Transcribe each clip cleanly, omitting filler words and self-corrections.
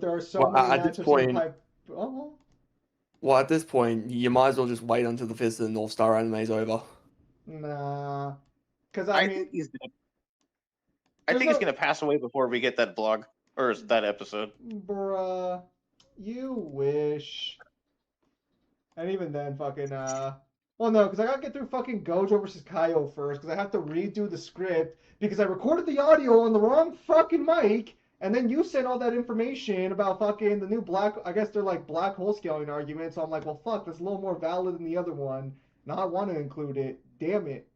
there are so Well, many at this matchups in point, the pipe. Oh, well, at this point, you might as well just wait until the Fist of the North Star anime is over. nah. Because I I mean, think he's gonna. I there's think he's no, gonna pass away before we get that vlog or that episode. bruh. You wish. And even then, fucking well, no, because I gotta get through fucking Gojo versus Kaio first, because I have to redo the script because I recorded the audio on the wrong fucking mic, and then you sent all that information about fucking the new black. I guess they're like black hole scaling arguments. So I'm like, well, fuck, that's a little more valid than the other one. Now I want to include it. Damn it.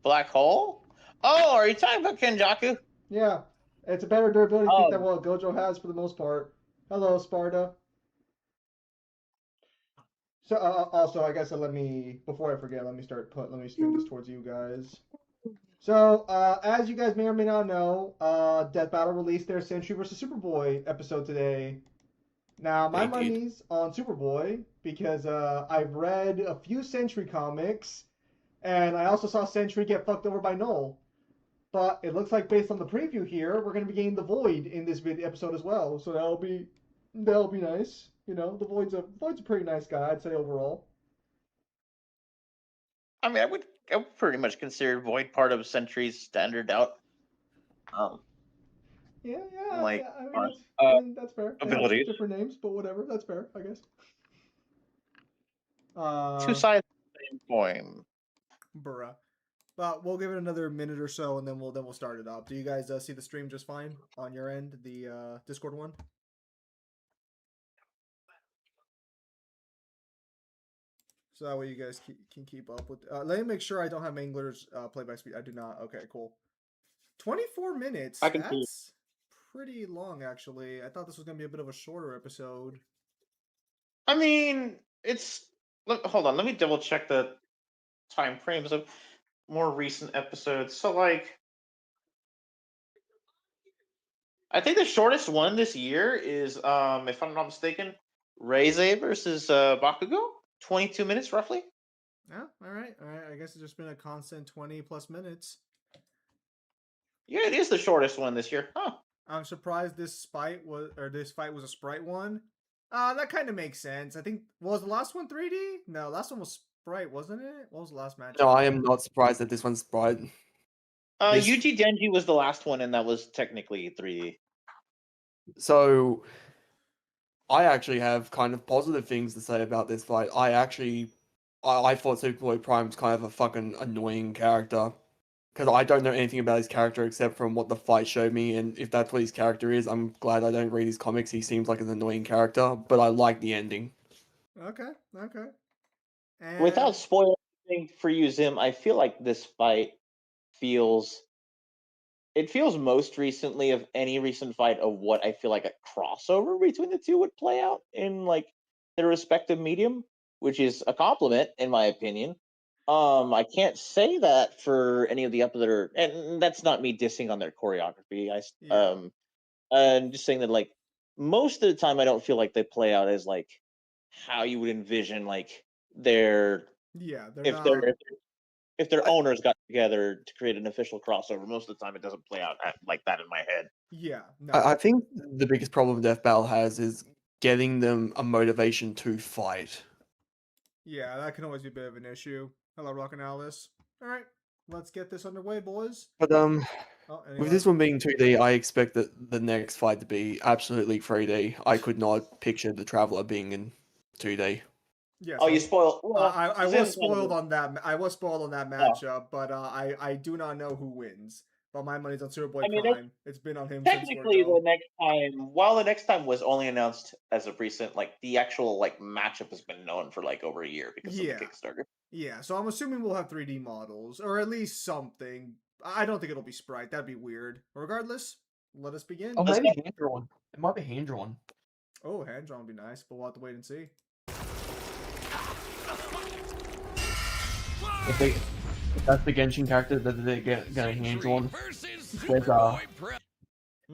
Black hole? Oh, are you talking about Kenjaku? Yeah, it's a better durability feat than Oh, what Gojo has for the most part. Hello, Sparta. So also, I guess let me before I forget, let me spin this towards you guys. So as you guys may or may not know, Death Battle released their Sentry versus Superboy episode today. Now my They did. money's on Superboy because I've read a few Sentry comics, and I also saw Sentry get fucked over by Null. But it looks like based on the preview here, we're gonna be getting the Void in this episode as well. So that'll be nice. You know, the Void's a pretty nice guy, I'd say overall. I mean, I would pretty much consider Void part of Sentry's standard out. Yeah, Like I mean that's fair. They have abilities. different names, but whatever, that's fair, I guess. Two sides of the same coin. Bruh. But we'll give it another minute or so, and then we'll start it up. Do you guys see the stream just fine on your end, the Discord one? So that way you guys can keep up with. Let me make sure I don't have Mangler's playback speed. I do not. Okay, cool. 24 minutes. I can see. That's pretty long, actually. I thought this was gonna be a bit of a shorter episode. I mean, hold on. Let me double check the time frames of more recent episodes. So, like, I think the shortest one this year is, if I'm not mistaken, Reize versus Bakugo. 22 minutes, roughly. Yeah, all right. I guess it's just been a constant 20 plus minutes. Yeah, it is the shortest one this year. Huh. I'm surprised this fight was a sprite one. That kind of makes sense. I think was the last one 3D? No, last one was sprite, wasn't it? What was the last match? No, I am not surprised that this one's Sprite. Yuji Denji was the last one, and that was technically 3D. So, I actually have kind of positive things to say about this fight. I thought Superboy Prime's kind of a fucking annoying character. Because I don't know anything about his character except from what the fight showed me, and if that's what his character is, I'm glad I don't read his comics. He seems like an annoying character, but I like the ending. Okay. And... Without spoiling anything for you, Zim, I feel like this fight feels most recently of any recent fight of what I feel like a crossover between the two would play out in like their respective medium, which is a compliment in my opinion. I can't say that for any of the other, and that's not me dissing on their choreography. I'm just saying that like most of the time I don't feel like they play out as like how you would envision like their if their owners got together to create an official crossover. Most of the time it doesn't play out like that in my head. Yeah, no. I think the biggest problem Death Battle has is getting them a motivation to fight. Yeah, that can always be a bit of an issue. Hello, Rock and Alice. All right, let's get this underway, boys. But with this one being 2D, I expect that the next fight to be absolutely 3D. I could not picture the Traveler being in 2D. Yes, you spoiled. Well, I was spoiled on that. I was spoiled on that matchup, but I do not know who wins. But my money's on Superboy Prime. It's been on him. Technically, the next time was only announced as of recent, like the actual like matchup has been known for like over a year because of the Kickstarter. Yeah, so I'm assuming we'll have 3D models or at least something. I don't think it'll be sprite. That'd be weird. Regardless, let us begin. Oh, maybe hand drawn. It might be hand drawn. Oh, hand drawn would be nice, but we'll have to wait and see. If that's the Genshin character that they're getting hand drawn,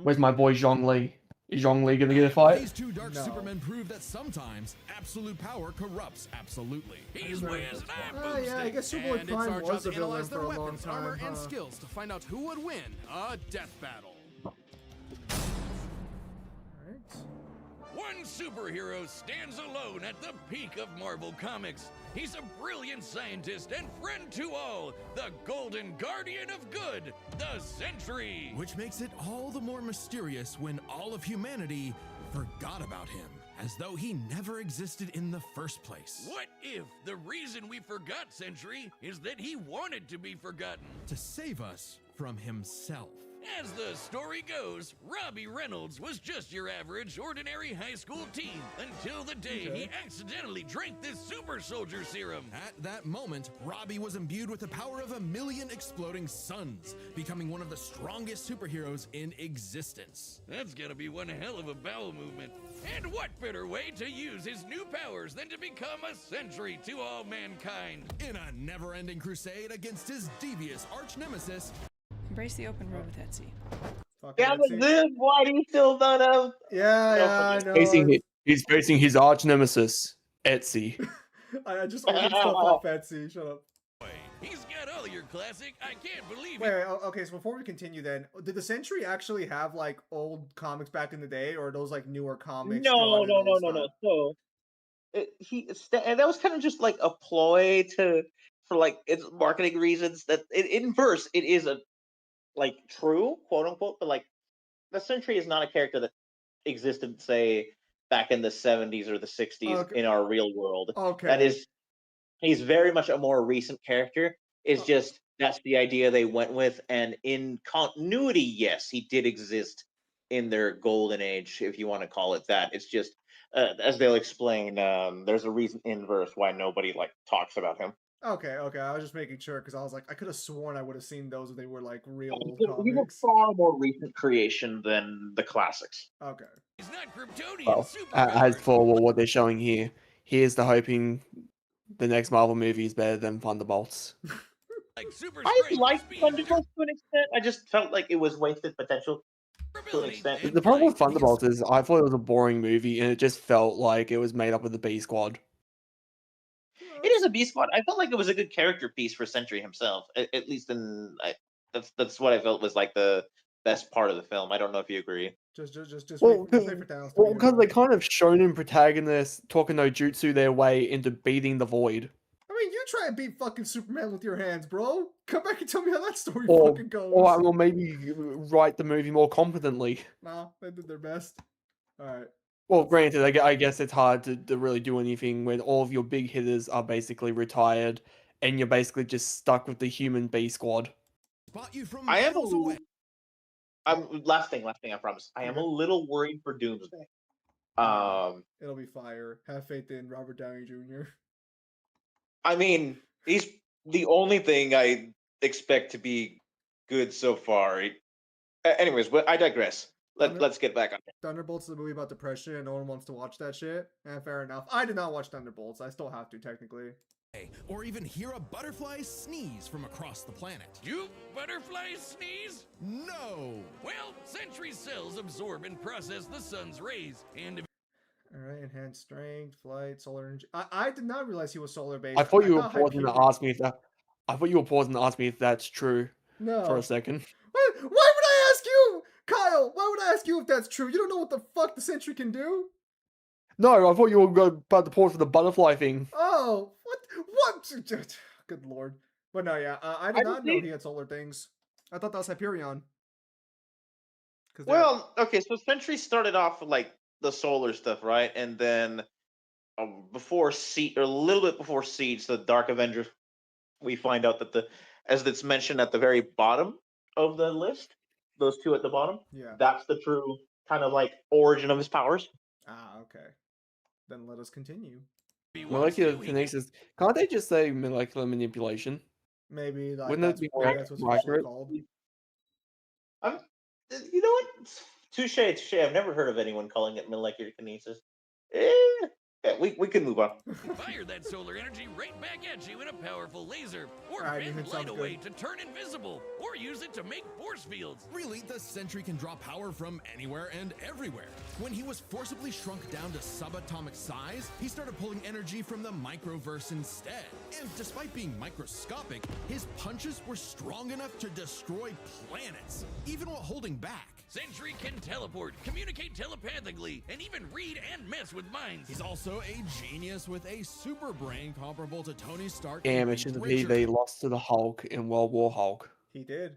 where's my boy Zhongli? Is Zhongli gonna get a fight? These two dark Supermen prove that sometimes absolute power corrupts absolutely. He's whizzed, yeah, I guess Superboy Prime was a villain for a long time. Armor and skills to find out who would win a death battle. Alright. One superhero stands alone at the peak of Marvel Comics. He's a brilliant scientist and friend to all, the Golden Guardian of Good, the Sentry. Which makes it all the more mysterious when all of humanity forgot about him, as though he never existed in the first place. What if the reason we forgot Sentry is that he wanted to be forgotten? To save us from himself. As the story goes, Robbie Reynolds was just your average, ordinary high school teen until the day he accidentally drank this super soldier serum. At that moment, Robbie was imbued with the power of 1,000,000 exploding suns, becoming one of the strongest superheroes in existence. That's gonna be one hell of a bowel movement. And what better way to use his new powers than to become a sentry to all mankind? In a never-ending crusade against his devious arch-nemesis, Embrace the open road with Etsy. Fucking Yeah, but Etsy. this why do you still not have? Yeah, I know. He's facing his arch nemesis, Etsy. I just ordered stuff off Etsy. Shut up. He's got all your classic. I can't believe Wait, it. okay, so before we continue then, did the Sentry actually have like old comics back in the day, or are those like newer comics? No. drawn in old style? So and that was kind of just like a ploy for like its marketing reasons. That in verse it is a like true quote unquote, but like the Sentry is not a character that existed say back in the 70s or the 60s in our real world. Okay. That is, he's very much a more recent character. It's just that's the idea they went with, and in continuity, yes, he did exist in their golden age, if you want to call it that. It's just as they'll explain, there's a reason in verse why nobody like talks about him. Okay. I was just making sure because I was like, I could have sworn I would have seen those if they were like real old He's a comics. far more recent creation than the classics. Okay. He's not Kryptonian. Well, as for what they're showing here, here's the hoping the next Marvel movie is better than Thunderbolts. Like super I strength, liked speed, Thunderbolts to an extent. I just felt like it was wasted potential to an durability, extent. and The problem with flight. Thunderbolts is I thought it was a boring movie and it just felt like it was made up of the B Squad. It is a B Squad. I felt like it was a good character piece for Sentry himself. At least that's what I felt was like the best part of the film. I don't know if you agree. Just Well, wait for Thanos to be because here. they kind of shonen protagonists talking no jutsu their way into beating the void. I mean, you try and beat fucking Superman with your hands, bro. Come back and tell me how that story Or, fucking goes. or maybe write the movie more competently. Nah, they did their best. Alright. Well, granted, I guess it's hard to really do anything when all of your big hitters are basically retired and you're basically just stuck with the human B Squad. spot you from I am miles away. last thing, I promise. I am a little worried for Doomsday. It'll be fire. Have faith in Robert Downey Jr. I mean, he's the only thing I expect to be good so far. Anyways, but I digress. Let's get back on it. Thunderbolts is a movie about depression and no one wants to watch that shit. And fair enough. I did not watch Thunderbolts. I still have to, technically. Or even hear a butterfly sneeze from across the planet. You butterflies sneeze? No! Well, Sentry cells absorb and process the sun's rays, and Alright, enhanced strength, flight, solar energy. I did not realize he was solar based. I thought you were pausing Hyperion... to ask me if that. I thought you were pausing to ask me if that's true No. for a second. Why would I ask you? Kyle, why would I ask you if that's true? You don't know what the fuck the Sentry can do? No, I thought you were about to pause for the butterfly thing. Oh, what? Good lord. But no, yeah, I did not know he had solar things. I thought that was Hyperion. Well, okay, so Sentry started off with like the solar stuff, right? And then before Siege, or a little bit before Siege, the Dark Avengers, we find out that as it's mentioned at the very bottom of the list, those two at the bottom, yeah, that's the true kind of like origin of his powers. Ah, okay. Then let us continue. Molecular kinesis. Can't they just say molecular manipulation? Maybe like, Wouldn't that's, that be maybe more that's what's accurate? called. You know what? Touche. I've never heard of anyone calling it molecular kinesis. Yeah, we can move on. fire that solar energy right back at you in a powerful laser, or Alright, bend it light sounds away good. to turn invisible, or use it to make force fields. Really, the Sentry can draw power from anywhere and everywhere. When he was forcibly shrunk down to subatomic size, he started pulling energy from the microverse instead. And despite being microscopic, his punches were strong enough to destroy planets, even while holding back. Sentry can teleport, communicate telepathically, and even read and mess with minds. He's also a genius with a super brain comparable to Tony Stark. Damn, and it should Reed be they Richards. lost to the Hulk in World War Hulk. He did.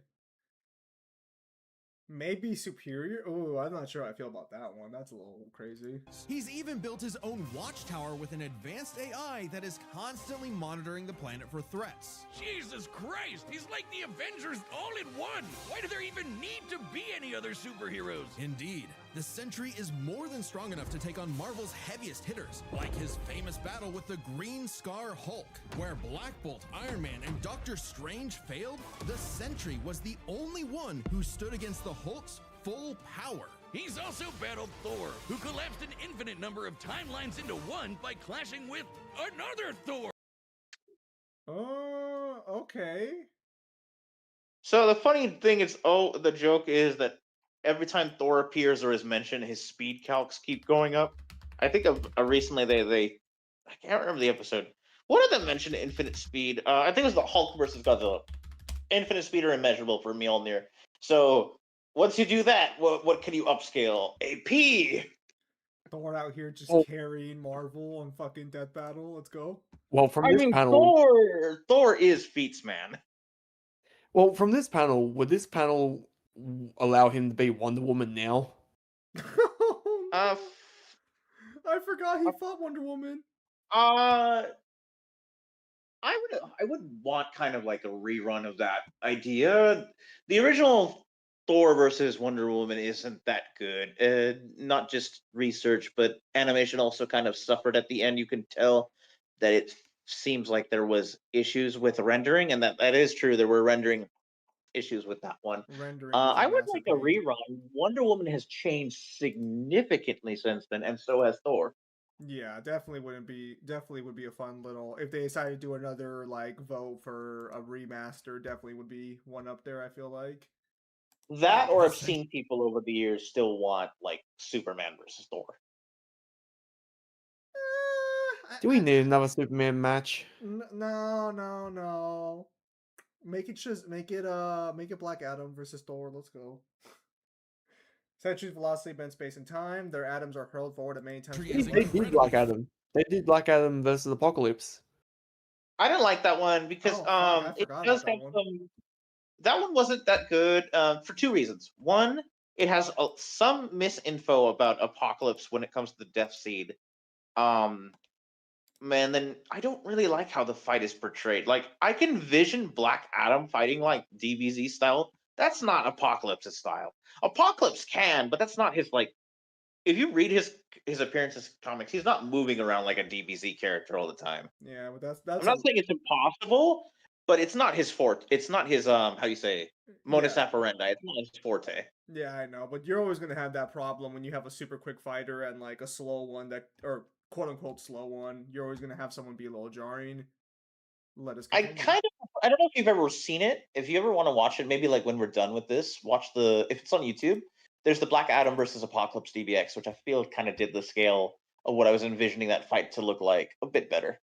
Maybe superior? Oh, I'm not sure how I feel about that one. That's a little crazy. He's even built his own watchtower with an advanced AI that is constantly monitoring the planet for threats. Jesus Christ, he's like the Avengers all in one. Why do there even need to be any other superheroes? Indeed, the Sentry is more than strong enough to take on Marvel's heaviest hitters, like his famous battle with the Green Scar Hulk. Where Black Bolt, Iron Man, and Doctor Strange failed, the Sentry was the only one who stood against the Hulk's full power. He's also battled Thor, who collapsed an infinite number of timelines into one by clashing with another Thor. Okay. So the funny thing is, the joke is that every time Thor appears or is mentioned, his speed calcs keep going up. I think of recently I can't remember the episode. One of them mentioned infinite speed. I think it was the Hulk versus Godzilla. Infinite speed or immeasurable for Mjolnir. So once you do that, what can you upscale? AP. Thor out here just Oh. carrying Marvel on fucking Death Battle. Let's go. Well, from I this mean, panel, Thor is feats, man. would this panel allow him to be Wonder Woman now? Uh, I forgot he fought Wonder Woman. I would want kind of like a rerun of that idea. The original Thor versus Wonder Woman isn't that good. Not just research, but animation also kind of suffered at the end. You can tell that it seems like there was issues with rendering, and that is true. There were rendering issues with that one. Rendering. I would like a rerun. Wonder Woman has changed significantly since then, and so has Thor. Yeah, definitely would be a fun little, if they decided to do another like vote for a remaster, definitely would be one up there, I feel like. That, or I've Listen. seen people over the years still want like Superman versus Thor. Do we need another Superman match? No. Make it Black Adam versus Thor. Let's go. Sentry's velocity bends space and time. Their atoms are hurled forward at many times. Tree They is did incredible. Black Adam. They did Black Adam versus Apocalypse. I didn't like that one because Oh, fuck, I it forgot does about have that one. some. That one wasn't that good for two reasons. One, it has some misinfo about Apocalypse when it comes to the Death Seed. Man, then I don't really like how the fight is portrayed. Like, I can vision Black Adam fighting like DBZ style. That's not Apocalypse's style. Apocalypse can, but that's not his like. If you read his appearances in comics, he's not moving around like a DBZ character all the time. Yeah, but that's I'm not saying it's impossible, but it's not his forte. It's not his how do you say modus Yeah. operandi. It's not his forte. Yeah, I know, but you're always gonna have that problem when you have a super quick fighter and like a slow one or quote unquote slow one. You're always gonna have someone be a little jarring. Let us. I Continue. I don't know if you've ever seen it. If you ever want to watch it, maybe like when we're done with this, watch if it's on YouTube. There's the Black Adam versus Apocalypse DBX, which I feel kind of did the scale of what I was envisioning that fight to look like a bit better.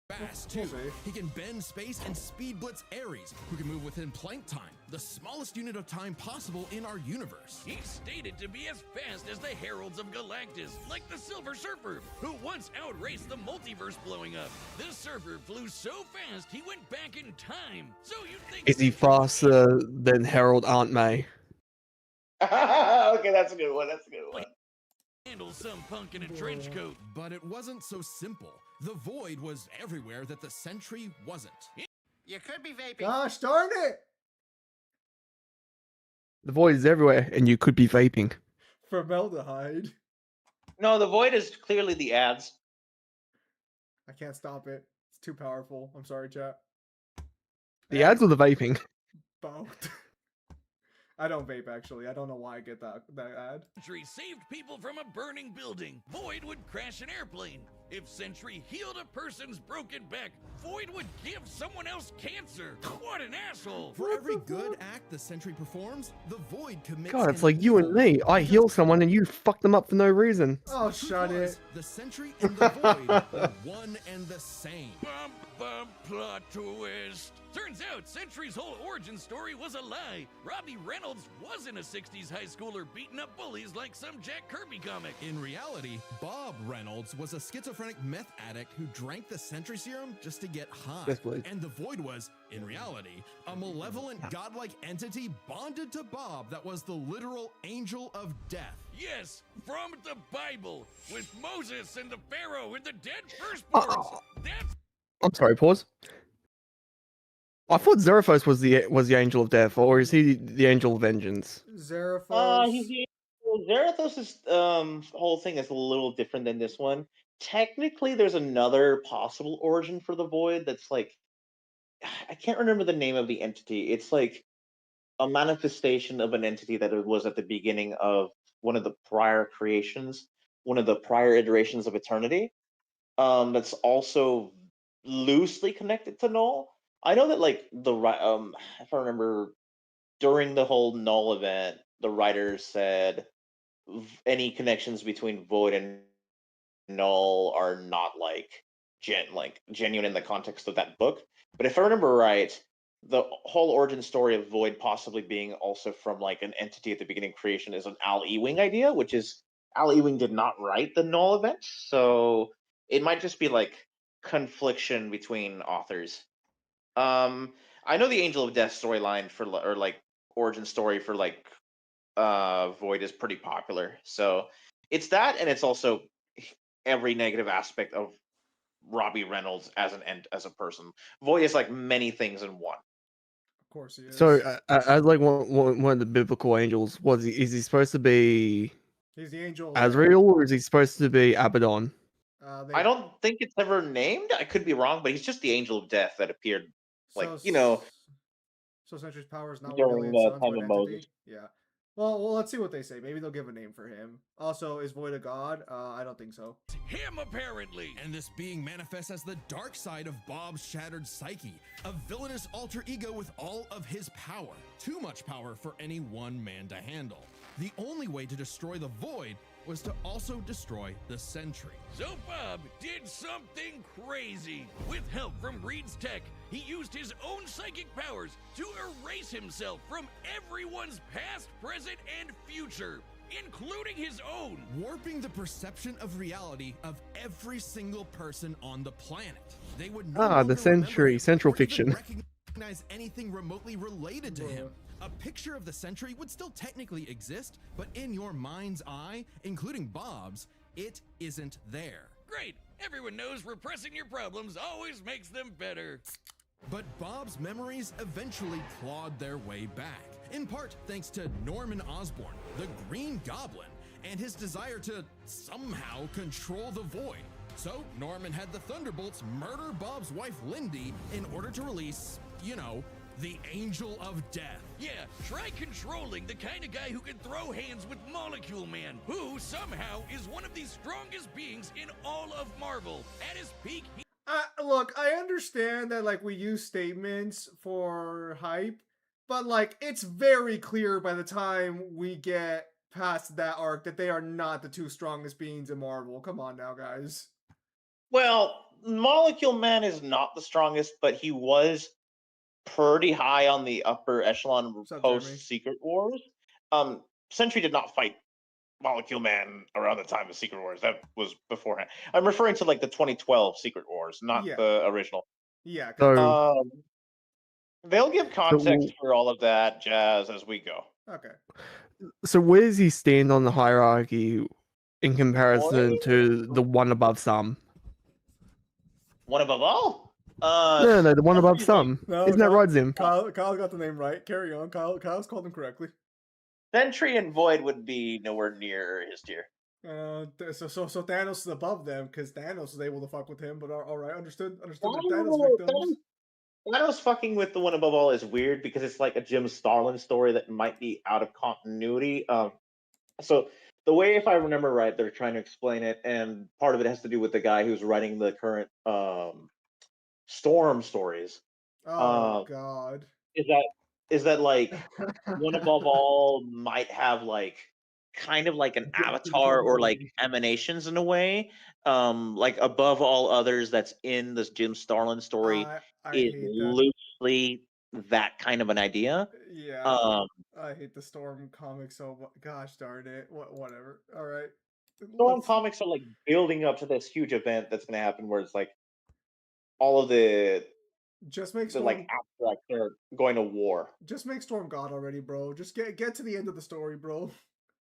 Fast too. He can bend space and speed blitz Ares, who can move within plank time, the smallest unit of time possible in our universe. He's stated to be as fast as the Heralds of Galactus, like the Silver Surfer, who once outraced the multiverse blowing up. The Surfer flew so fast he went back in time. So you'd think. Is he faster than Harold Aunt May? Okay, that's a good one. That's a good one. Handle some punk in a trench coat. But it wasn't so simple. The Void was everywhere that the Sentry wasn't. You could be vaping. Gosh darn it! The void is everywhere, and you could be vaping. Formaldehyde. No, the Void is clearly the ads. I can't stop it. It's too powerful. I'm sorry, chat. The ads or the vaping? Both. I don't vape actually. I don't know why I get that ad. Sentry saved people from a burning building. Void would crash an airplane. If Sentry healed a person's broken back, Void would give someone else cancer. What an asshole! For every good act the Sentry performs, the Void commits. God, it's an like you and evil me. I because heal someone and you fuck them up for no reason. Oh, the truth shut was, it. The Sentry and the Void were one and the same. Bum bum plot twist. Turns out Sentry's whole origin story was a lie. Robbie Reynolds wasn't a 60s high schooler beating up bullies like some Jack Kirby comic. In reality, Bob Reynolds was a schizophrenic meth addict who drank the Sentry serum just to get high. Yes, please. And the Void was, in reality, a malevolent godlike entity bonded to Bob that was the literal angel of death. Yes, from the Bible, with Moses and the Pharaoh and the dead firstborns. That's I'm sorry, pause. I thought Zeraphos was the angel of death, or is he the angel of vengeance? Zeraphos. Zarathos' whole thing is a little different than this one. Technically, there's another possible origin for the Void that's like, I can't remember the name of the entity. It's like a manifestation of an entity that it was at the beginning of one of the prior creations, one of the prior iterations of Eternity. That's also loosely connected to Null. I know that like if I remember during the whole Null event, the writers said any connections between Void and Null are not like genuine in the context of that book. But if I remember right, the whole origin story of Void possibly being also from like an entity at the beginning of creation is an Al Ewing idea, which is Al Ewing did not write the Null event, so it might just be like confliction between authors. I know the Angel of Death storyline or like origin story for like Void is pretty popular. So it's that, and it's also every negative aspect of Robbie Reynolds as a person. Void is like many things in one. Of course he is. So, as like one of the biblical angels, is he supposed to be He's the angel. Azrael, or is he supposed to be Abaddon? I don't think it's ever named. I could be wrong, but he's just the Angel of Death that appeared, like So Sentry's power is not during the time of Moses. Yeah. Well, let's see what they say. Maybe they'll give a name for him. Also, is Void a god? I don't think so. him, apparently. And this being manifests as the dark side of Bob's shattered psyche, a villainous alter ego with all of his power. Too much power for any one man to handle. The only way to destroy the Void was to also destroy the Sentry. So Bob did something crazy. With help from Reed's tech, he used his own psychic powers to erase himself from everyone's past, present, and future, including his own. Warping the perception of reality of every single person on the planet. They would no the Sentry, central fiction. Recognize anything remotely related to him. A picture of the Sentry would still technically exist, but in your mind's eye, including Bob's, it isn't there. Great. Everyone knows repressing your problems always makes them better. But Bob's memories eventually clawed their way back, in part thanks to Norman Osborn, the Green Goblin, and his desire to somehow control the Void. So Norman had the Thunderbolts murder Bob's wife Lindy in order to release, the Angel of Death. Yeah, try controlling the kind of guy who can throw hands with Molecule Man, who somehow is one of the strongest beings in all of Marvel. At his peak, Look, I understand that we use statements for hype, but it's very clear by the time we get past that arc that they are not the two strongest beings in Marvel. Come on now, guys. Well, Molecule Man is not the strongest, but he was pretty high on the upper echelon post Secret Wars. Sentry did not fight Molecule Man around the time of Secret Wars. That was beforehand. I'm referring to the 2012 Secret Wars, not the original. Yeah. They'll give context for all of that jazz as we go. Okay. So where does he stand on the hierarchy in comparison to the one above some? One above all? No, the one above some. No, Isn't that right, Zim? Kyle got the name right. Carry on. Kyle's called him correctly. Sentry and Void would be nowhere near his tier. So Thanos is above them because Thanos is able to fuck with him. But all right, understood. Thanos fucking with the one above all is weird because it's like a Jim Starlin story that might be out of continuity. So the way, if I remember right, they're trying to explain it, and part of it has to do with the guy who's writing the current Storm stories. Oh Um, God. is that like one above all might have like kind of like an avatar or like emanations in a way. Like above all others that's in this Jim Starlin story I is hate that. loosely that kind of an idea. Yeah. I hate the Storm comics so much. Gosh darn it. Whatever. All right. Storm Let's. comics are like building up to this huge event that's going to happen where it's like all of the Just make like Storm. abstract they're going to war. Just make Storm God already, bro. Just get to the end of the story, bro.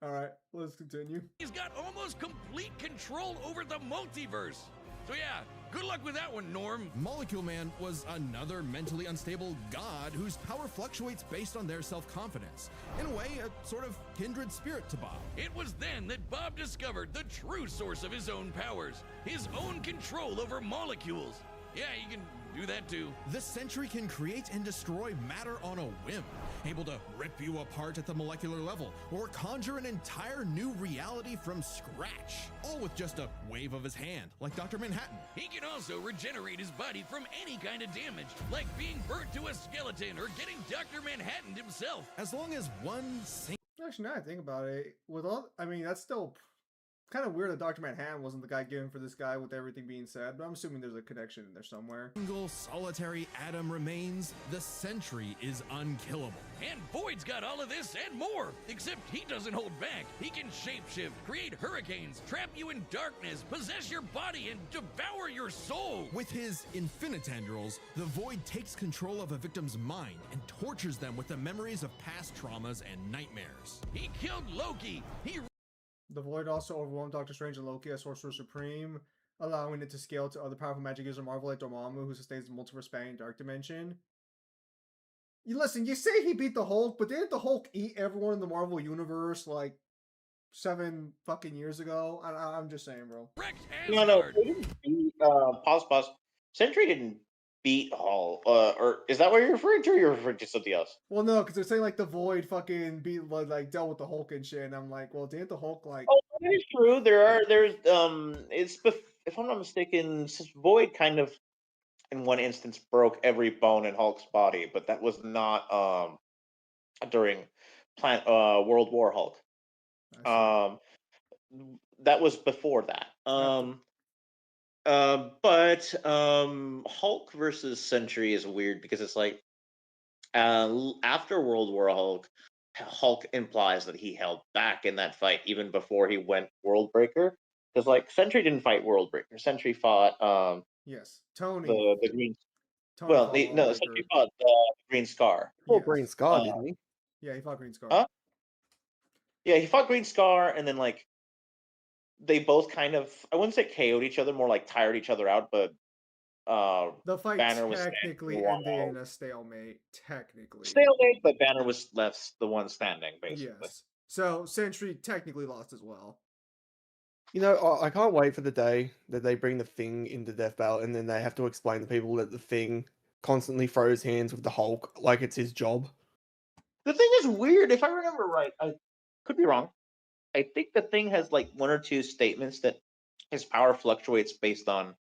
All right. Let's continue. He's got almost complete control over the multiverse. So yeah, good luck with that one, Norm. Molecule Man was another mentally unstable god whose power fluctuates based on their self-confidence. In a way, a sort of kindred spirit to Bob. It was then that Bob discovered the true source of his own powers, his own control over molecules. Yeah, you can do that too. The Sentry can create and destroy matter on a whim, able to rip you apart at the molecular level, or conjure an entire new reality from scratch, all with just a wave of his hand, like Dr. Manhattan. He can also regenerate his body from any kind of damage, like being burnt to a skeleton or getting Dr. Manhattan himself. As long as one single Actually, now I think about it, with all, I mean, that's still kind of weird that Dr. Manhattan wasn't the guy given for this guy with everything being said, but I'm assuming there's a connection in there somewhere. solitary atom remains, the Sentry is unkillable. And Void's got all of this and more, except he doesn't hold back. He can shapeshift, create hurricanes, trap you in darkness, possess your body, and devour your soul. With his infinitendrils, the Void takes control of a victim's mind and tortures them with the memories of past traumas and nightmares. He killed Loki. He The Void also overwhelmed Doctor Strange and Loki as Sorcerer Supreme, allowing it to scale to other powerful magic users in Marvel like Dormammu, who sustains the multiverse spanning Dark Dimension. Listen, you say he beat the Hulk, but didn't the Hulk eat everyone in the Marvel Universe like 7 fucking years ago? I'm just saying, bro. wrecked No, Asgard. they didn't beat, pause. Sentry didn't beat Hall. Or is that what you're referring to, or you're referring to something else? Well, no, because they're saying like the Void fucking beat like dealt with the Hulk and shit, and I'm like, well, didn't the Hulk like? Oh, that is true. If I'm not mistaken, Void kind of, in one instance, broke every bone in Hulk's body, but that was not during World War Hulk. That was before that. But Hulk versus Sentry is weird because it's like after World War Hulk implies that he held back in that fight even before he went World Breaker. Because like Sentry didn't fight World Breaker. Sentry fought Yes, Tony. the Green. Tony Well, fought no, World Sentry Breaker. fought the Green Scar. Full Yes. Green Scar, didn't he? Yeah, he fought Green Scar. Huh? Yeah, he fought Green Scar, and then like they both kind of, I wouldn't say KO'd each other, more like tired each other out, but The fight Banner was technically standing ended in a stalemate. Technically. stalemate, but Banner was left the one standing, basically. Yes. So Sentry technically lost as well. You know, I can't wait for the day that they bring the Thing into Death Battle and then they have to explain to people that the Thing constantly throws hands with the Hulk like it's his job. The Thing is weird. If I remember right, I could be wrong. I think the Thing has like one or two statements that his power fluctuates based on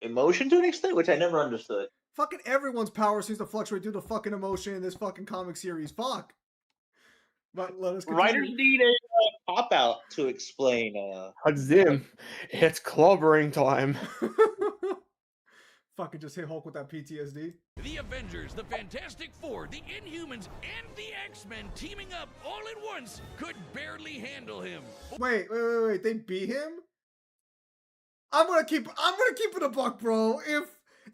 emotion to an extent, which I never understood. Fucking everyone's power seems to fluctuate due to fucking emotion in this fucking comic series. Fuck. But let us continue. Writers need a pop out to explain. Zim, it's clobbering time. Fucking just hit Hulk with that PTSD. The Avengers, the Fantastic Four, the Inhumans, and the X-Men teaming up all at once could barely handle him. Wait. They beat him? I'm gonna keep it a buck, bro.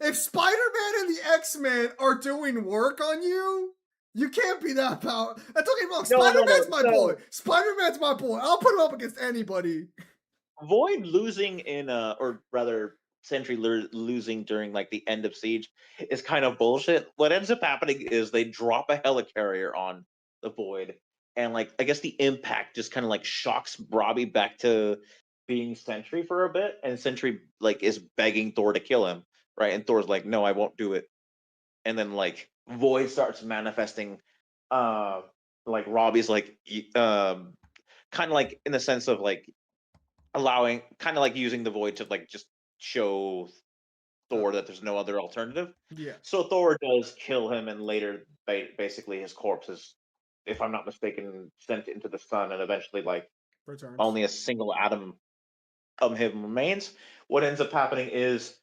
If Spider-Man and the X-Men are doing work on you, you can't be that power. Don't get me wrong. Spider-Man's my boy. Spider-Man's my boy. I'll put him up against anybody. Void losing or rather, Sentry losing during like the end of Siege is kind of bullshit. What ends up happening is they drop a helicarrier on the Void, and like I guess the impact just kind of like shocks Robbie back to being Sentry for a bit, and Sentry like is begging Thor to kill him, right? And Thor's like, "No, I won't do it." And then like Void starts manifesting, like Robbie's like kind of like in the sense of like allowing, kind of like using the void to like just show Thor that there's no other alternative. Yeah. So Thor does kill him, and later, basically, his corpse is, if I'm not mistaken, sent into the sun, and eventually, like, Returns. only a single atom of him remains. What ends up happening is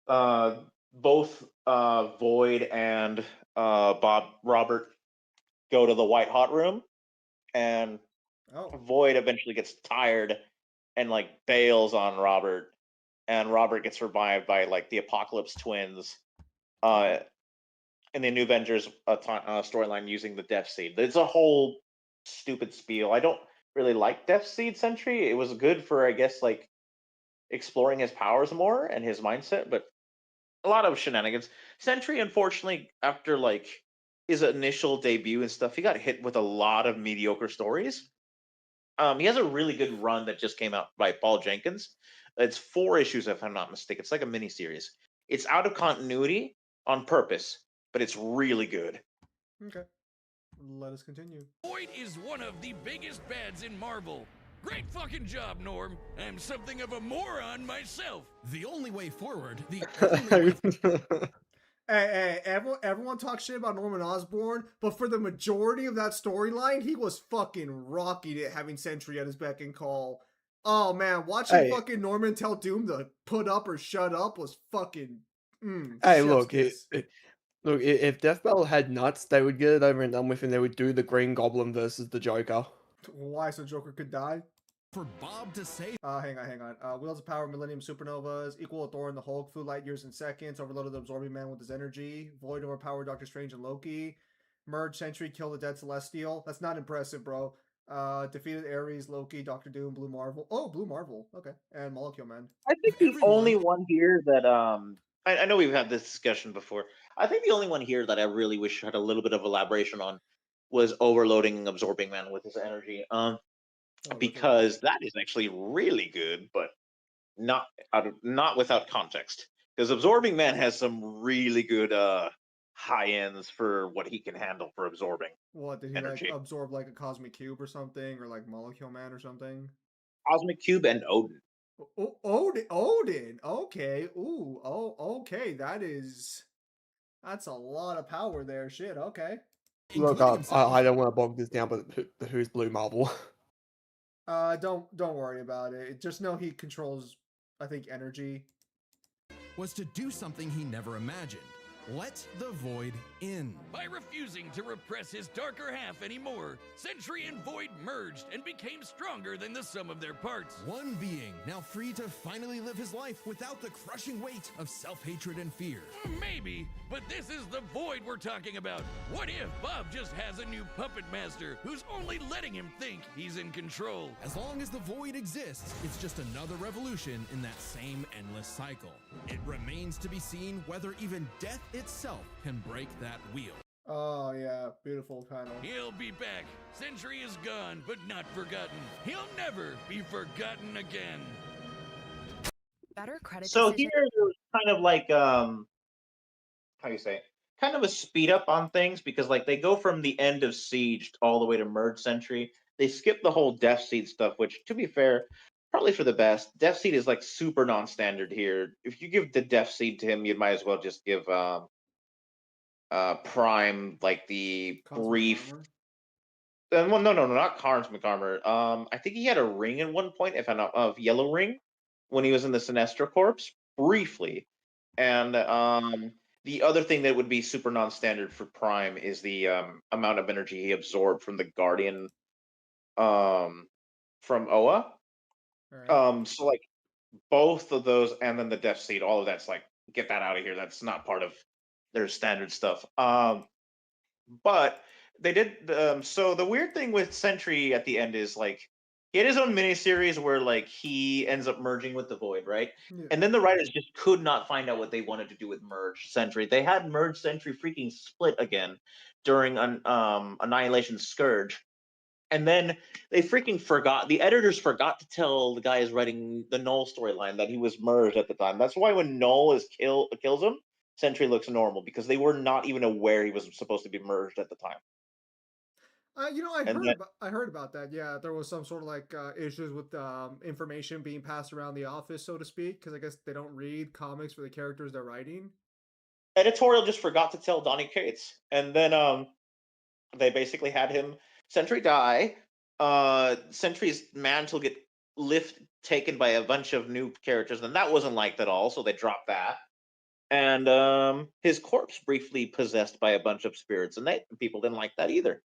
both Void and Robert go to the White Hot Room, and Void eventually gets tired and like bails on Robert, and Robert gets revived by like the Apocalypse twins in the New Avengers storyline using the Death Seed. It's a whole stupid spiel. I don't really like Death Seed Sentry. It was good for, I guess, like exploring his powers more and his mindset, but a lot of shenanigans. Sentry, unfortunately, after like his initial debut and stuff, he got hit with a lot of mediocre stories. He has a really good run that just came out by Paul Jenkins. It's 4 issues, if I'm not mistaken. It's like a mini series. It's out of continuity on purpose, but it's really good. Okay. Let us continue. Void is one of the biggest bads in Marvel. Great fucking job, Norm. I'm something of a moron myself. The only way forward, the only way Hey, everyone talks shit about Norman Osborn, but for the majority of that storyline, he was fucking rocking it, having Sentry at his beck and call. Oh man, watching fucking Norman tell Doom to put up or shut up was fucking. Hey, look, look, if Death Battle had nuts, they would get it over and done with, and they would do the Green Goblin versus the Joker. Why? So Joker could die? For Bob to say. Hang on. Wheels of Power, Millennium Supernovas, equal to Thor and the Hulk, flew light years in seconds, overloaded the Absorbing Man with his energy, Void overpowered Doctor Strange and Loki, merged Sentry, killed the Dead Celestial. That's not impressive, bro. Defeated Ares, Loki, Doctor Doom, Blue Marvel. Oh, Blue Marvel. Okay. And Molecule Man. I think the only one here that I know we've had this discussion before. I think the only one here that I really wish had a little bit of elaboration on was overloading Absorbing Man with his energy. Because that is actually really good, but not without context. Because Absorbing Man has some really good high ends for what he can handle for absorbing. What did he energy. like absorb like a cosmic cube or something, or like Molecule Man or something? Cosmic Cube and Odin. Odin. Okay. Ooh. Oh. Okay. That's a lot of power there. Shit. Okay. Look, I don't want to bog this down, but who's Blue Marvel? Don't worry about it. Just know he controls, I think, energy. Was to do something he never imagined. Let the Void in. By refusing to repress his darker half anymore, Sentry and Void merged and became stronger than the sum of their parts. One being, now free to finally live his life without the crushing weight of self-hatred and fear. Maybe, but this is the Void we're talking about. What if Bob just has a new puppet master who's only letting him think he's in control? As long as the Void exists, it's just another revolution in that same endless cycle. It remains to be seen whether even death itself can break that wheel. Oh yeah, beautiful panel. He'll be back. Sentry is gone, but not forgotten. He'll never be forgotten again. Better credit. So here there's kind of like how you say it? Kind of a speed up on things, because like they go from the end of Siege all the way to Merge Sentry. They skip the whole Death Seed stuff, which, to be fair, probably for the best. Death Seed is like super non-standard here. If you give the Death Seed to him, you might as well just give Prime like the brief. Well, no, not Cosmic Armor. I think he had a ring at one point, if I'm not of Yellow Ring, when he was in the Sinestro Corps, briefly. And the other thing that would be super non-standard for Prime is the amount of energy he absorbed from the Guardian from Oa. Right. So like both of those, and then the Death Seed, all of that's like, get that out of here. That's not part of their standard stuff. But they did. So the weird thing with Sentry at the end is like he had his own miniseries where like he ends up merging with the Void, right? Yeah. And then the writers just could not find out what they wanted to do with Merge Sentry. They had Merge Sentry freaking split again during Annihilation Scourge. And then they freaking forgot. The editors forgot to tell the guys writing the Null storyline that he was merged at the time. That's why when Null kills him, Sentry looks normal, because they were not even aware he was supposed to be merged at the time. And I heard about that. Yeah, there was some sort of like issues with information being passed around the office, so to speak, because I guess they don't read comics for the characters they're writing. editorial just forgot to tell Donny Cates, and then they basically had him Sentry die. Sentry's mantle get taken by a bunch of new characters, and that wasn't liked at all, so they dropped that. And his corpse briefly possessed by a bunch of spirits, and people didn't like that either.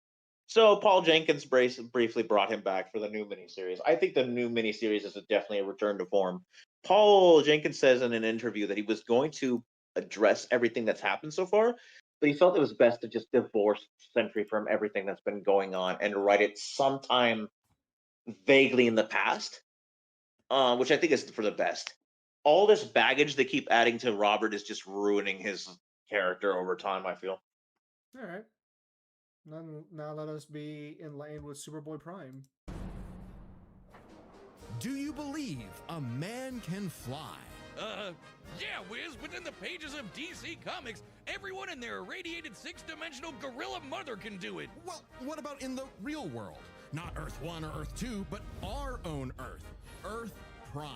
So Paul Jenkins briefly brought him back for the new miniseries. I think the new miniseries is definitely a return to form. Paul Jenkins says in an interview that he was going to address everything that's happened so far, but he felt it was best to just divorce Sentry from everything that's been going on and write it sometime vaguely in the past, which I think is for the best. All this baggage they keep adding to Robert is just ruining his character over time, I feel. All right. Now let us be in lane with Superboy Prime. Do you believe a man can fly? Yeah, Wiz, within the pages of DC Comics, everyone in their irradiated six-dimensional gorilla mother can do it. Well, what about in the real world? Not Earth 1 or Earth 2, but our own Earth. Earth Prime.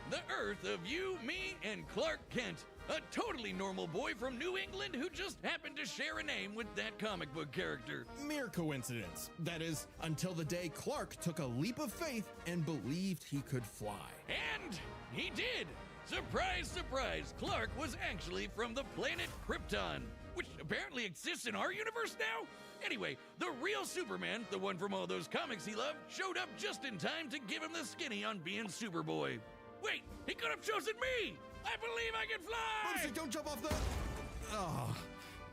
The Earth of you, me, and Clark Kent. A totally normal boy from New England who just happened to share a name with that comic book character. Mere coincidence. That is, until the day Clark took a leap of faith and believed he could fly. And he did! Surprise, surprise, Clark was actually from the planet Krypton, which apparently exists in our universe now? Anyway, the real Superman, the one from all those comics he loved, showed up just in time to give him the skinny on being Superboy. Wait, he could have chosen me! I believe I can fly! Bugsy, don't jump off the... Oh.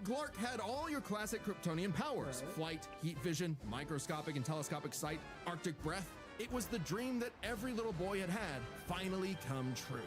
Clark had all your classic Kryptonian powers. Right. Flight, heat vision, microscopic and telescopic sight, Arctic breath. It was the dream that every little boy had finally come true.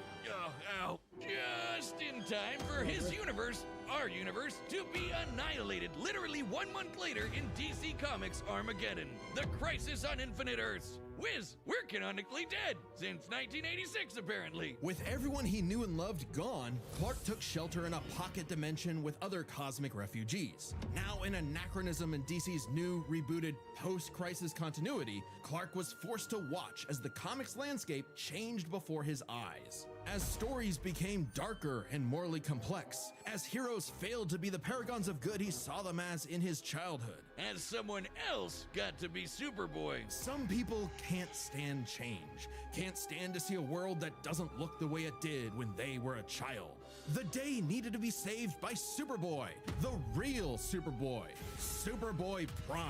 Ow. Just in time for his universe, our universe, to be annihilated literally 1 month later in DC Comics Armageddon, the Crisis on Infinite Earths. Wiz, we're canonically dead since 1986, apparently. With everyone he knew and loved gone, Clark took shelter in a pocket dimension with other cosmic refugees. Now, an anachronism in DC's new, rebooted, post-crisis continuity, Clark was forced to watch as the comics landscape changed before his eyes. As stories became darker and morally complex, as heroes failed to be the paragons of good he saw them as in his childhood. As someone else got to be Superboy. Some people can't stand change, can't stand to see a world that doesn't look the way it did when they were a child. The day needed to be saved by Superboy, the real Superboy, Superboy Prime.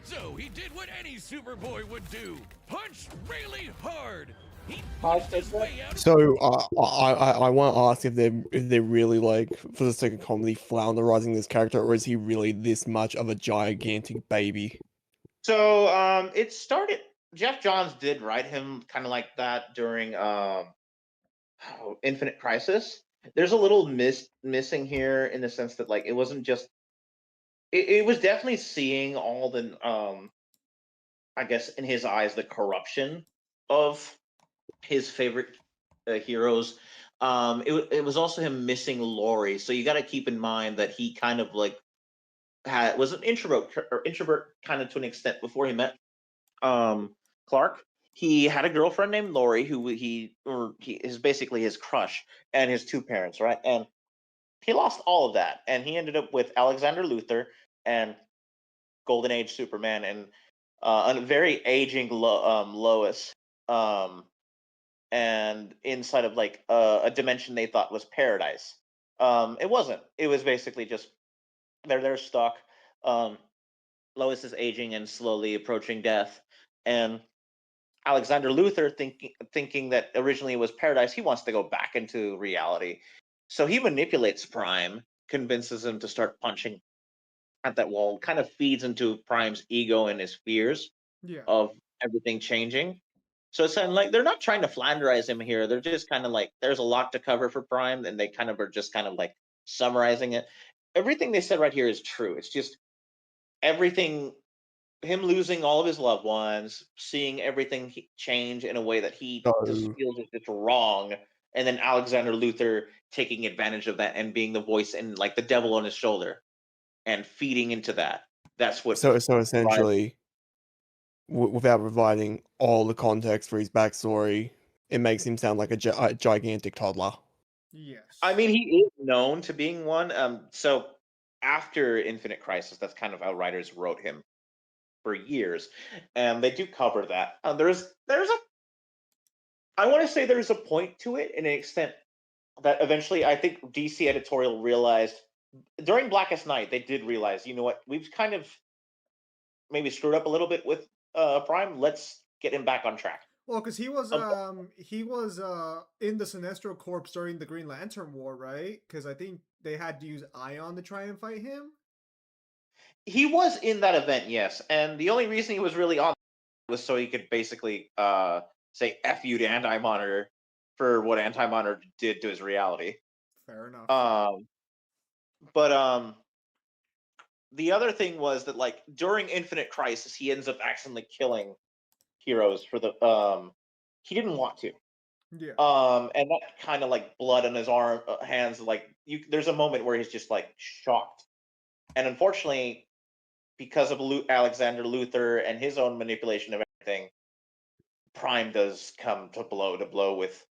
So he did what any Superboy would do. Punch really hard. He Hi, pushed his Superboy. way out. So I want to ask if they're really, like, for the sake of comedy, flounderizing this character, or is he really this much of a gigantic baby? So it started. Jeff Johns did write him kind of like that during Infinite Crisis. There's a little missing here in the sense that like it wasn't just. It was definitely seeing all the I guess in his eyes the corruption of his favorite heroes. It was also him missing Laurie. So you got to keep in mind that he kind of like was an introvert kind of to an extent before he met Clark. He had a girlfriend named Laurie who he is basically his crush, and his two parents, right? And he lost all of that, and he ended up with Alexander Luthor and Golden Age Superman and a very aging Lois, and inside of like a dimension they thought was paradise. It wasn't. It was basically just they're stuck. Lois is aging and slowly approaching death, and Alexander Luthor thinking that originally it was paradise, he wants to go back into reality. So he manipulates Prime, convinces him to start punching at that wall, kind of feeds into Prime's ego and his fears of everything changing. So it's kind of like they're not trying to flanderize him here. They're just kind of like there's a lot to cover for Prime, and they kind of are just kind of like summarizing it. Everything they said right here is true. It's just everything, him losing all of his loved ones, seeing everything change in a way that he just feels is just wrong, and then Alexander Luthor taking advantage of that and being the voice and like the devil on his shoulder and feeding into that. That's what. So essentially, without providing all the context for his backstory, it makes him sound like a gigantic toddler. Yes. I mean, he is known to being one. So after Infinite Crisis, that's kind of how writers wrote him for years, and they do cover that. I want to say there's a point to it, in an extent that eventually I think DC editorial realized during Blackest Night they did realize, you know what, we've kind of maybe screwed up a little bit with Prime. Let's get him back on track. Well, because he was in the Sinestro Corps during the Green Lantern War, right? Because I think they had to use Ion to try and fight him. He was in that event, yes, and the only reason he was really on was so he could basically say "F you" to Anti-Monitor for what Anti-Monitor did to his reality. Fair enough. But the other thing was that, like, during Infinite Crisis, he ends up accidentally killing heroes for the he didn't want to. Yeah. And that kind of like blood on his hands, like there's a moment where he's just like shocked, and unfortunately, because of Alexander Luthor and his own manipulation of everything, Prime does come to blow with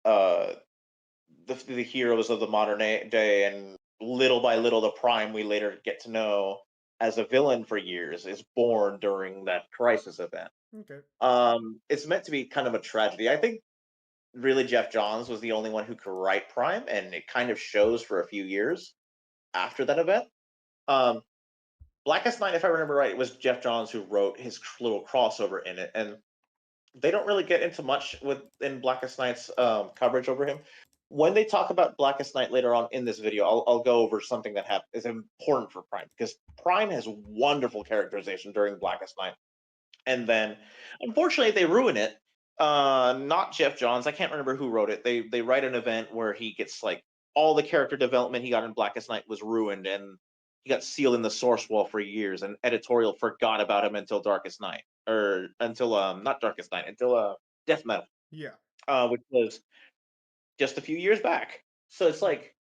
the heroes of the modern day, and little by little, the Prime we later get to know as a villain for years is born during that Crisis event. Okay. It's meant to be kind of a tragedy. I think really Jeff Johns was the only one who could write Prime, and it kind of shows for a few years after that event. Blackest Night, if I remember right, it was Jeff Johns who wrote his little crossover in it, and they don't really get into much in Blackest Night's coverage over him. When they talk about Blackest Night later on in this video, I'll go over something that is important for Prime, because Prime has wonderful characterization during Blackest Night, and then unfortunately they ruin it. Not Jeff Johns. I can't remember who wrote it. They write an event where he gets like all the character development he got in Blackest Night was ruined, and he got sealed in the source wall for years, and editorial forgot about him until Darkest Night, or until not Darkest Night, until Death Metal. Yeah. Which was just a few years back. So it's like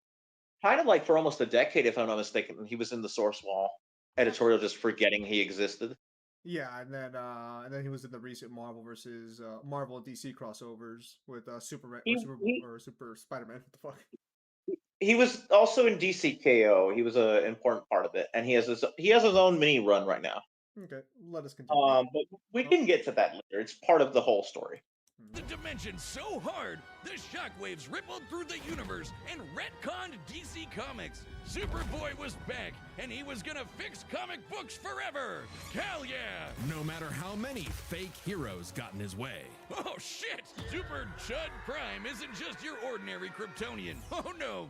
kind of like for almost a decade, if I'm not mistaken, he was in the source wall. Editorial just forgetting he existed. Yeah, and then he was in the recent Marvel versus Marvel DC crossovers with Superman or Super Spider-Man. What the fuck? He was also in DCKO. He was an important part of it, and he has his own mini run right now. Okay, let us continue. But we can get to that later. It's part of the whole story. The dimension's so hard, the shockwaves rippled through the universe and retconned DC Comics. Superboy was back, and he was gonna fix comic books forever. Hell yeah! No matter how many fake heroes got in his way. Oh shit! Super Chud Prime isn't just your ordinary Kryptonian. Oh no!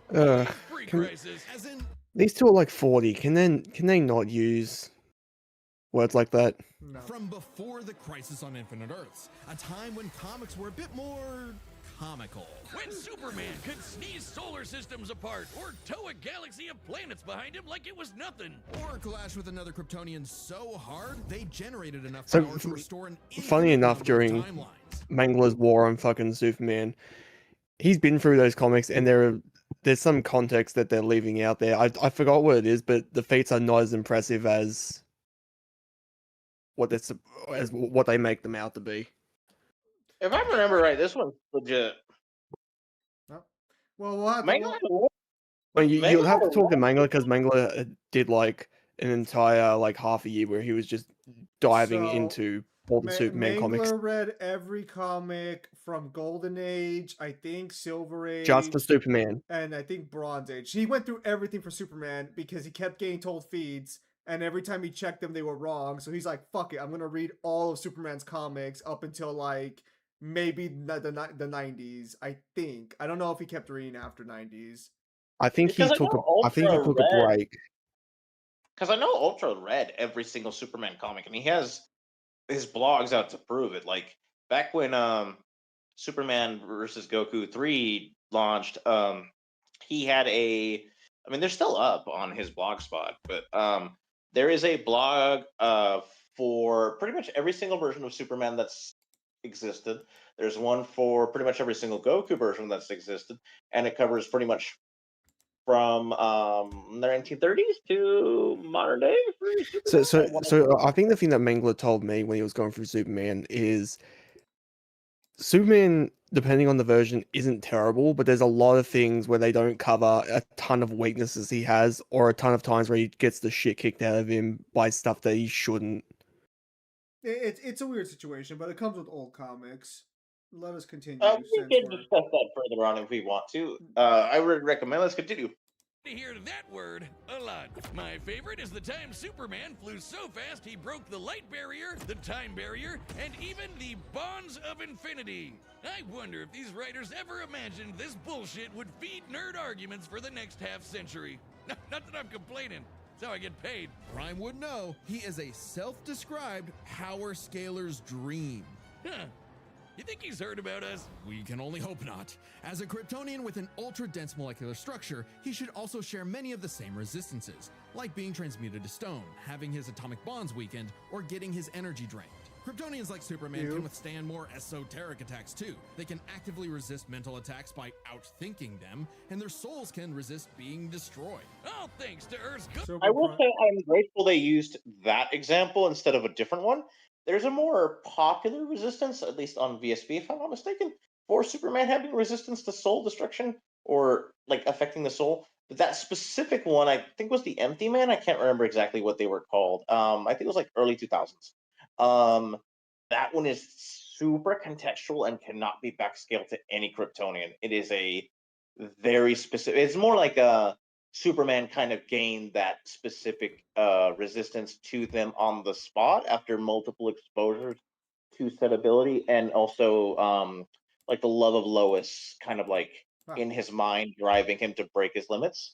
Pre-crisis. As in, These two are like 40. Can they not use words like that? No. from before the Crisis on Infinite Earths, a time when comics were a bit more comical. When Superman could sneeze solar systems apart or tow a galaxy of planets behind him like it was nothing. Or clash with another Kryptonian so hard, they generated enough So, power to restore an funny infinite enough, number of during timelines. Mangler's war on fucking Superman, he's been through those comics, and there's some context that they're leaving out there. I forgot what it is, but the feats are not as impressive as what they make them out to be. If I remember right, this one's legit. No. Well, we'll have Mangler to. Well, you'll have to Mangler- talk to Mangler, because Mangler did like an entire like half a year where he was just diving So, into all the Superman comics Mangler read every comic from Golden Age, I think Silver Age, just for Superman. and I think Bronze Age. He went through everything for Superman because he kept getting told feeds, and every time he checked them, they were wrong. So he's like, "Fuck it, I'm gonna read all of Superman's comics up until like maybe the 90s." I think. I don't know if he kept reading after 90s. I think he Because I took know I think he Ultra took a Red- break. Because I know Ultra read every single Superman comic, and he has his blogs out to prove it. Like back when Superman versus Goku 3 launched, he had I mean, they're still up on his blog spot, but there is a blog for pretty much every single version of Superman that's existed. There's one for pretty much every single Goku version that's existed, and it covers pretty much from the 1930s to modern day for So, Superman. I think the thing that Mangler told me when he was going through Superman is Superman, depending on the version, isn't terrible, but there's a lot of things where they don't cover a ton of weaknesses he has, or a ton of times where he gets the shit kicked out of him by stuff that he shouldn't. It's a weird situation, but it comes with old comics. Let us continue. We Since can we're... discuss that further on if we want to. I would recommend. Let's continue. To hear that word a lot. My favorite is the time Superman flew so fast he broke the light barrier, the time barrier, and even the bonds of infinity. I wonder if these writers ever imagined this bullshit would feed nerd arguments for the next half century. Not that I'm complaining. That's how I get paid. Prime would know he is a self-described power scaler's dream. Huh. You think he's heard about us? We can only hope not. As a Kryptonian with an ultra-dense molecular structure, he should also share many of the same resistances, like being transmuted to stone, having his atomic bonds weakened, or getting his energy drained. Kryptonians like Superman can withstand more esoteric attacks too. They can actively resist mental attacks by outthinking them, and their souls can resist being destroyed. All thanks to Earth's good. I will say I'm grateful they used that example instead of a different one. There's a more popular resistance, at least on VSB, if I'm not mistaken, for Superman having resistance to soul destruction or like affecting the soul. But that specific one, I think, was the Empty Man. I can't remember exactly what they were called. I think it was like early 2000s. That one is super contextual and cannot be backscaled to any Kryptonian. It is a very specific. It's more like a Superman kind of gained that specific resistance to them on the spot after multiple exposures to said ability, and also like the love of Lois kind of like in his mind driving him to break his limits.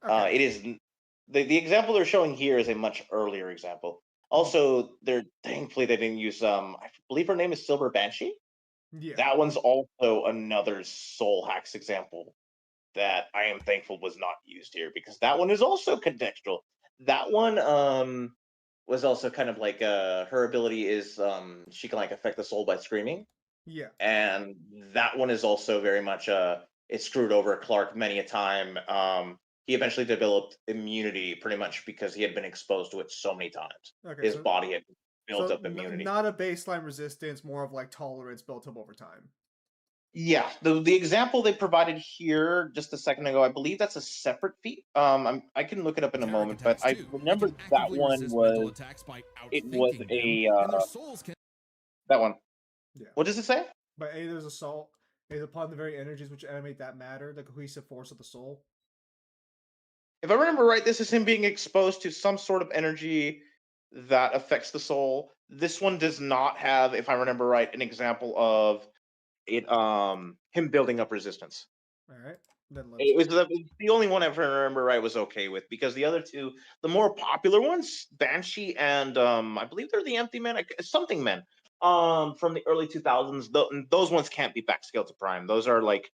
It is the example they're showing here is a much earlier example. Also, they're thankfully they didn't use I believe her name is Silver Banshee. Yeah. That one's also another soul hacks example that I am thankful was not used here, because that one is also contextual. That one was also kind of like her ability is she can like affect the soul by screaming. Yeah. And that one is also very much it screwed over Clark many a time. He eventually developed immunity pretty much because he had been exposed to it so many times. Okay, His body had built up immunity. Not a baseline resistance, more of like tolerance built up over time. Yeah, the example they provided here just a second ago, I believe that's a separate feat. I can look it up in a moment, but I remember that one was that one. Yeah. What does it say? But there's assault is upon the very energies which animate that matter, the cohesive force of the soul. If I remember right, this is him being exposed to some sort of energy that affects the soul. This one does not have, if I remember right, an example of it him building up resistance. All right. Then it was the only one, if I remember right, was okay with, because the other two, the more popular ones, Banshee and I believe they're the Empty Men, something Men, from the early 2000s. Those ones can't be backscaled to Prime. Those are like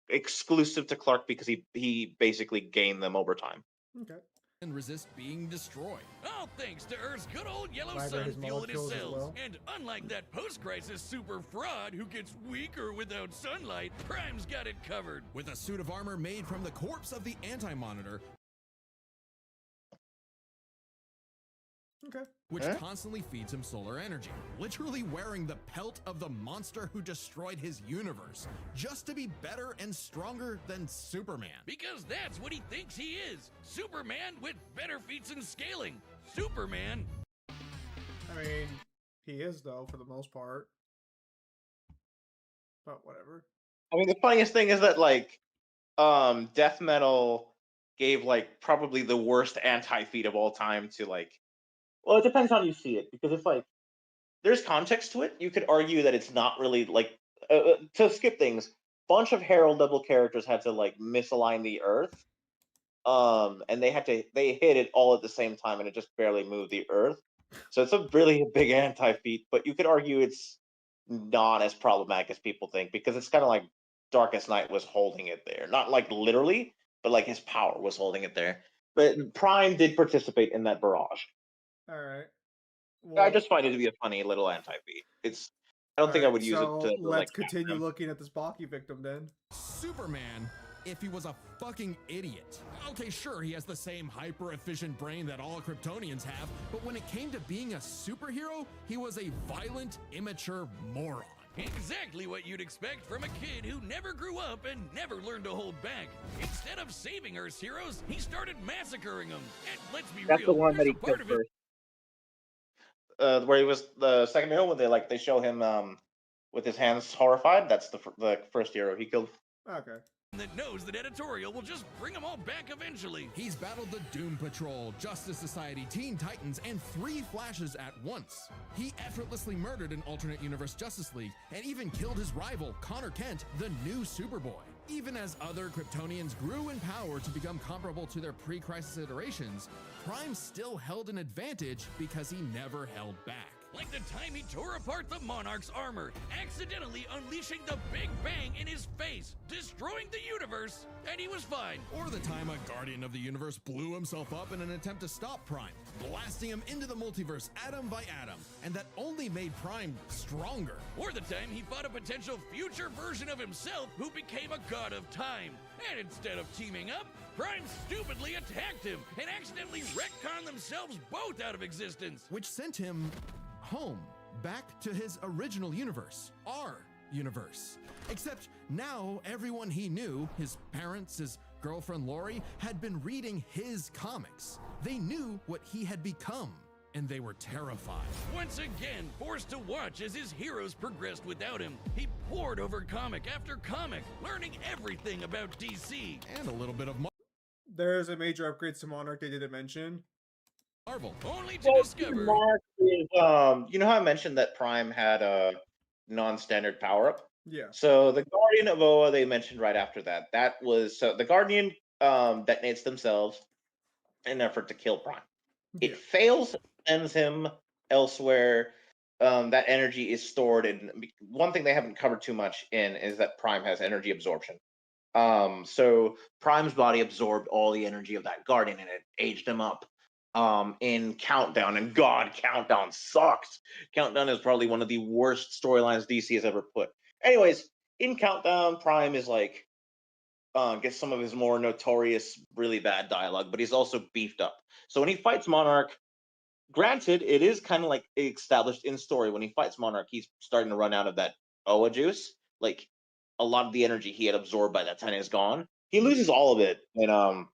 exclusive to Clark because he basically gained them over time. Okay. And resist being destroyed. All thanks to Earth's good old yellow Vibrate his sun fueling his molecules as cells. well. And unlike that post-crisis super fraud who gets weaker without sunlight, Prime's got it covered. With a suit of armor made from the corpse of the Anti-Monitor, which constantly feeds him solar energy, literally wearing the pelt of the monster who destroyed his universe, just to be better and stronger than Superman. Because that's what he thinks he is. Superman with better feats in scaling. Superman. I mean, he is, though, for the most part. But whatever. I mean, the funniest thing is that, like, Death Metal gave, like, probably the worst anti-feat of all time to, like, well, it depends how you see it, because if, like, there's context to it, you could argue that it's not really, like, to skip things, bunch of Herald level characters had to, like, misalign the Earth, and they hit it all at the same time, and it just barely moved the Earth. So it's a really big anti-feat, but you could argue it's not as problematic as people think, because it's kind of like Darkest Night was holding it there. Not, like, literally, but, like, his power was holding it there. But Prime did participate in that barrage. All right. Well, I just find it to be a funny little anti-feat. I don't think I would use it to. Let's continue looking at this Baki victim then. Superman if he was a fucking idiot. Okay, sure, he has the same hyper-efficient brain that all Kryptonians have, but when it came to being a superhero, he was a violent, immature moron. Exactly what you'd expect from a kid who never grew up and never learned to hold back. Instead of saving Earth's heroes, he started massacring them. And let's be That's real, the one that there's he a part killed of it. first. Where he was the second hero, when they show him with his hands horrified. That's the first hero he killed. Okay. That knows that editorial will just bring them all back eventually. He's battled the Doom Patrol, Justice Society, Teen Titans, and 3 Flashes at once. He effortlessly murdered an alternate universe Justice League and even killed his rival, Connor Kent, the new Superboy. Even as other Kryptonians grew in power to become comparable to their pre-crisis iterations, Prime still held an advantage because he never held back. Like the time he tore apart the Monarch's armor, accidentally unleashing the Big Bang in his face, destroying the universe, and he was fine. Or the time a Guardian of the Universe blew himself up in an attempt to stop Prime, blasting him into the multiverse atom by atom, and that only made Prime stronger. Or the time he fought a potential future version of himself who became a god of time. And instead of teaming up, Prime stupidly attacked him and accidentally retconned themselves both out of existence. Which sent him home, back to his original universe, our universe. Except now everyone he knew, his parents, his girlfriend Lori, had been reading his comics. They knew what he had become, and they were terrified. Once again, forced to watch as his heroes progressed without him, he pored over comic after comic, learning everything about DC. And a little bit of There's a major upgrade to Monarch they didn't mention. Marvel. Only to discover. Mark is, you know how I mentioned that Prime had a non-standard power-up? Yeah. So the Guardian of Oa they mentioned right after that. That was so the Guardian detonates themselves in an effort to kill Prime. It fails, sends him elsewhere. That energy is stored in one thing they haven't covered too much in is that Prime has energy absorption. So Prime's body absorbed all the energy of that Guardian and it aged him up. In Countdown, and God, Countdown sucks. Countdown is probably one of the worst storylines DC has ever put. Anyways, in Countdown, Prime is like gets some of his more notorious, really bad dialogue, but he's also beefed up. So when he fights Monarch, granted, it is kind of like established in story. When he fights Monarch, he's starting to run out of that Oa juice. Like a lot of the energy he had absorbed by that time is gone. He loses all of it, and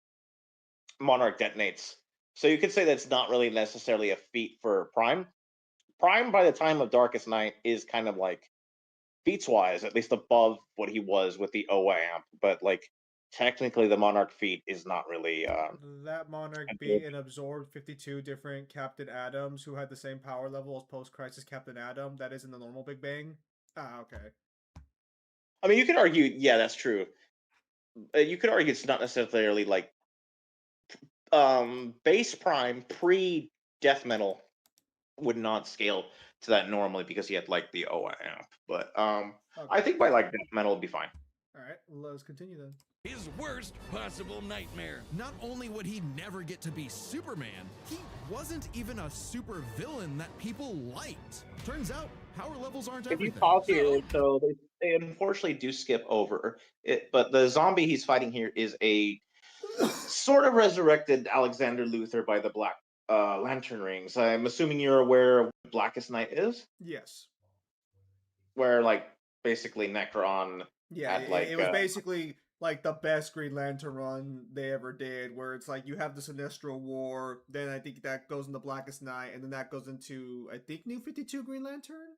Monarch detonates. So you could say that's not really necessarily a feat for Prime. Prime, by the time of Darkest Night, is kind of like feats-wise, at least above what he was with the OA amp. But like technically, the Monarch feat is not really. That Monarch beat and absorbed 52 different Captain Atoms who had the same power level as post-crisis Captain Atom. That is in the normal Big Bang. Ah, okay. I mean, you could argue, yeah, that's true. You could argue it's not necessarily like base Prime pre Death Metal would not scale to that normally because he had like the OA amp. But Okay. I think by like Death Metal would be fine. All right, let's continue then. His worst possible nightmare. Not only would he never get to be Superman, he wasn't even a super villain that people liked. Turns out, power levels aren't If you everything. pause here, so they unfortunately do skip over it, but the zombie he's fighting here is a sort of resurrected Alexander Luthor by the Black Lantern rings. I'm assuming you're aware of what Blackest Night is, Yes. where like basically Necron Yeah, had like it was basically like the best Green Lantern run they ever did, where it's like you have the Sinestro War, then I think that goes into Blackest Night, and then that goes into, I think, New 52 Green Lantern?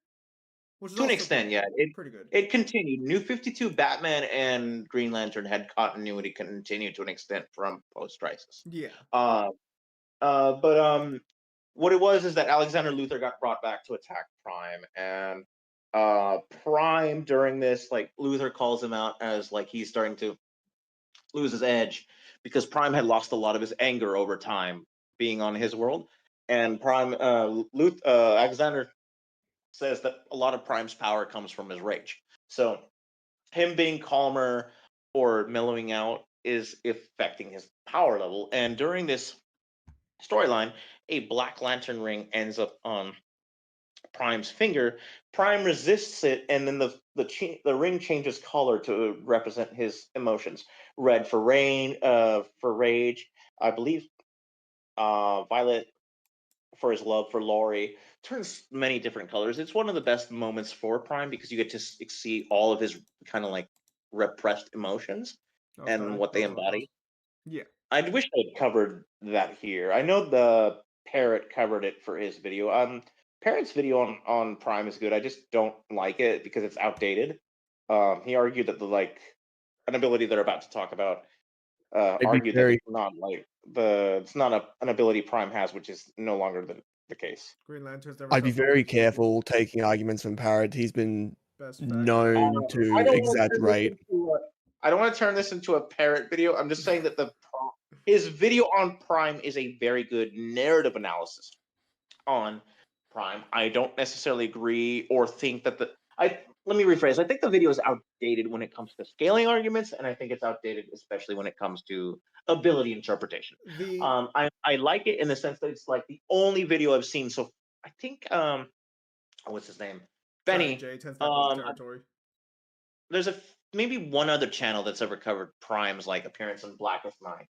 Which is to an also extent, yeah. pretty good. It continued. New 52, Batman, and Green Lantern had continuity continued to an extent from post-crisis. Yeah. But what it was is that Alexander Luthor got brought back to attack Prime, and Prime during this, like Luthor calls him out as like he's starting to lose his edge because Prime had lost a lot of his anger over time being on his world, and Alexander says that a lot of Prime's power comes from his rage. So him being calmer or mellowing out is affecting his power level. And during this storyline, a Black Lantern ring ends up Prime's finger, Prime resists it, and then the ring changes color to represent his emotions. Red for rain, for rage. I believe violet for his love for Laurie. Turns many different colors. It's one of the best moments for Prime because you get to see all of his kind of like repressed emotions and what they embody. Yeah. I wish I'd covered that here. I know the Parrot covered it for his video. Parrot's video on Prime is good. I just don't like it because it's outdated. He argued that an ability they're about to talk about I'd be argued that very, it's not an ability Prime has, which is no longer the case. Green Lantern's never I'd be felt very so careful taking arguments from Parrot. He's been best fact. known I to don't wanna turn this exaggerate. I don't want to turn this into a Parrot video. I'm just saying that his video on Prime is a very good narrative analysis on Prime. I don't necessarily agree or think that let me rephrase. I think the video is outdated when it comes to scaling arguments, and I think it's outdated especially when it comes to ability interpretation. I like it in the sense that it's like the only video I've seen. So I think what's his name? Benny. Jay, 10 territory. There's maybe one other channel that's ever covered Prime's like appearance in Blackest Night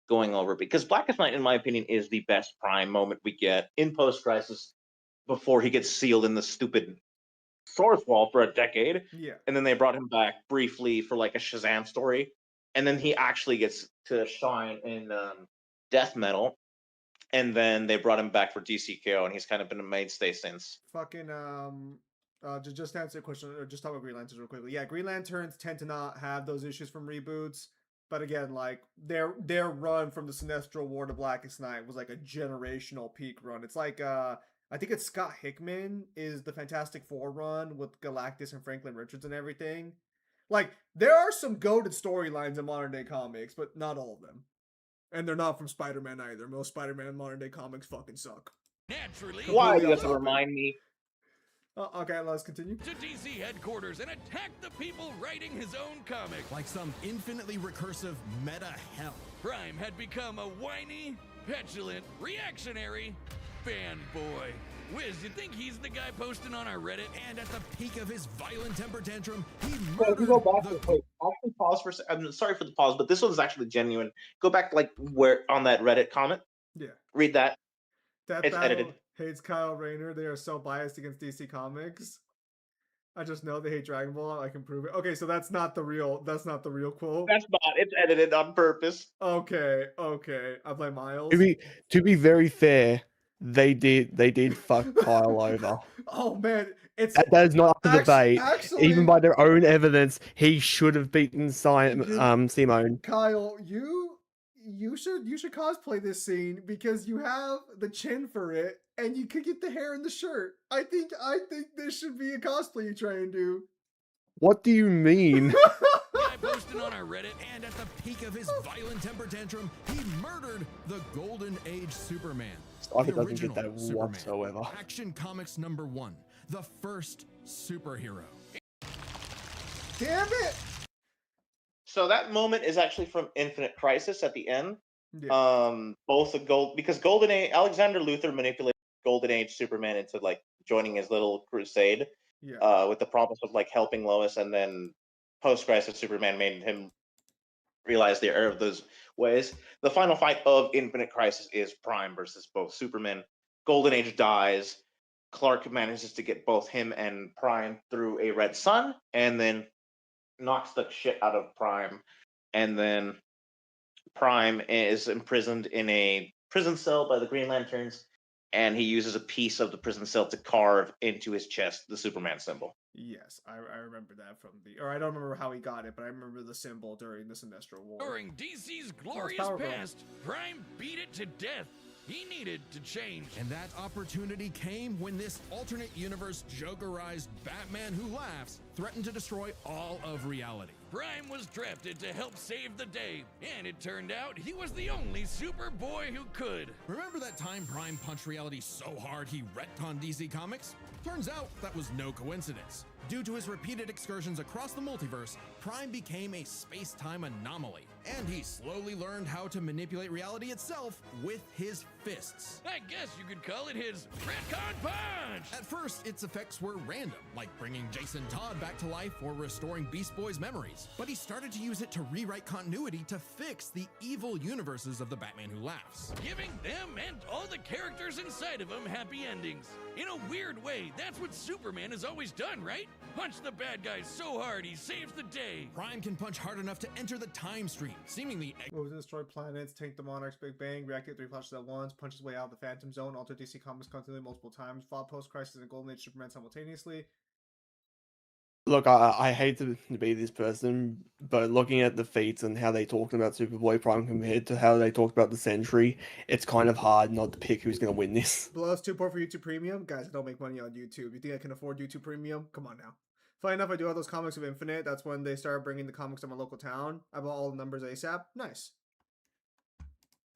going over, because Blackest Night, in my opinion, is the best Prime moment we get in Post Crisis before he gets sealed in the stupid Source Wall for a decade. Yeah. And then they brought him back briefly for like a Shazam story. And then he actually gets to shine in Death Metal. And then they brought him back for DCKO, and he's kind of been a mainstay since. Fucking just answer the question, or just talk about Green Lanterns real quickly. Yeah, Green Lanterns tend to not have those issues from reboots, but again, like their run from the Sinestro War to Blackest Night was like a generational peak run. It's like I think it's Scott Hickman is the Fantastic Four run with Galactus and Franklin Richards and everything. Like there are some goated storylines in modern day comics, but not all of them. And they're not from Spider-Man either. Most Spider-Man in modern day comics fucking suck. Naturally, Why do you have to off remind me? Okay, let's continue. to DC headquarters and attack the people writing his own comic. Like some infinitely recursive meta hell. Prime had become a whiny, petulant, reactionary fanboy. Wiz, you think he's the guy posting on our Reddit? And at the peak of his violent temper tantrum, he Wait, murdered go back. the Wait, actually pause for a second. I'm sorry for the pause, but this one's actually genuine. Go back like where on that Reddit comment. Yeah. Read that. That It's battle edited. hates Kyle Rayner. They are so biased against DC Comics. I just know they hate Dragon Ball. I can prove it. Okay, so that's not the real quote. That's not. It's edited on purpose. Okay. I blame Miles. To be very fair, they did fuck Kyle over. Oh man, it's That is not up to debate. actually, Even by their own evidence, he should have beaten Simone. Kyle, you should cosplay this scene because you have the chin for it, and you could get the hair in the shirt. I think this should be a cosplay you try and do. What do you mean? Guy posting on our Reddit? And at the peak of his violent temper tantrum, he murdered the Golden Age Superman. Cypher The doesn't original get that Superman. whatsoever. Action Comics #1, the first superhero. Damn it! So that moment is actually from Infinite Crisis at the end. Yeah. Both because Golden Age Alexander Luthor manipulated Golden Age Superman into like joining his little crusade. Yeah. With the promise of like helping Lois, and then post-crisis Superman made him realize the error of those ways. The final fight of Infinite Crisis is Prime versus both Supermen. Golden Age dies. Clark manages to get both him and Prime through a red sun, and then knocks the shit out of Prime. And then Prime is imprisoned in a prison cell by the Green Lanterns, and he uses a piece of the prison cell to carve into his chest the Superman symbol. Yes, I remember that or I don't remember how he got it, but I remember the symbol during the Sinestro War. During DC's glorious powerful. past, Prime beat it to death. He needed to change. And that opportunity came when this alternate universe Jokerized Batman who laughs threatened to destroy all of reality. Prime was drafted to help save the day, and it turned out he was the only Superboy who could. Remember that time Prime punched reality so hard he retconned DC Comics? Turns out that was no coincidence. Due to his repeated excursions across the multiverse, Prime became a space-time anomaly, and he slowly learned how to manipulate reality itself with his fists. I guess you could call it his retcon punch! At first, its effects were random, like bringing Jason Todd back to life or restoring Beast Boy's memories, but he started to use it to rewrite continuity to fix the evil universes of the Batman Who Laughs. Giving them and all the characters inside of them happy endings. In a weird way, that's what Superman has always done, right? Punch the bad guy so hard he saves the day. Prime can punch hard enough to enter the time stream, seemingly Moves to destroy planets, tank the Monarch's Big Bang, react to 3 flashes at once, punch his way out of the Phantom Zone, alter DC Comics continuity multiple times, fought post-Crisis and Golden Age Superman simultaneously. Look, I hate to be this person, but looking at the feats and how they talked about Superboy Prime compared to how they talked about the Sentry, it's kind of hard not to pick who's going to win this. Blows 2 port for YouTube Premium? Guys, I don't make money on YouTube. You think I can afford YouTube Premium? Come on now. Funny enough, I do have those comics of Infinite. That's when they started bringing the comics to my local town. I bought all the numbers ASAP. Nice.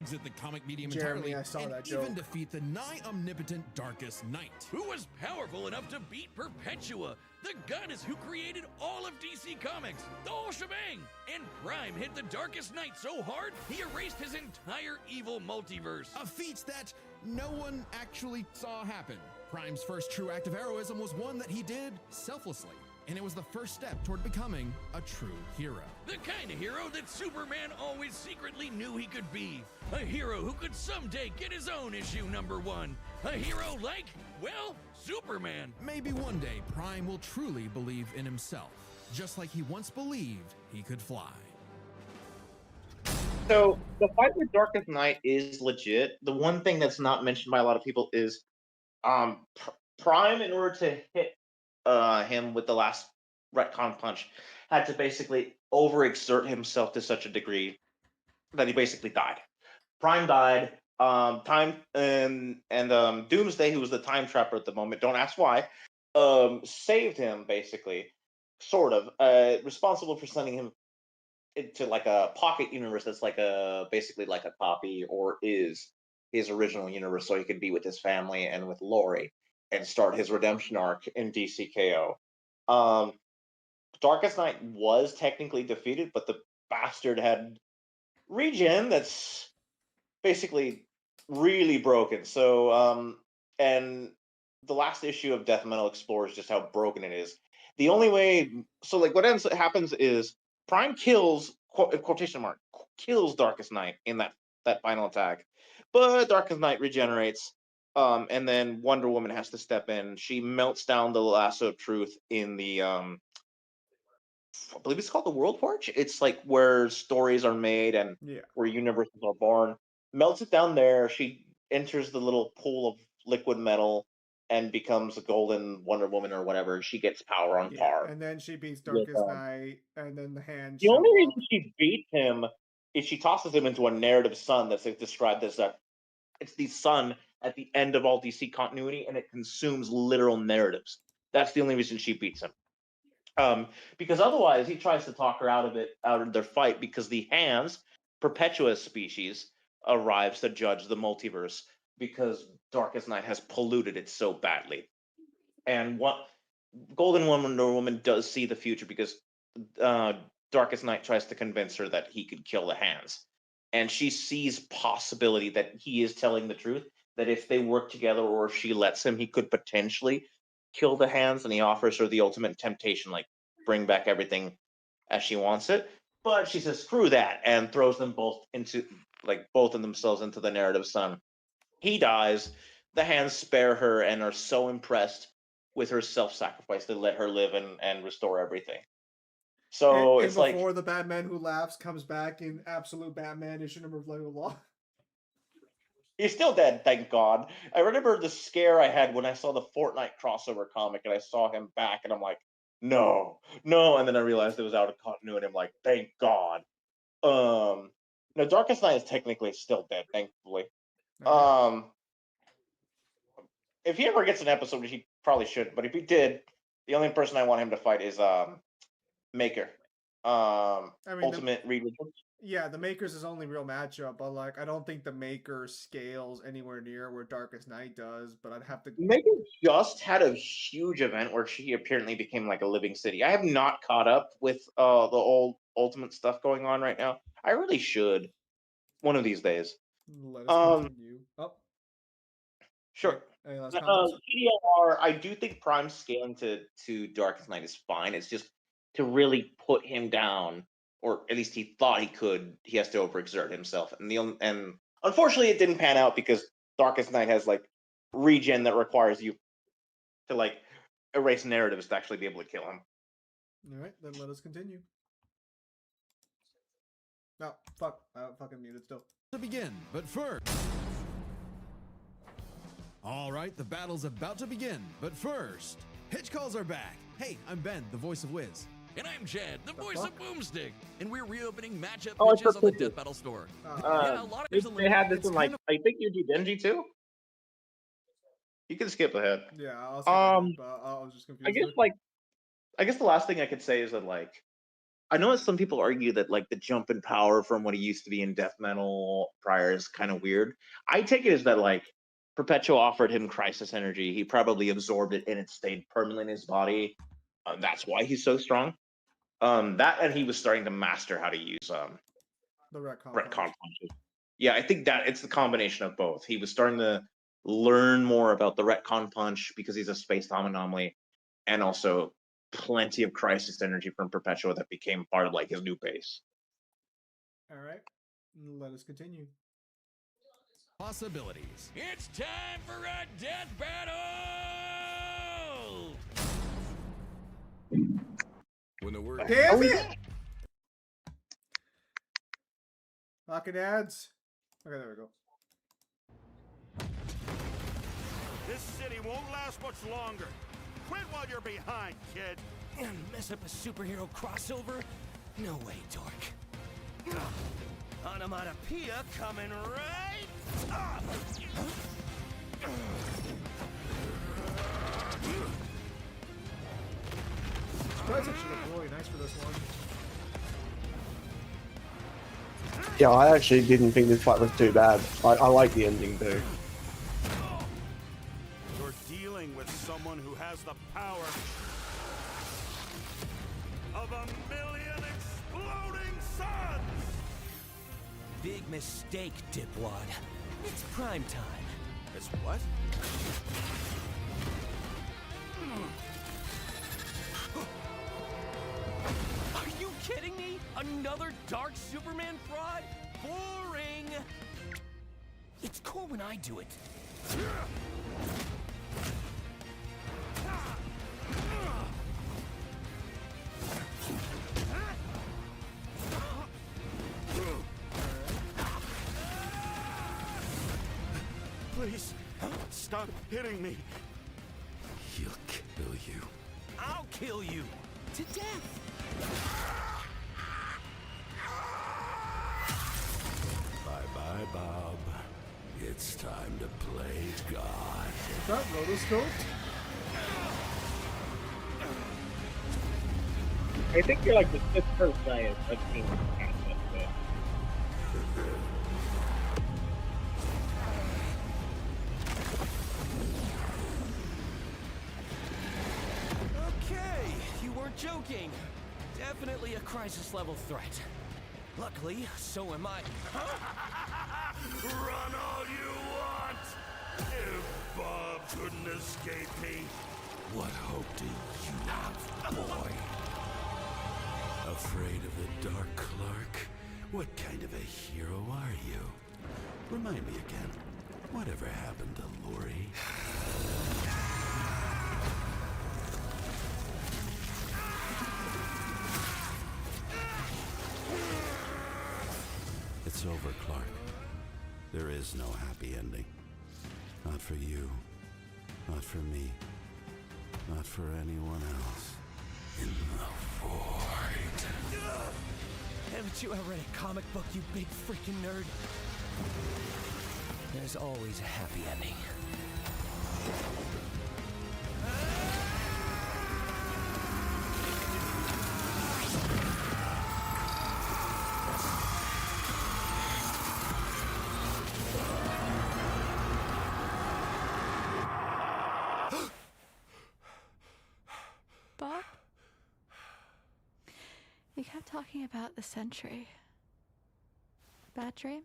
exit the comic medium Jeremy, entirely I saw and that even joke. defeat the nigh omnipotent Darkest Knight. Who was powerful enough to beat Perpetua, the goddess who created all of DC Comics, the whole shebang. And Prime hit the Darkest Knight so hard, he erased his entire evil multiverse. A feat that no one actually saw happen. Prime's first true act of heroism was one that he did selflessly, and it was the first step toward becoming a true hero. The kind of hero that Superman always secretly knew he could be. A hero who could someday get his own issue #1. A hero like, well, Superman. Maybe one day Prime will truly believe in himself, just like he once believed he could fly. So the fight with Darkest Knight is legit. The one thing that's not mentioned by a lot of people is Prime, in order to hit him with the last retcon punch, had to basically overexert himself to such a degree that he basically died. Prime died. Doomsday, who was the time trapper at the moment, don't ask why, saved him basically, sort of, responsible for sending him into like a pocket universe that's like basically like a copy or is his original universe, so he could be with his family and with Laurie and start his redemption arc in DCKO. Darkest Knight was technically defeated, but the bastard had regen that's basically really broken. So, and the last issue of Death Metal explores just how broken it is. The only way, so like what happens is Prime kills, quotation mark, kills Darkest Knight in that final attack, but Darkest Knight regenerates, and then Wonder Woman has to step in. She melts down the lasso of truth in the, I believe it's called the World Porch. It's like where stories are made and where universes are born. Melts it down there. She enters the little pool of liquid metal and becomes a golden Wonder Woman or whatever. She gets power on par. And then she beats Darkest Knight, and then the hand. The only reason she beats him is she tosses him into a narrative sun that's described as that it's the sun at the end of all DC continuity, and it consumes literal narratives. That's the only reason she beats him. Because otherwise, he tries to talk her out of their fight, because the Hands, Perpetua's species, arrives to judge the multiverse because Darkest Knight has polluted it so badly. And what Golden Wonder Woman does see the future, because Darkest Knight tries to convince her that he could kill the Hands. And she sees possibility that he is telling the truth, that if they work together or if she lets him, he could potentially kill the Hands, and he offers her the ultimate temptation, like bring back everything as she wants it. But she says, screw that, and throws them both into, like, both of themselves into the narrative sun. He dies. The Hands spare her and are so impressed with her self-sacrifice they let her live and restore everything. So it's like before the Batman Who Laughs comes back in Absolute Batman issue number #1. He's still dead, thank God. I remember the scare I had when I saw the Fortnite crossover comic and I saw him back, and I'm like, no. And then I realized it was out of continuity. I'm like, thank God. No, Darkest Knight is technically still dead, thankfully. If he ever gets an episode, which he probably should, but if he did, the only person I want him to fight is Maker. I mean, Ultimate Reed Richards. Yeah, the Maker's his only real matchup, but like I don't think the Maker scales anywhere near where Darkest Night does. But I'd have to. Megan just had a huge event where she apparently became like a living city. I have not caught up with the old Ultimate stuff going on right now. I really should one of these days. Let us continue. Oh, Sure. any last comments? TLR, I do think Prime scaling to Darkest Night is fine. It's just to really put him down, or at least he thought he could. He has to overexert himself, and unfortunately, it didn't pan out because Darkest Night has like regen that requires you to like erase narratives to actually be able to kill him. All right, then let us continue. No, fuck, I fucking muted still. To begin, but first. All right, the battle's about to begin, but first, Hitch Calls are back. Hey, I'm Ben, the voice of Wiz. And I'm Chad, the voice of Boomstick, and we're reopening matchup Oh, it's pitches on the perfect. Death Battle store. Yeah, a lot of there's a They had this it's in like kind I think you do Denji too. You can skip ahead. Yeah, I'll skip ahead, but I was just confused. I guess the last thing I could say is that like I know that some people argue that like the jump in power from what he used to be in death metal prior is kind of weird. I take it as that like Perpetual offered him crisis energy. He probably absorbed it and it stayed permanently in his body. That's why he's so strong. That and he was starting to master how to use the retcon. punches. Yeah, I think that it's the combination of both. He was starting to learn more about the retcon punch because he's a space time anomaly, and also plenty of crisis energy from Perpetua that became part of like his new base. All right, let us continue. Possibilities. It's time for a death battle! When the word Damn it! Fucking ads. Okay, there we go. This city won't last much longer. Quit while you're behind, kid. Mess up a superhero crossover? No way, dork. Onomatopoeia coming right up! Sprites actually look really nice for this one. Yeah, I actually didn't think this fight was too bad. I like the ending too. You're dealing with someone who has the power of 1,000,000 exploding suns! Big mistake, dipwad. It's prime time. It's what? Are you kidding me? Another Dark Superman fraud? Boring! It's cool when I do it. Please, stop hitting me. He'll kill you. I'll kill you. To death. Bye-bye, Bob. It's time to play God. Is that rotoscoped? I think you're like the fifth person I've seen. Okay, you weren't joking. Definitely a crisis level threat. Luckily, so am I. Run all you want! If Bob couldn't escape me, what hope do you have, boy? Afraid of the Dark Clark? What kind of a hero are you? Remind me again, whatever happened to Lori? It's over, Clark. There is no happy ending. Not for you. Not for me. Not for anyone else. In the void. Haven't you ever read a comic book, you big freaking nerd? There's always a happy ending. kept talking about the Sentry. Bad dream?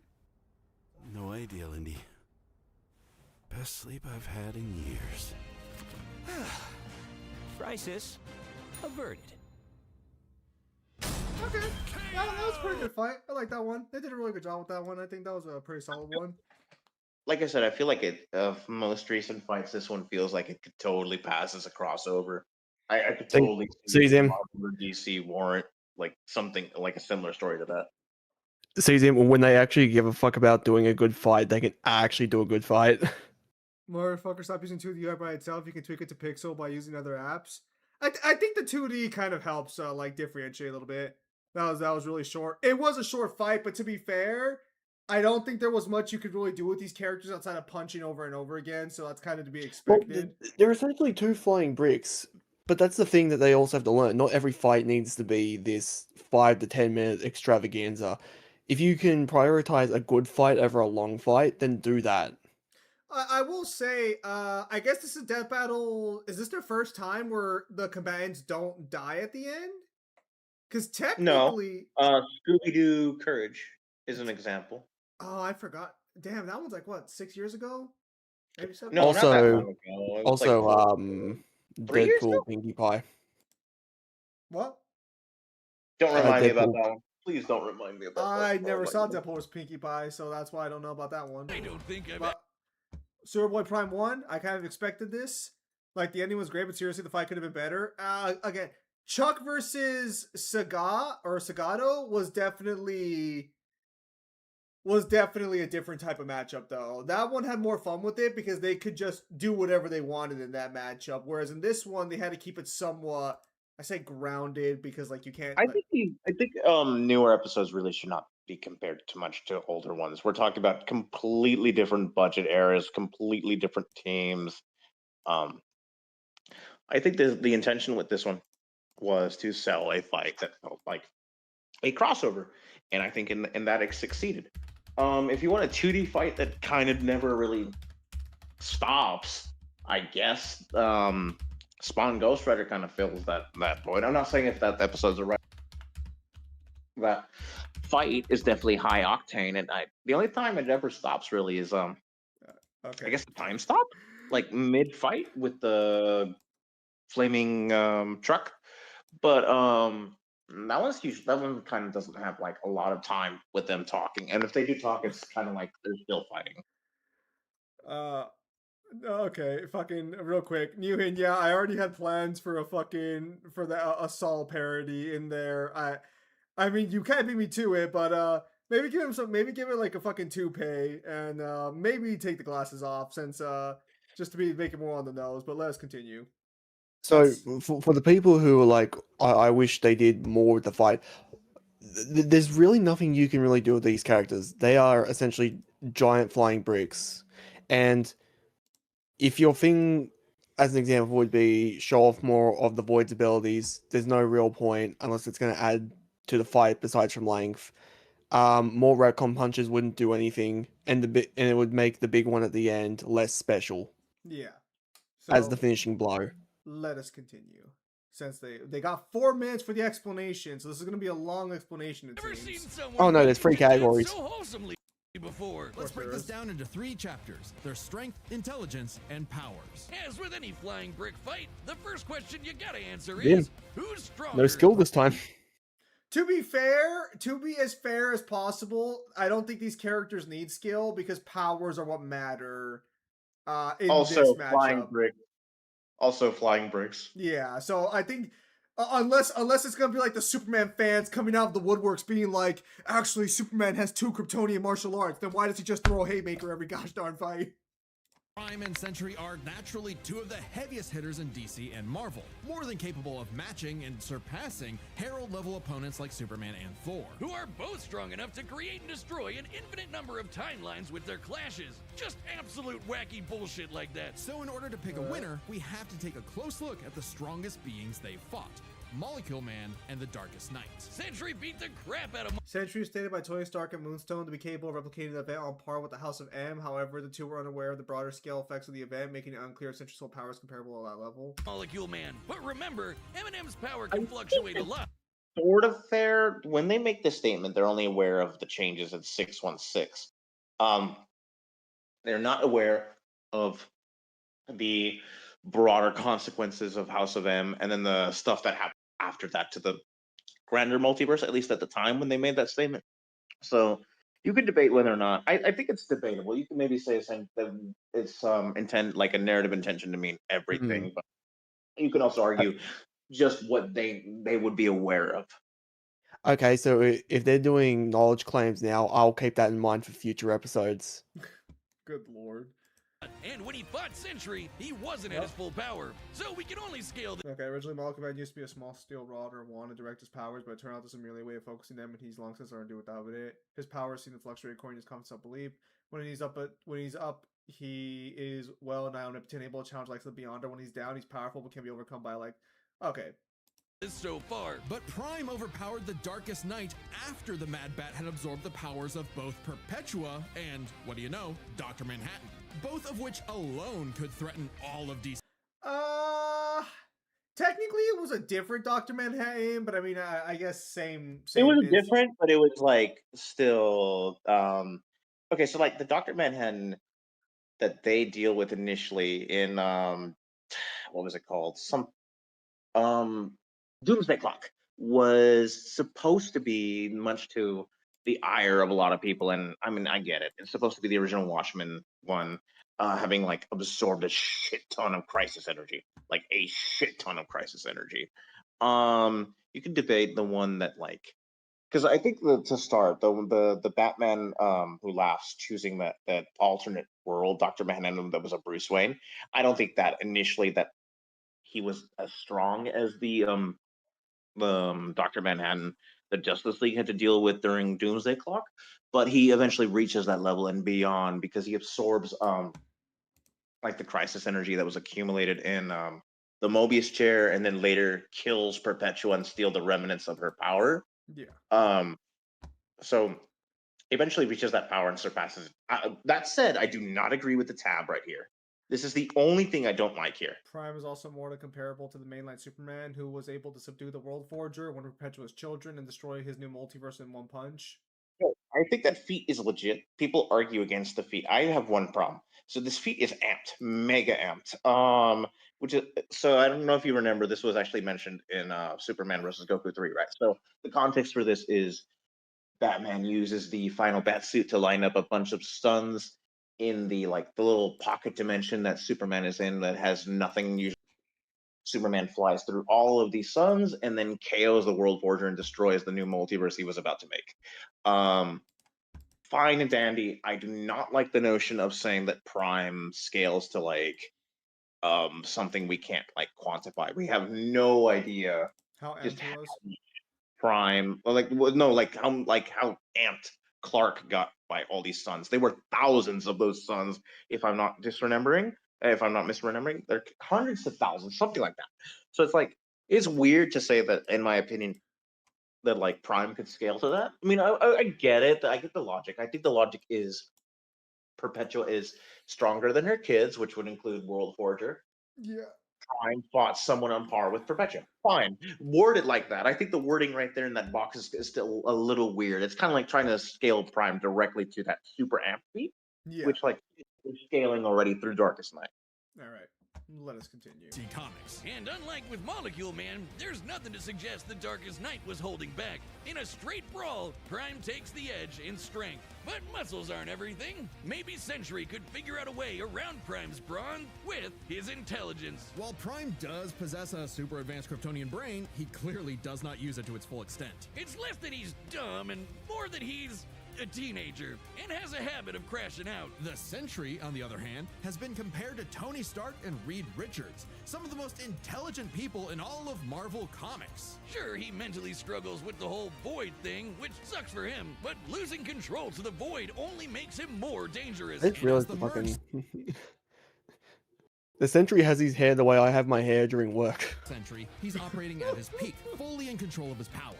No idea, Lindy. Best sleep I've had in years. Crisis averted. Okay, that was a pretty good fight. I like that one. They did a really good job with that one. I think that was a pretty solid one. Like I said, I feel like it of most recent fights, this one feels like it could totally pass as a crossover. I could totally See him. Marvel or DC warrant like something like a similar story to that. See, when they actually give a fuck about doing a good fight, they can actually do a good fight. Motherfucker, stop using 2D art by itself. You can tweak it to pixel by using other apps. I think the 2D kind of helps like differentiate a little bit. That was really short. It was a short fight, but to be fair, I don't think there was much you could really do with these characters outside of punching over and over again. So that's kind of to be expected. Well, they're essentially two flying bricks, but that's the thing that they also have to learn. Not every fight needs to be this 5 to 10 minute extravaganza. If you can prioritize a good fight over a long fight, then do that. I will say, I guess this is Death Battle. Is this their first time where the combatants don't die at the end? Because technically, Scooby Doo Courage is an example. Oh, I forgot. Damn, that one's like what, 6 years ago? Maybe 7. No, not that long ago. It was Also, like 3 years ago? Deadpool Pinkie Pie. What? Don't remind me about Deadpool. that one. Please don't remind me about that. I never saw Deadpool vs. Pinkie Pie, so that's why I don't know about that one. I don't think I've But Superboy Prime 1, I kind of expected this. Like, the ending was great, but seriously, the fight could have been better. Again, Chuck versus Sagato was definitely a different type of matchup, though. That one had more fun with it because they could just do whatever they wanted in that matchup. Whereas in this one, they had to keep it somewhat, I say grounded because, like, you can't. I think newer episodes really should not be compared too much to older ones. We're talking about completely different budget eras, completely different teams. I think the intention with this one was to sell a fight that felt like a crossover, and I think in that it succeeded. If you want a 2D fight that kind of never really stops, I guess Spawn Ghost Rider kind of fills that void. I'm not saying if that episode's a right. That fight is definitely high octane, and the only time it ever stops really is I guess the time stop, like mid fight with the flaming truck, but that one kind of doesn't have like a lot of time with them talking, and if they do talk, it's kind of like they're still fighting. Okay, fucking real quick, Newhan. Yeah, I already had plans for a Saul parody in there. I mean, you can't beat me to it, but maybe give it like a fucking toupee, and maybe take the glasses off since just to make it more on the nose. But let us continue. So for the people who are like, I wish they did more with the fight. There's really nothing you can really do with these characters. They are essentially giant flying bricks, and if your thing, as an example, would be show off more of the Void's abilities, there's no real point unless it's going to add to the fight besides from length. More retcon punches wouldn't do anything, and it would make the big one at the end less special. Yeah. As the finishing blow. Let us continue. Since they got 4 minutes for the explanation, so this is going to be a long explanation. It seems. Oh no, there's 3 categories. So wholesomely before. Let's break this down into 3 chapters: their strength, intelligence, and powers. As with any flying brick fight, the first question you gotta answer Yeah. is who's stronger? No skill this time. To be fair, to be as fair as possible, I don't think these characters need skill because powers are what matter. In Also, this matchup. flying bricks. Yeah, so I think unless it's gonna be like the Superman fans coming out of the woodworks being like, actually Superman has 2 Kryptonian martial arts, then why does he just throw a haymaker every gosh darn fight? Prime and Sentry are naturally 2 of the heaviest hitters in DC and Marvel, more than capable of matching and surpassing Herald-level opponents like Superman and Thor. Who are both strong enough to create and destroy an infinite number of timelines with their clashes. Just absolute wacky bullshit like that. So in order to pick a winner, we have to take a close look at the strongest beings they fought: Molecule Man and the Darkest Knight. Sentry beat the crap out of Sentry is stated by Tony Stark and Moonstone to be capable of replicating the event on par with the House of M. However, the two were unaware of the broader scale effects of the event, making it unclear if Sentry's soul power is comparable at that level. Molecule Man. But remember, Eminem's power can fluctuate a lot. sort of fair. When they make this statement, they're only aware of the changes in 616. They're not aware of the broader consequences of House of M and then the stuff that happened after that to the grander multiverse, at least at the time when they made that statement. So you could debate whether or not I think it's debatable. You can maybe say that it's intend like a narrative intention to mean everything, but you can also argue just what they would be aware of. Okay, so if they're doing knowledge claims now, I'll keep that in mind for future episodes. Good lord. And when he fought Sentry, he wasn't at his full power, so we can only scale the Okay, originally Malcolm used to be a small steel rod or wand to direct his powers, but it turned out this is merely a way of focusing them, and he's long since learned to do without it. His powers seem to fluctuate according to his confidence and belief. When he's up, he is well nigh omnipotent, able to challenge like the Beyonder. When he's down, he's powerful but can be overcome by like. Okay. So far. But Prime overpowered the Darkest Knight after the Mad Bat had absorbed the powers of both Perpetua and, what do you know, Dr. Manhattan, both of which alone could threaten all of DC. Technically it was a different Dr. Manhattan, but I mean, I guess same It was bits. different, but it was like still okay. So like the Dr. Manhattan that they deal with initially in what was it called? Some Doomsday Clock was supposed to be, much to the ire of a lot of people, and I mean I get it. It's supposed to be the original Watchmen one, having like absorbed a shit ton of crisis energy, like a shit ton of crisis energy. You could debate the one that like, because I think to start the Batman who laughs choosing that alternate world Dr. Manhattan that was a Bruce Wayne. I don't think that initially that he was as strong as the Dr. Manhattan the Justice League had to deal with during Doomsday Clock, but he eventually reaches that level and beyond because he absorbs like the crisis energy that was accumulated in the Mobius chair, and then later kills Perpetua and steal the remnants of her power. Yeah. So eventually reaches that power and surpasses it. That said, I do not agree with the tab right here. This is the only thing I don't like here. Prime is also more comparable to the mainline Superman, who was able to subdue the World Forger, one of Perpetua's children, and destroy his new multiverse in one punch. I think that feat is legit. People argue against the feat. I have one problem. So this feat is amped, mega amped. Which is, so I don't know if you remember, this was actually mentioned in Superman versus Goku 3, right? So the context for this is Batman uses the final bat suit to line up a bunch of stuns in the little pocket dimension that Superman is in that has nothing usually. Superman flies through all of these suns and then KOs the World Forger and destroys the new multiverse he was about to make. Fine and dandy. I do not like the notion of saying that Prime scales to something we can't quantify. We have no idea how just amped was. Prime, how amped Clark got by all these suns. They were thousands of those suns, if I'm not misremembering. They're hundreds of thousands, something like that. So it's weird to say that, in my opinion, that Prime could scale to that. I mean, I get it. I get the logic. I think the logic is Perpetua is stronger than her kids, which would include World Forger. Yeah. Prime fought someone on par with Perpetua. Fine. Word it like that. I think the wording right there in that box is still a little weird. It's kind of like trying to scale Prime directly to that super amp feat, which is scaling already through Darkest Knight. All right. Let us continue. Comics. And unlike with Molecule Man, there's nothing to suggest the Darkest Knight was holding back. In a straight brawl, Prime takes the edge in strength. But muscles aren't everything. Maybe Sentry could figure out a way around Prime's brawn with his intelligence. While Prime does possess a super advanced Kryptonian brain, he clearly does not use it to its full extent. It's less that he's dumb and more that he's a teenager and has a habit of crashing out. The Sentry, on the other hand, has been compared to Tony Stark and Reed Richards, some of the most intelligent people in all of Marvel Comics. Sure, he mentally struggles with the whole Void thing, which sucks for him, but losing control to the Void only makes him more dangerous. It's really the fucking. The Sentry has his hair the way I have my hair during work. Sentry, he's operating at his peak, fully in control of his powers.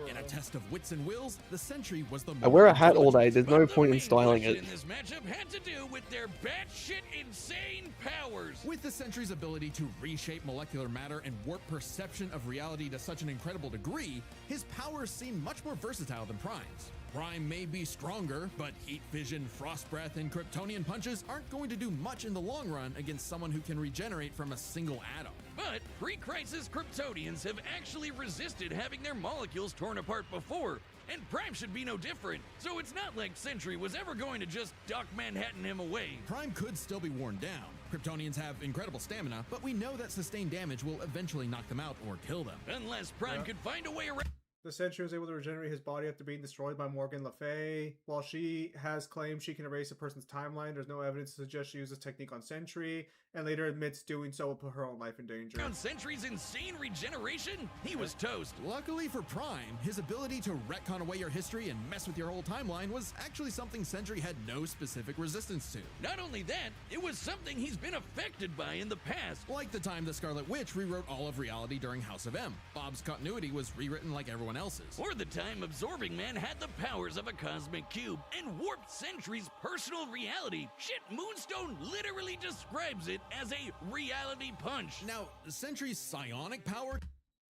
In a test of wits and wills, the Sentry was the I wear a hat all day. intelligent. There's no The point in main styling question it. in this matchup had to do with their batshit insane powers. With the Sentry's ability to reshape molecular matter and warp perception of reality to such an incredible degree, his powers seem much more versatile than Prime's. Prime may be stronger, but heat vision, frost breath, and Kryptonian punches aren't going to do much in the long run against someone who can regenerate from a single atom. But pre-crisis Kryptonians have actually resisted having their molecules torn apart before, and Prime should be no different. So it's not like Sentry was ever going to just Doc Manhattan him away. Prime could still be worn down. Kryptonians have incredible stamina, but we know that sustained damage will eventually knock them out or kill them. Unless Prime could find a way around. The Sentry was able to regenerate his body after being destroyed by Morgan Le Fay. While she has claimed she can erase a person's timeline, there's no evidence to suggest she used this technique on Sentry, and later admits doing so will put her own life in danger. On Sentry's insane regeneration, he was toast. Luckily for Prime, his ability to retcon away your history and mess with your whole timeline was actually something Sentry had no specific resistance to. Not only that, it was something he's been affected by in the past. Like the time the Scarlet Witch rewrote all of reality during House of M. Bob's continuity was rewritten like everyone else's. Or the time Absorbing Man had the powers of a cosmic cube and warped Sentry's personal reality. Shit, Moonstone literally describes it as a reality punch. Now, Sentry's psionic power...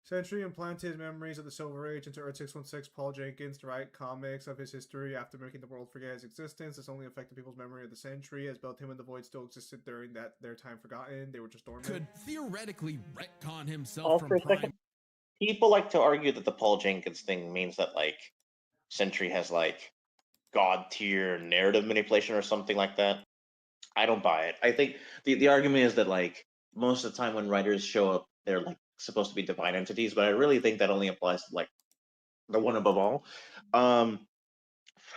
Sentry implanted memories of the Silver Age into Earth 616 Paul Jenkins to write comics of his history after making the world forget his existence. This only affected people's memory of the Sentry, as both him and the Void still existed during their time forgotten. They were just dormant. Could theoretically retcon himself Oh, from for a Prime. second. People like to argue that the Paul Jenkins thing means that, like, Sentry has, like, god tier narrative manipulation or something like that. I don't buy it. I think the argument is that, like, most of the time when writers show up, they're, like, supposed to be divine entities, but I really think that only applies to, like, the one above all.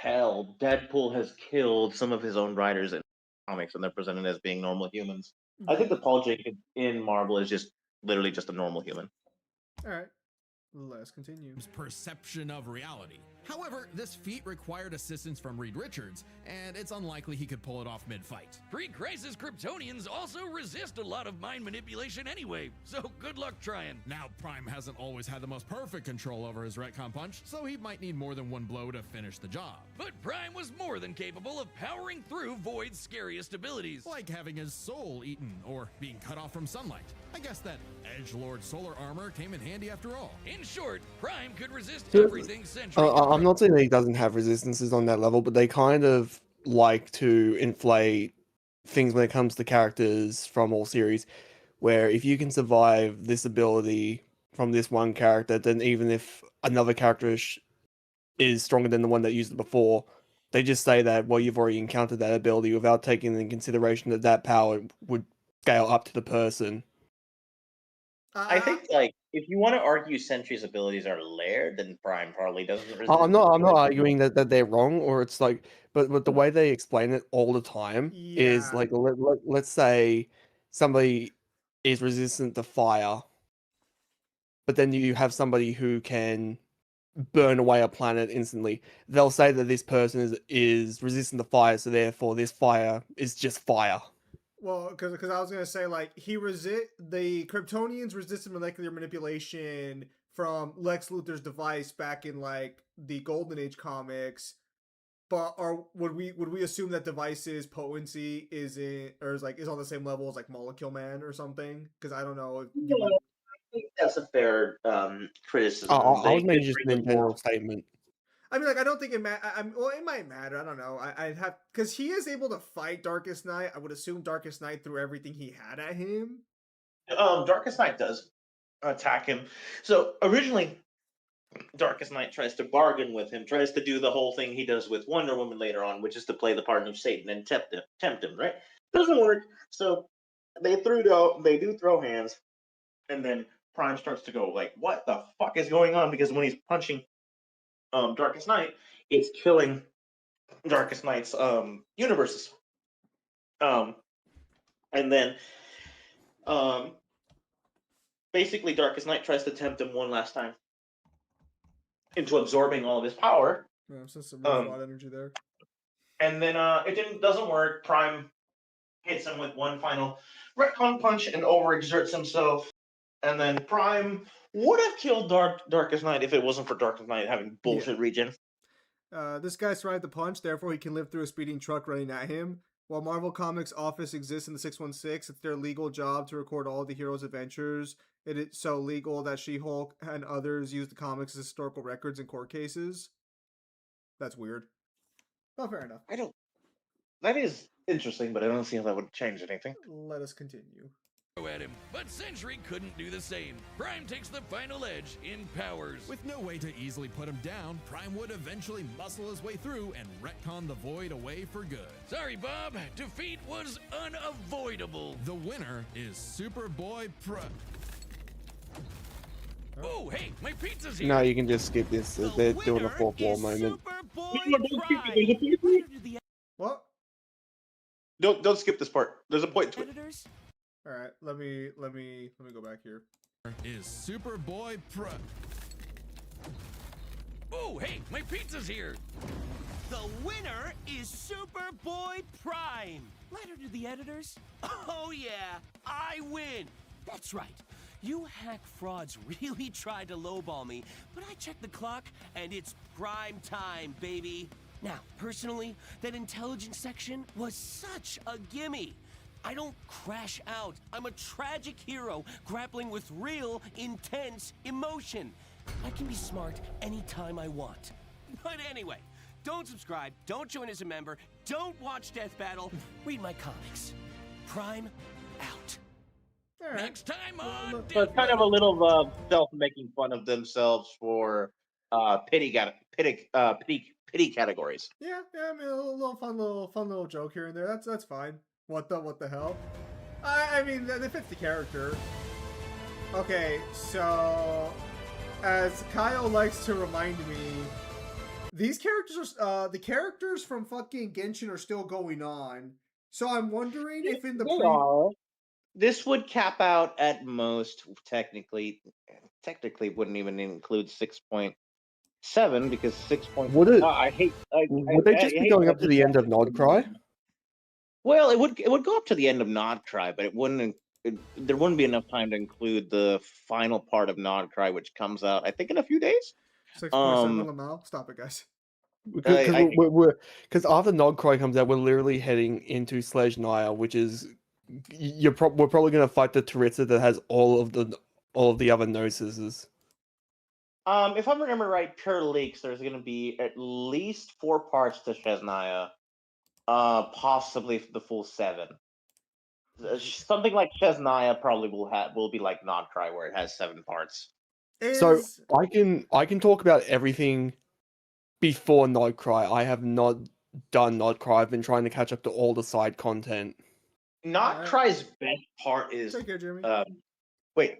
Hell, Deadpool has killed some of his own writers in comics, and they're presented as being normal humans. I think that Paul Jenkins in Marvel is just literally just a normal human. Alright, let's continue. Perception of reality. However, this feat required assistance from Reed Richards, and it's unlikely he could pull it off mid-fight. Pre-crisis Kryptonians also resist a lot of mind manipulation anyway, so good luck trying. Now, Prime hasn't always had the most perfect control over his retcon punch, so he might need more than one blow to finish the job. But Prime was more than capable of powering through Void's scariest abilities. Like having his soul eaten, or being cut off from sunlight. I guess that Edgelord solar armor came in handy after all. In short, Prime could resist Yeah. everything Sentry could I'm not saying that he doesn't have resistances on that level, but they kind of like to inflate things when it comes to characters from all series, where if you can survive this ability from this one character, then even if another character is stronger than the one that used it before, they just say that, well, you've already encountered that ability without taking into consideration that that power would scale up to the person. I think, like, if you want to argue Sentry's abilities are layered, then Prime probably doesn't. I'm not arguing that they're wrong, or it's like, but the way they explain it all the time is Yeah. like, let's say somebody is resistant to fire, but then you have somebody who can burn away a planet instantly. They'll say that this person is resistant to fire, so therefore this fire is just fire. Well, because I was gonna say, like, the Kryptonians resisted molecular manipulation from Lex Luthor's device back in, like, the Golden Age comics. But would we assume that device's potency is on the same level as, like, Molecule Man or something? Because I don't know if I think that's a fair criticism. I was They making could just bring a in general more- statement. I mean, like, I don't think it well, it might matter. I don't know. I'd have, because he is able to fight Darkest Knight. I would assume Darkest Knight threw everything he had at him. Darkest Knight does attack him. So originally, Darkest Knight tries to bargain with him, tries to do the whole thing he does with Wonder Woman later on, which is to play the part of Satan and tempt him, right? Doesn't work. So they do throw hands, and then Prime starts to go like, "What the fuck is going on?" Because when he's punching Darkest Knight, it's killing Darkest Knight's universes. And then basically Darkest Knight tries to tempt him one last time into absorbing all of his power. Yeah, some really lot energy there. And then it doesn't work. Prime hits him with one final retcon punch and overexerts himself. And then Prime would have killed Darkest Knight if it wasn't for Darkest Knight having bullshit regen. This guy survived the punch, therefore he can live through a speeding truck running at him. While Marvel Comics' office exists in the 616, it's their legal job to record all the heroes' adventures. It is so legal that She-Hulk and others use the comics as historical records in court cases. That's weird. But fair enough. That is interesting, but I don't see how that would change anything. Let us continue. At him, but Sentry couldn't do the same. Prime takes the final edge in powers. With no way to easily put him down, Prime would eventually muscle his way through and retcon the Void away for good. Sorry, Bob. Defeat was unavoidable. The winner is Superboy Pro. Oh, hey, my pizza's here. No, you can just skip this. They're doing a fourth wall moment. What? Don't skip this part. There's a point to it. All right, let me go back here. Is Superboy Pro. Oh, hey, my pizza's here. The winner is Superboy Prime. Letter to the editors. Oh yeah, I win. That's right. You hack frauds really tried to lowball me, but I checked the clock and it's prime time, baby. Now, personally, that intelligence section was such a gimme. I don't crash out. I'm a tragic hero grappling with real, intense emotion. I can be smart anytime I want. But anyway, don't subscribe, don't join as a member, don't watch Death Battle, read my comics. Prime out. All right. Next time on So it's kind of a little self-making fun of themselves for pity categories. Yeah, I mean, a little fun little joke here and there. That's fine. What the hell? I mean, that fits the character. Okay, so as Kyle likes to remind me, these characters are the characters from fucking Genshin are still going on. So I'm wondering if in the This would cap out at most, technically wouldn't even include 6.7 because 6. Would it? Would they just be going up to the end of Nodcry? Well, it would go up to the end of Nodcry, but there wouldn't be enough time to include the final part of Nodcry, which comes out I think in a few days. 6.7 Lamau. Stop it, guys. Because after Nodcry comes out, we're literally heading into Slejnaya, which is we're probably going to fight the Taritza that has all of the other Gnosis. If I remember right, per leaks, there's going to be at least 4 parts to Shesnaya, possibly the full 7. Something like Shesnaya probably will be like Nodcry, where it has 7 parts. So I can talk about everything before Nodcry. I have not done Nodcry. I've been trying to catch up to all the side content. Nodcry's best part is. Take care, Jeremy. Wait.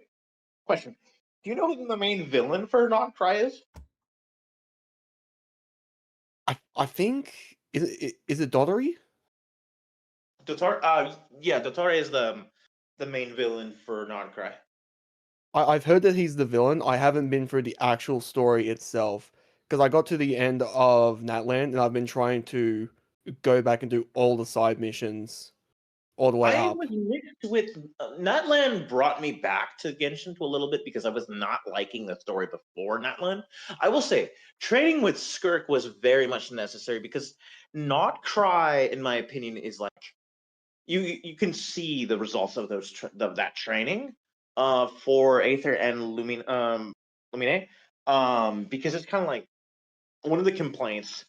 Question. Do you know who the main villain for Nodcry is? I think is it Dottery? Yeah, Dottery is the main villain for Nodcry. I've heard that he's the villain. I haven't been through the actual story itself because I got to the end of Natland and I've been trying to go back and do all the side missions all the way up. I was mixed with Natland. Brought me back to Genshin to a little bit because I was not liking the story before Natland. I will say training with Skirk was very much necessary because Nodcry, in my opinion, is like you can see the results of that training for Aether and Lumine, because it's kind of like one of the complaints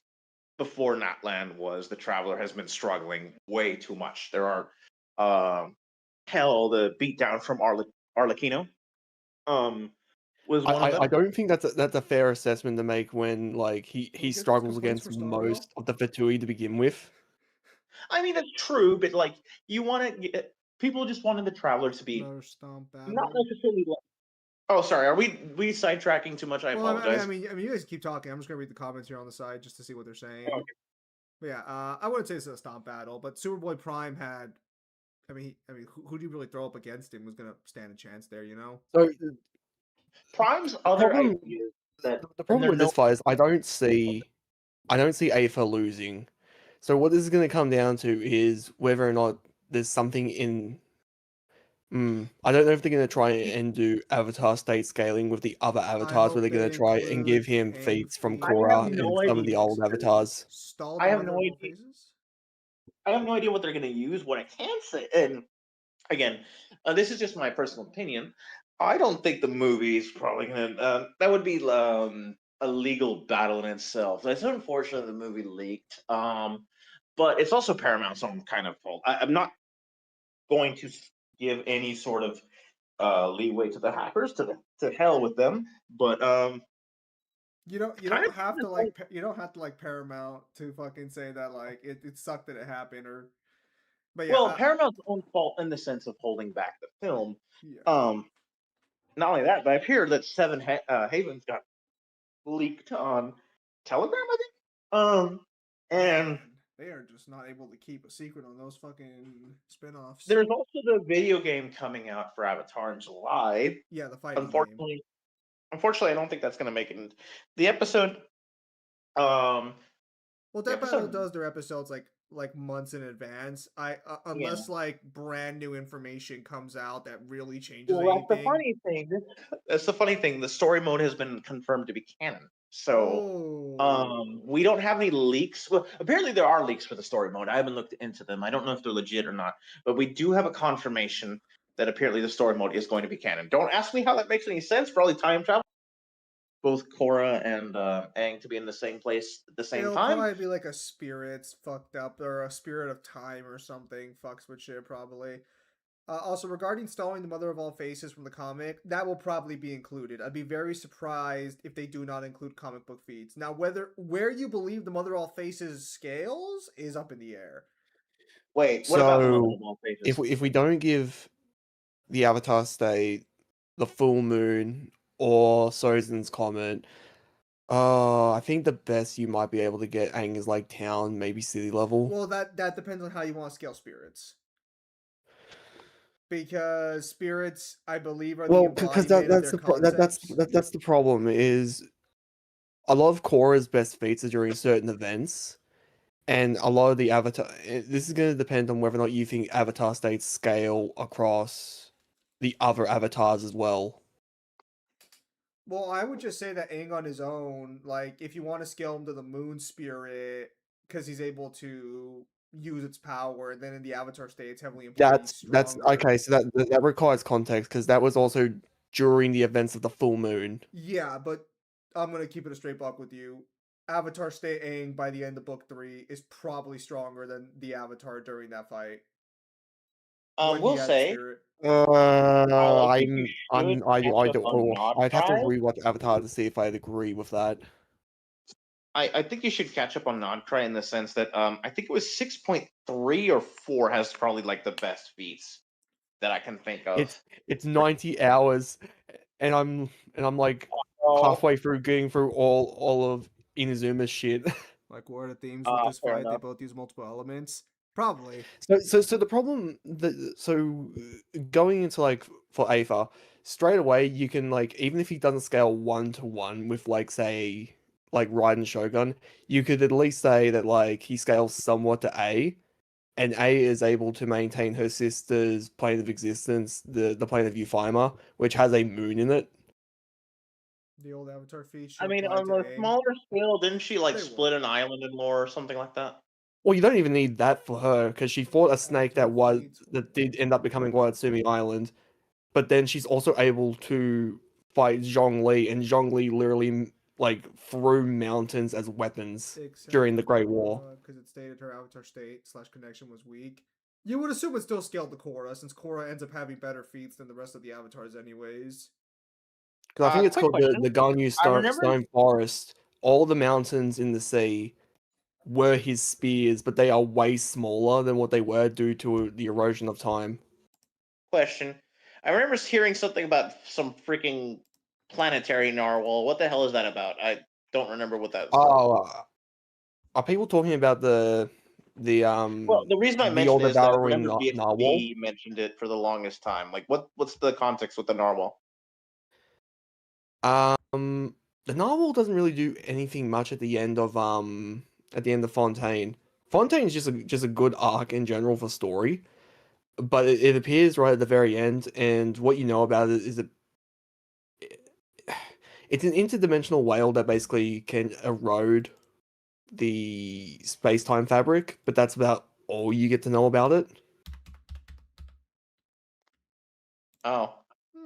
before Natland was the Traveler has been struggling way too much. There are the beatdown from Arlecchino was one of them. I don't think that's a fair assessment to make when like he struggles against most of the Fatui to begin with. I mean that's true, but like you want to people just wanted the Traveler to be not necessarily like. Oh, sorry. Are we sidetracking too much? I apologize. I mean, you guys keep talking. I'm just gonna read the comments here on the side just to see what they're saying. Okay. But yeah, I wouldn't say it's a stomp battle, but Superboy Prime had. I mean, who do you really throw up against him was gonna stand a chance there? You know. So Prime's other ideas that the problem with this fight is I don't see Aether losing. So what this is going to come down to is whether or not there's something in. I don't know if they're going to try and do avatar state scaling with the other avatars, where hope they're going they to try and give include him Aang feats from feet. I Korra have and no some of the idea. old avatars. Stall I the have mother no of all idea. faces? I have no idea what they're going to use. What I can say, and again, this is just my personal opinion. I don't think the movie is probably going to. That would be a legal battle in itself. It's unfortunate the movie leaked. But it's also Paramount, so I'm kind of fault. I'm not going to give any sort of leeway to the hackers. To hell with them. But You don't kind of have to like you don't have to like Paramount to fucking say that like it sucked that it happened or but yeah, well, Paramount's own fault in the sense of holding back the film. yeah. Not only that, but I've heard that Seven Havens got leaked on Telegram, I think. And Man, they are just not able to keep a secret on those fucking spin-offs. there's also the video game coming out for Avatar in July. Yeah, the fighting game. Unfortunately, I don't think that's going to make it. The episode. Well, the Dead Battle episode- does their episodes like months in advance. Unless like brand new information comes out that really changes Well, that's the anything. funny thing. That's the funny thing. The story mode has been confirmed to be canon. So, we don't have any leaks. Well, apparently there are leaks for the story mode. I haven't looked into them. I don't know if they're legit or not. But we do have a confirmation that apparently the story mode is going to be canon. Don't ask me how that makes any sense. Probably time travel. Both Korra and Aang to be in the same place at the same It'll time. probably be like a spirit's fucked up or a spirit of time or something fucks with shit probably. Also, regarding stalling the Mother of All Faces from the comic, that will probably be included. I'd be very surprised if they do not include comic book feeds. Now, where you believe the Mother of All Faces scales is up in the air. Wait, what about the Mother So of All Faces? if we don't give the Avatar state, the full moon, or Sozin's comment, I think the best you might be able to get Aang is like town, maybe city level. Well, that depends on how you want to scale spirits. Because spirits, I believe, are the because embodiment of that's their concepts. that's the problem is a lot of Korra's best feats are during certain events, and a lot of the Avatar. This is going to depend on whether or not you think Avatar states scale across the other avatars as well. Well, I would just say that Aang on his own, like, if you want to scale him to the moon spirit, because he's able to use its power, and then in the Avatar state, it's heavily implied he's That's stronger. okay. So that requires context because that was also during the events of the full moon. Yeah, but I'm gonna keep it a straight buck with you. Avatar state Aang by the end of book 3 is probably stronger than the Avatar during that fight. when We'll he had the say. spirit. I'd you have should to catch up on Nod Tribe. rewatch Avatar to see if I'd agree with that. I think you should catch up on Nodcry in the sense that I think it was 6.3 or 4 has probably like the best feats that I can think of. It's 90 hours, and I'm like halfway through getting through all of Inazuma's shit. Like, what are the themes with this fair fight? They enough. both use multiple elements. Probably. So the problem going into like for Aether, straight away you can like even if he doesn't scale 1-to-1 with like say like Raiden Shogun, you could at least say that like he scales somewhat to A, and A is able to maintain her sister's plane of existence, the plane of Euphima, which has a moon in it. The old Avatar feature. I mean, on a smaller scale, didn't she like They split an island in more or something like that? Well, you don't even need that for her because she fought a snake that did end up becoming Watsumi Island, but then she's also able to fight Zhongli, and Zhongli literally like threw mountains as weapons during the Great War. Because it stated her Avatar state / connection was weak. You would assume it still scaled to Korra, since Korra ends up having better feats than the rest of the Avatars anyways. Because I think it's quick called question. the Ganyu Stone Forest. All the mountains in the sea were his spears, but they are way smaller than what they were due to the erosion of time. Question. I remember hearing something about some freaking planetary narwhal. What the hell is that about? I don't remember what that was. Oh, are people talking about the Well, the reason I the mentioned it is that I all-devouring remember narwhal? BFB mentioned it for the longest time. Like, what's the context with the narwhal? The narwhal doesn't really do anything much at the end of Fontaine. Fontaine is just a good arc in general for story. but it appears right at the very end, and what you know about it is it's an interdimensional whale that basically can erode the space-time fabric, but that's about all you get to know about it. Oh,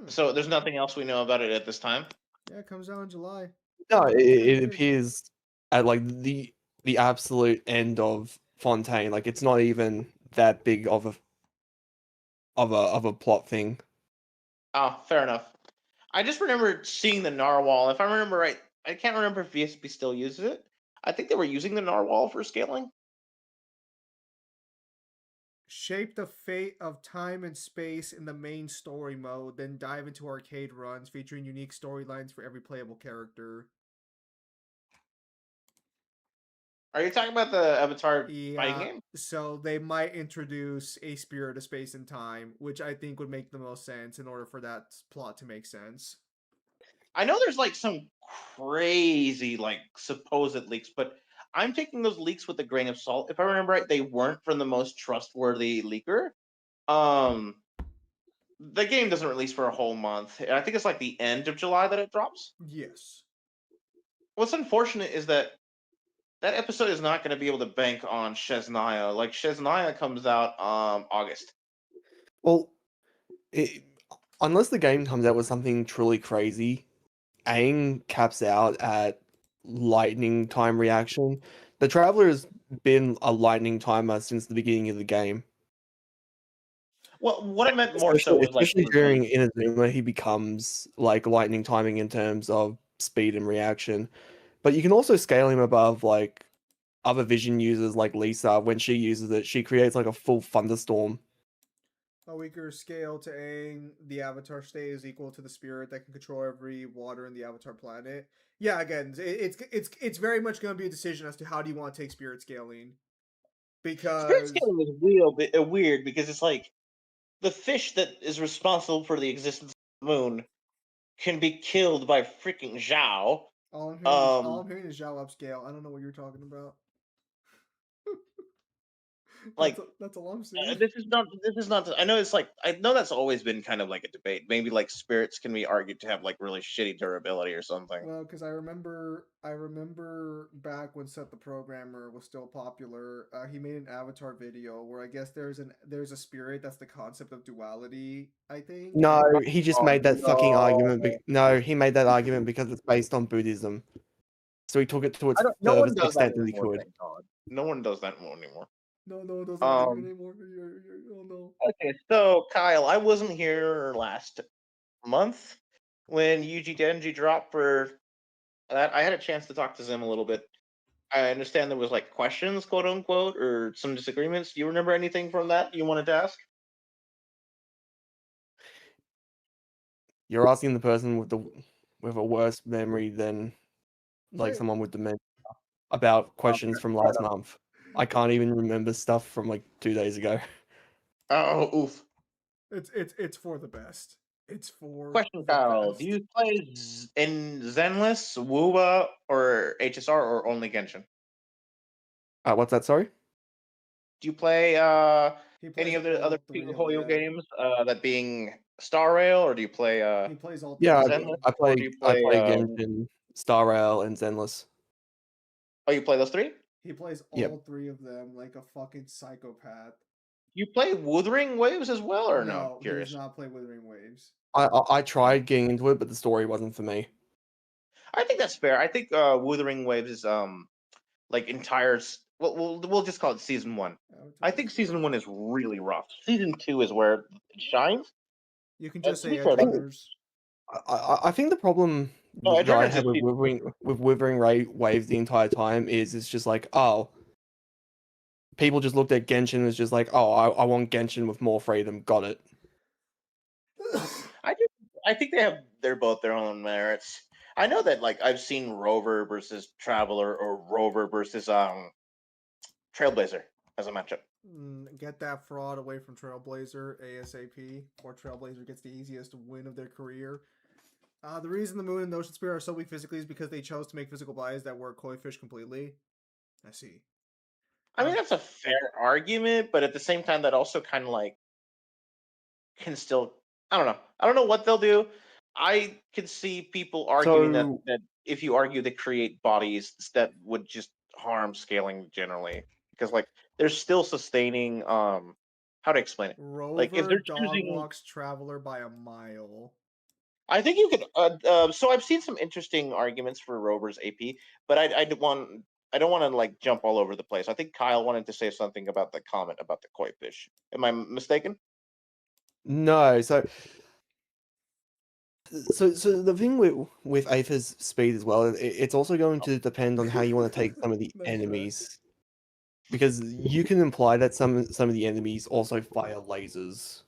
so there's nothing else we know about it at this time. Yeah, it comes out in July. No, Pretty it big. appears at like the absolute end of Fontaine. Like it's not even that big of a plot thing. Oh, fair enough. I just remember seeing the narwhal. If I remember right, I can't remember if VSP still uses it. I think they were using the narwhal for scaling. Shape the fate of time and space in the main story mode, then dive into arcade runs featuring unique storylines for every playable character. Are you talking about the Avatar fighting Yeah, game? so they might introduce a spirit of space and time, which I think would make the most sense in order for that plot to make sense. I know there's like some crazy like supposed leaks, but I'm taking those leaks with a grain of salt. If I remember right, they weren't from the most trustworthy leaker. The game doesn't release for a whole month. I think it's like the end of July that it drops. Yes. What's unfortunate is that that episode is not going to be able to bank on Shesnaya. Like Shesnaya comes out August. Well, unless the game comes out with something truly crazy, Aang caps out at lightning time reaction. The Traveler has been a lightning timer since the beginning of the game. Well, what I meant more so was like especially during Inazuma, he becomes like lightning timing in terms of speed and reaction. But you can also scale him above like other vision users like Lisa. When she uses it, she creates like a full thunderstorm. A weaker scale to Aang, the Avatar state is equal to the spirit that can control every water in the Avatar planet. Yeah, again, it's very much going to be a decision as to how do you want to take spirit scaling. Because spirit scaling is weird because it's like the fish that is responsible for the existence of the moon can be killed by freaking Zhao. All I'm hearing is Zhao upscale. I don't know what you're talking about. Like that's all I'm saying. This is not. I know it's like I know that's always been kind of like a debate. Maybe like spirits can be argued to have like really shitty durability or something. Well, because I remember back when Set the Programmer was still popular. He made an Avatar video where I guess there's a spirit that's the concept of duality. I think. No, he just made that fucking argument. No, he made that argument because it's based on Buddhism. So he took it to its No one furthest does that extent that he anymore. could. Thank God. No one does that anymore. No, it doesn't anymore. Oh no. Okay, so Kyle, I wasn't here last month when Yuji Denji dropped for that. I had a chance to talk to Zim a little bit. I understand there was like questions, quote unquote, or some disagreements. Do you remember anything from that you wanted to ask? You're asking the person with a worse memory than like someone with dementia about questions from last month. I can't even remember stuff from like 2 days ago. Oh, oof. It's for the best. It's for Question, the Kyle. best. Do you play in Zenless, Wuba, or HSR, or only Genshin? What's that? Sorry. Do you play He plays any of the all other three of Hoyo them. games? That being Star Rail, or do you play? He plays all three. Yeah, of them. Zenless, I or do you play play, Genshin, Star Rail, and Zenless. Oh, you play those three? He plays all Yep. three of them like a fucking psychopath. You play Wuthering Waves as well, or no? No, he Curious. does not play Withering Waves. I tried getting into it, but the story wasn't for me. I think that's fair. I think Wuthering Waves is like entire. We'll just call it season 1. I think season 1 is really rough. Season 2 is where it shines. You can just to say be fair, Edgerunners. I think the problem No, that I Edgerunners had is with Withering Waves the entire time is it's just like, oh, people just looked at Genshin and was just like, oh, I want Genshin with more freedom. Got it. I think they're both their own merits. I know that like I've seen Rover versus Traveler or Rover versus Trailblazer as a matchup. Get that fraud away from Trailblazer ASAP, or Trailblazer gets the easiest win of their career. The reason the Moon and Ocean Spirit are so weak physically is because they chose to make physical bodies that work koi fish completely. I see. I mean, that's a fair argument, but at the same time, that also kind of like can still. I don't know. I don't know what they'll do. I could see people arguing So that if you argue they create bodies, that would just harm scaling generally, because like they're still sustaining. How to explain it? Like if Rover they're dog choosing, walks Traveler by a mile. I think you could. So I've seen some interesting arguments for Rover's AP, but I don't want to like jump all over the place. I think Kyle wanted to say something about the comment about the koi fish. Am I mistaken? no, so the thing with Aether's speed as well, it's also going to depend on how you want to take some of the Nice try. enemies, because you can imply that some of the enemies also fire lasers.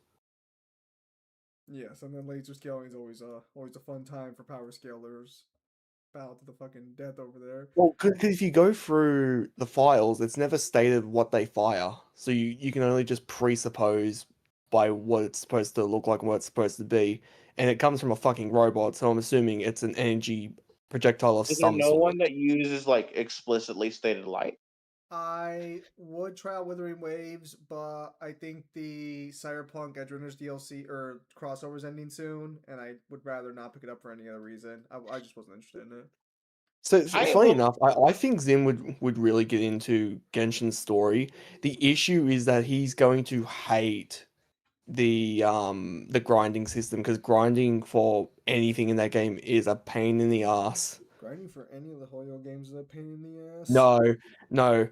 Yes, and then laser scaling is always a fun time for power scalers. Bow to the fucking death over there. Well, because if you go through the files, it's never stated what they fire, so you can only just presuppose by what it's supposed to look like and what it's supposed to be, and it comes from a fucking robot, so I'm assuming it's an energy projectile of Is there some no sort. one that uses like explicitly stated light? I would try out Withering Waves, but I think the Cyberpunk Edge Runners DLC or crossover is ending soon, and I would rather not pick it up for any other reason. I just wasn't interested in it. So I funny will. enough, I think Zim would really get into Genshin's story. The issue is that he's going to hate the grinding system, because grinding for anything in that game is a pain in the ass. Grinding for any of the Hoyo games is a pain in the ass. No.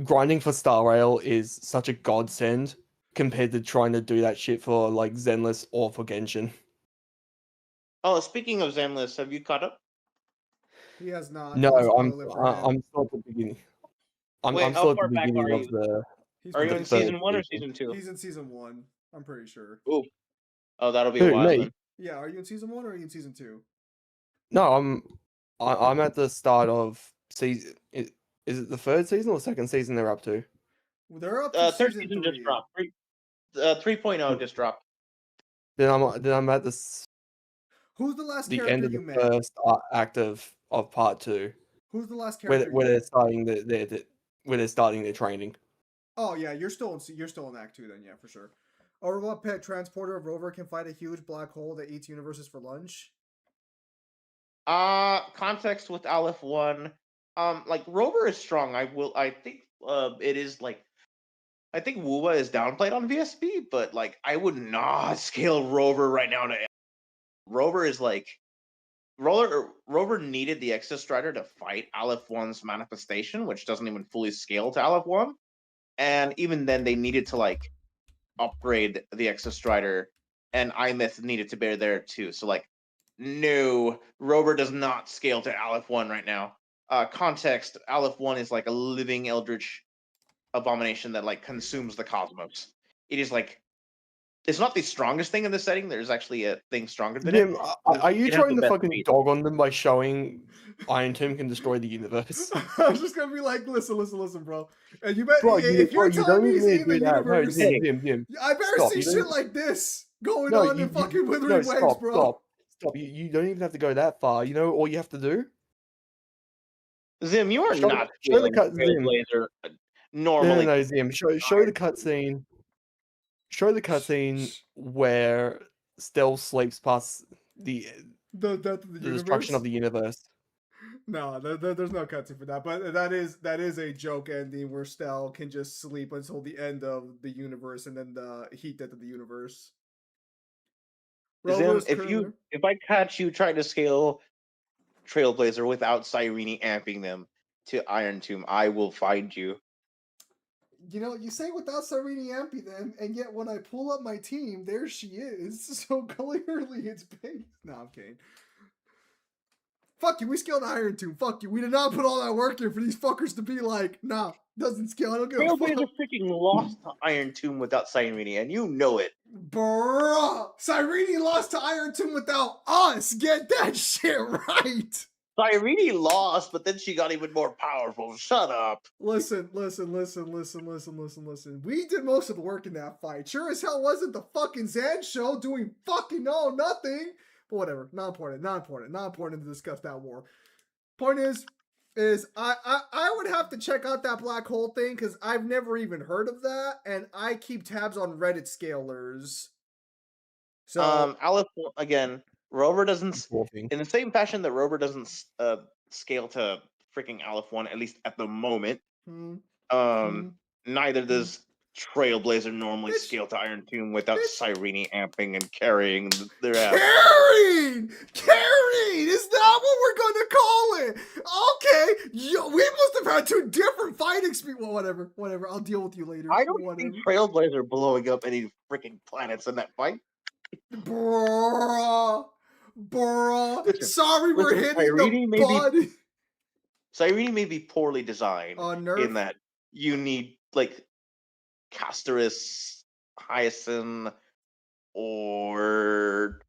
Grinding for Star Rail is such a godsend compared to trying to do that shit for like Zenless or for Genshin. Oh, speaking of Zenless, have you caught up? He has not. No, No I'm spoiler for him. I'm still at the beginning. Wait, I'm how still at the far back beginning are of you? the He's Are you pretty- in third season 1 or season. season 2? He's in season 1. I'm pretty sure. Ooh. Oh, that'll be a Who, while me? then. Yeah, are you in season 1 or are you in season 2? No, I'm at the start of season. Is it the third season or second season they're up to? They're up to Third season season 3. just dropped. 3.0 just dropped. Then I'm at Who's the last the character end of you the met? first act of part 2, Who's the last where character where you they're met? starting where they're starting their training. Oh yeah, you're still in Act 2 then, yeah, for sure. A robot pet transporter of Rover can fight a huge black hole that eats universes for lunch. Context with Aleph 1. Like Rover is strong. I think it is like I think Woowa is downplayed on VSP, but like I would not scale Rover right now to Rover is like Rover needed the Exostrider to fight Aleph 1's manifestation, which doesn't even fully scale to Aleph 1. And even then they needed to like upgrade the Exostrider, and iMyth needed to bear there too. So like no, Rover does not scale to Aleph 1 right now. Context, Aleph 1 is like a living eldritch abomination that like consumes the cosmos. It is like it's not the strongest thing in the setting. There's actually a thing stronger than it. Jim, are you It has trying the to best fucking speed. dog on them by showing Iron Tomb can destroy the universe? I was just gonna be like, listen, bro. And you bet Bro, if you're you telling don't me he's even in the do that. No, universe, Jim. I better Stop. see You shit don't- like this going No, on in fucking Withering no, Waves, stop, bro. stop. You don't even have to go that far. You know all you have to do? Zim, you are Show not the feeling cut, Zim. Trailblazer No, normally. Zim. Show the cutscene. Show the cutscene where Stealth sleeps past the The death of the destruction of the universe. No, there's no cutscene for that. But that is a joke ending where Stel can just sleep until the end of the universe and then the heat death of the universe. Zim, if I catch you trying to scale Trailblazer without Cyrene amping them to Iron Tomb, I will find you. You know, you say without Cyrene amping them, and yet when I pull up my team, there she is. So clearly it's base. No, I'm kidding. Fuck you, we scaled Iron Tomb. Fuck you. We did not put all that work in for these fuckers to be like, nah, doesn't scale. I don't give a fuck. Trailblazer freaking lost to Iron Tomb without Cyrene, and you know it. Bruh, Cyrene lost to Iron Tomb without us. Get that shit right. Cyrene lost, but then she got even more powerful. Shut up. Listen. We did most of the work in that fight. Sure as hell wasn't the fucking Zan show doing fucking nothing. But whatever, not important to discuss that war. Point is, is I would have to check out that black hole thing because I've never even heard of that, and I keep tabs on Reddit scalers. So Aleph again, Rover doesn't Dwarfing. in the same fashion that Rover doesn't scale to freaking Aleph 1, at least at the moment. hmm, Neither does Trailblazer normally Bitch. scale to Iron Tomb without Bitch. Cyrene amping and carrying their ass. Carrying! Carrying! Is that what we're gonna call it? Okay, yo, we must have had two different fighting speed. Well, whatever. I'll deal with you later. I don't whatever. think Trailblazer blowing up any freaking planets in that fight. Bruh. Listen, Sorry, we're listen, hitting Cyrene the bud. Cyrene may be poorly designed Nerf? in that you need like Casterus, Hyacinth, or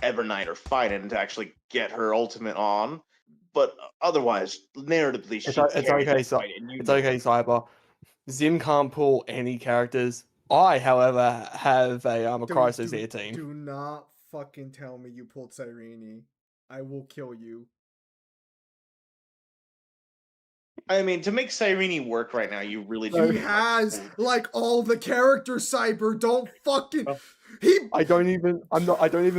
Evernight or Fiden to actually get her ultimate on. But otherwise, narratively, she It's carries okay, that so fight, and you it's know okay, it. Cyber. Zim can't pull any characters. I, however, have a Crisis Air team. Do not fucking tell me you pulled Cyrene. I will kill you. I mean, to make Cyrene work right now, you really do. He has like all the characters, Cyber. Don't fucking. I don't even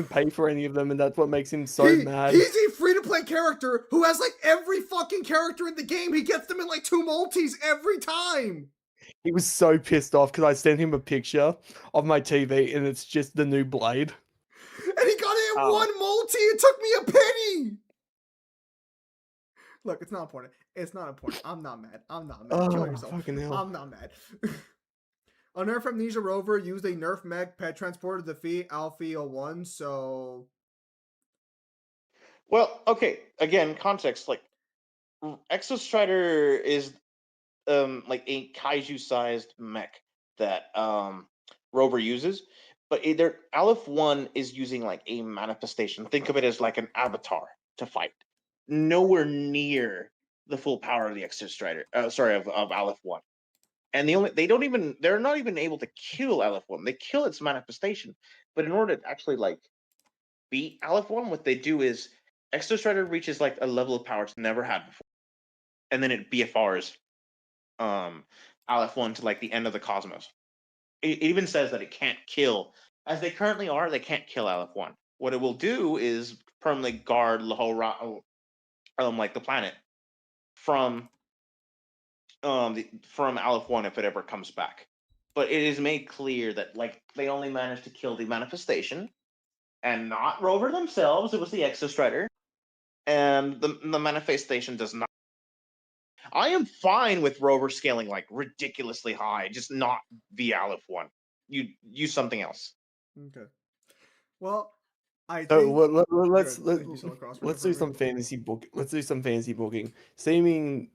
pay for any of them, and that's what makes him so mad. He's a free-to-play character who has like every fucking character in the game. He gets them in like 2 multis every time. He was so pissed off because I sent him a picture of my TV, and it's just the new Blade. And he got it in 1 multi. It took me a penny. Look, it's not important. It's not important. I'm not mad. Kill yourself. Fucking hell. I'm not mad. A Nerf Amnesia Rover used a Nerf Mech pet transporter to defeat Alfie 01, so... Well, okay. Again, context. Like, Exostrider is like a kaiju-sized mech that Rover uses, but either Aleph 1 is using like a manifestation. Think of it as like an avatar to fight. Nowhere near the full power of the Exostrider. Of Aleph 1. And they're not even able to kill Aleph 1. They kill its manifestation. But in order to actually like beat Aleph 1, what they do is Exostrider reaches like a level of power it's never had before. And then it BFRs Aleph 1 to like the end of the cosmos. It even says that it can't kill. As they currently are, they can't kill Aleph 1. What it will do is permanently guard the whole like the planet from Aleph 1 if it ever comes back. But it is made clear that like they only managed to kill the manifestation and not Rover themselves. It was the Exostrider. And the manifestation does not. I am fine with Rover scaling like ridiculously high, just not the Aleph 1. You use something else. Okay. Well, I So think... let's do some fantasy book. Let's do some fantasy booking. Seeming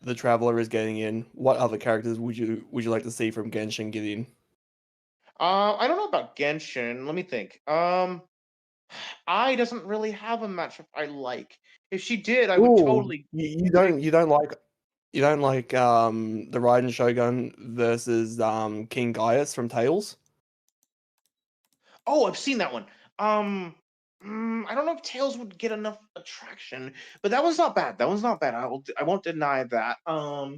the Traveler is getting in. What other characters would you like to see from Genshin get in? I don't know about Genshin. Let me think. I doesn't really have a matchup I like. If she did, I would totally. You don't like the Raiden Shogun versus King Gaius from Tales? Oh, I've seen that one. I don't know if Tails would get enough attraction, but that one's not bad. I won't deny that. I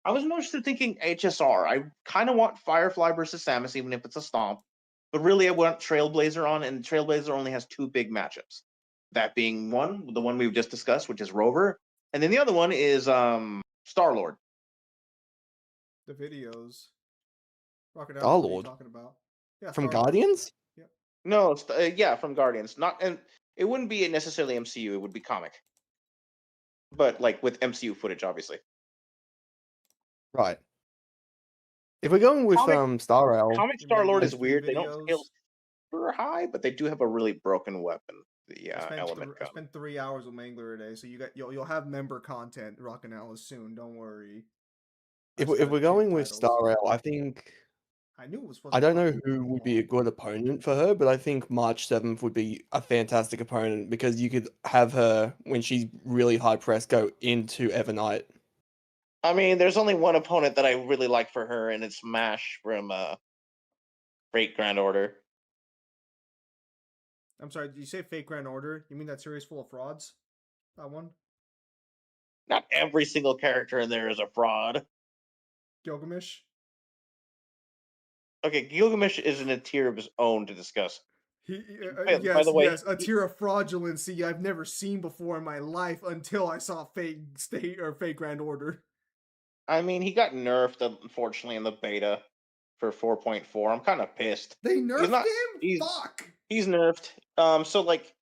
was mostly thinking HSR. I kind of want Firefly versus Samus, even if it's a stomp. But really, I want Trailblazer on, and Trailblazer only has 2 big matchups. That being one, the one we've just discussed, which is Rover, and then the other one is Star-Lord. The videos. Star-Lord? Talking about? Yeah, from Star-Lord. Guardians? Yep. No, from Guardians. And it wouldn't be necessarily MCU. It would be comic, but like with MCU footage, obviously. Right. If we're going with Star Rail, Comic Star-Lord is The weird. They don't videos. scale super high, but they do have a really broken weapon. The element I gun. spent 3 hours with Mangler today, so you'll have member content rocking out soon. Don't worry. if we're going with Star Rail, I think I knew it was supposed I to be don't know fucking who would be long. a good opponent for her, but I think March 7th would be a fantastic opponent because you could have her when she's really high pressed go into Evernight. I mean, there's only one opponent that I really like for her, and it's Mash from Great Grand Order. I'm sorry, did you say Fake Grand Order? You mean that series full of frauds? That one? Not every single character in there is a fraud. Gilgamesh. Okay, Gilgamesh is in a tier of his own to discuss. By Yes, the way, yes, a tier of fraudulency I've never seen before in my life until I saw Fate State or Fate Grand Order. I mean, he got nerfed unfortunately in the beta for 4.4. I'm kind of pissed. They nerfed him? He's, Fuck. He's nerfed. So like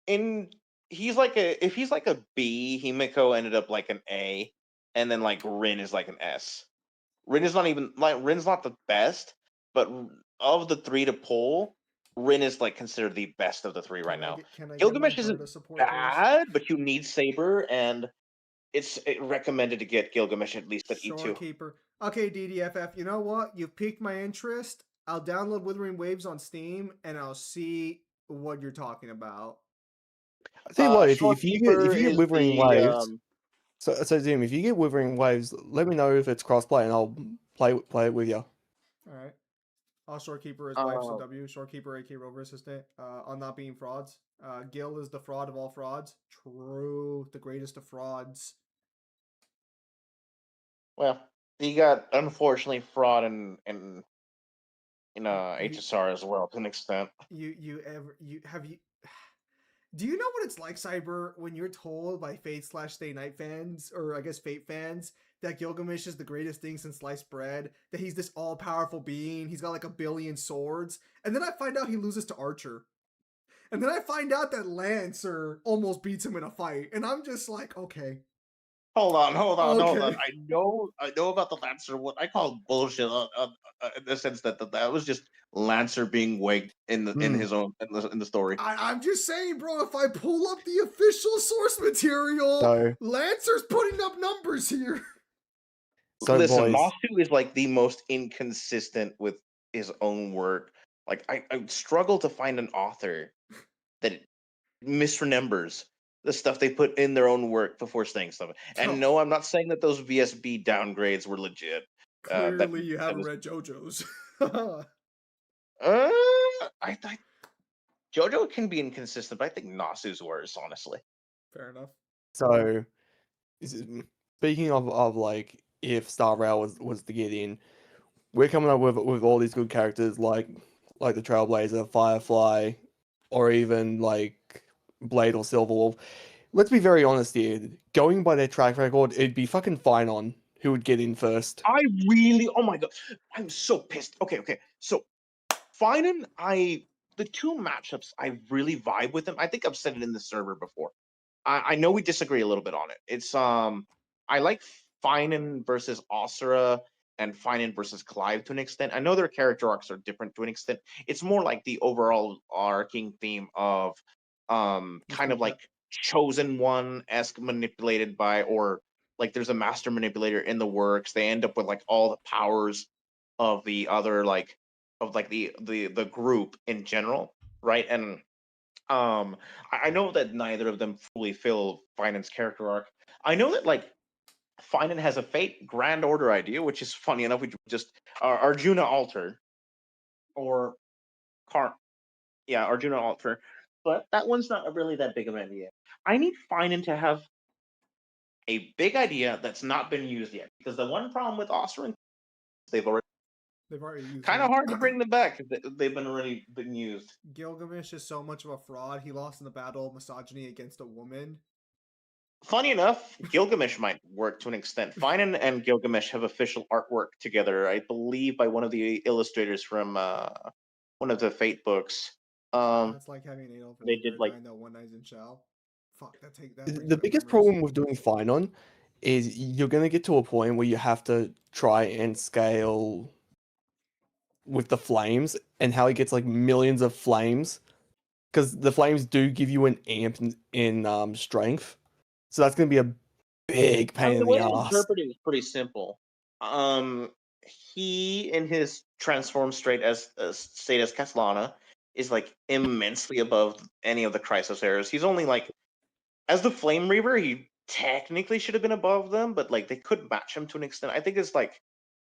if he's like a B, Himiko ended up like an A, and then like Rin is like an S. Rin's not the best, but of the three to pull, Rin is like considered the best of the three right now. Can I Gilgamesh get my isn't Berta support, bad, but you need Saber, and it's recommended to get Gilgamesh at least at E2. Shorekeeper. Okay, DDFF, you know what? You've piqued my interest. I'll download Withering Waves on Steam, and I'll see what you're talking about. I tell you what, if you Shorekeeper get is Withering the, Waves, so Zim, if you get Withering Waves, let me know if it's crossplay, and I'll play it with you. All right. Shorekeeper is wife, so W. Shorekeeper, AK Rover Assistant. On not being frauds. Gil is the fraud of all frauds. True. The greatest of frauds. Well, he got unfortunately fraud in HSR as well to an extent. Do you know what it's like, Cyber, when you're told by Fate/Stay Night fans, or I guess Fate fans, that Gilgamesh is the greatest thing since sliced bread, that he's this all-powerful being, he's got like 1 billion swords, and then I find out he loses to Archer. And then I find out that Lancer almost beats him in a fight, and I'm just like, okay. Hold on. I know about the Lancer. What I call bullshit in the sense that was just Lancer being wigged in his own in the story. I'm just saying, bro. If I pull up the official source material, Lancer's putting up numbers here. So listen, Masu is like the most inconsistent with his own work. Like I struggle to find an author that misremembers the stuff they put in their own work before saying stuff. And no, I'm not saying that those VSB downgrades were legit. Clearly, you haven't read JoJo's. JoJo can be inconsistent, but I think Nasu's worse, honestly. Fair enough. So, speaking of like, if Star Rail was to get in, we're coming up with all these good characters like the Trailblazer, Firefly, or even like Blade or Silverwolf. Let's be very honest here. Going by their track record, it'd be fucking Finon who would get in first. Oh my god, I'm so pissed. Okay. So, Finon, the two matchups, I really vibe with them. I think I've said it in the server before. I know we disagree a little bit on it. It's I like Finon versus Asura and Finon versus Clive to an extent. I know their character arcs are different to an extent. It's more like the overall arcing theme of kind of like Chosen One-esque manipulated by, or like there's a master manipulator in the works. They end up with like all the powers of the other the group in general, right? And I know that neither of them fully fill Finan's character arc. I know that like Finan has a Fate Grand Order idea, which is funny enough. We just Arjuna Alter or Arjuna Alter, but that one's not really that big of an idea. I need Finan to have a big idea that's not been used yet, because the one problem with Osrin, they've already used kind of hard to bring them back if they've already been used. Gilgamesh is so much of a fraud. He lost in the battle of misogyny against a woman. Funny enough, Gilgamesh might work to an extent. Finan and Gilgamesh have official artwork together, I believe, by one of the illustrators from one of the Fate books. That's like having an Adolf they did like One Night in Shell. Fuck, the biggest problem with doing Finon is you're gonna get to a point where you have to try and scale with the flames and how he gets like millions of flames, because the flames do give you an amp in strength, so that's gonna be a big pain in the way ass. I interpret it is pretty simple. He in his transformed state as Castellana is like immensely above any of the Crisis errors. He's only like, as the Flame Reaver, he technically should have been above them, but like they could match him to an extent. I think it's like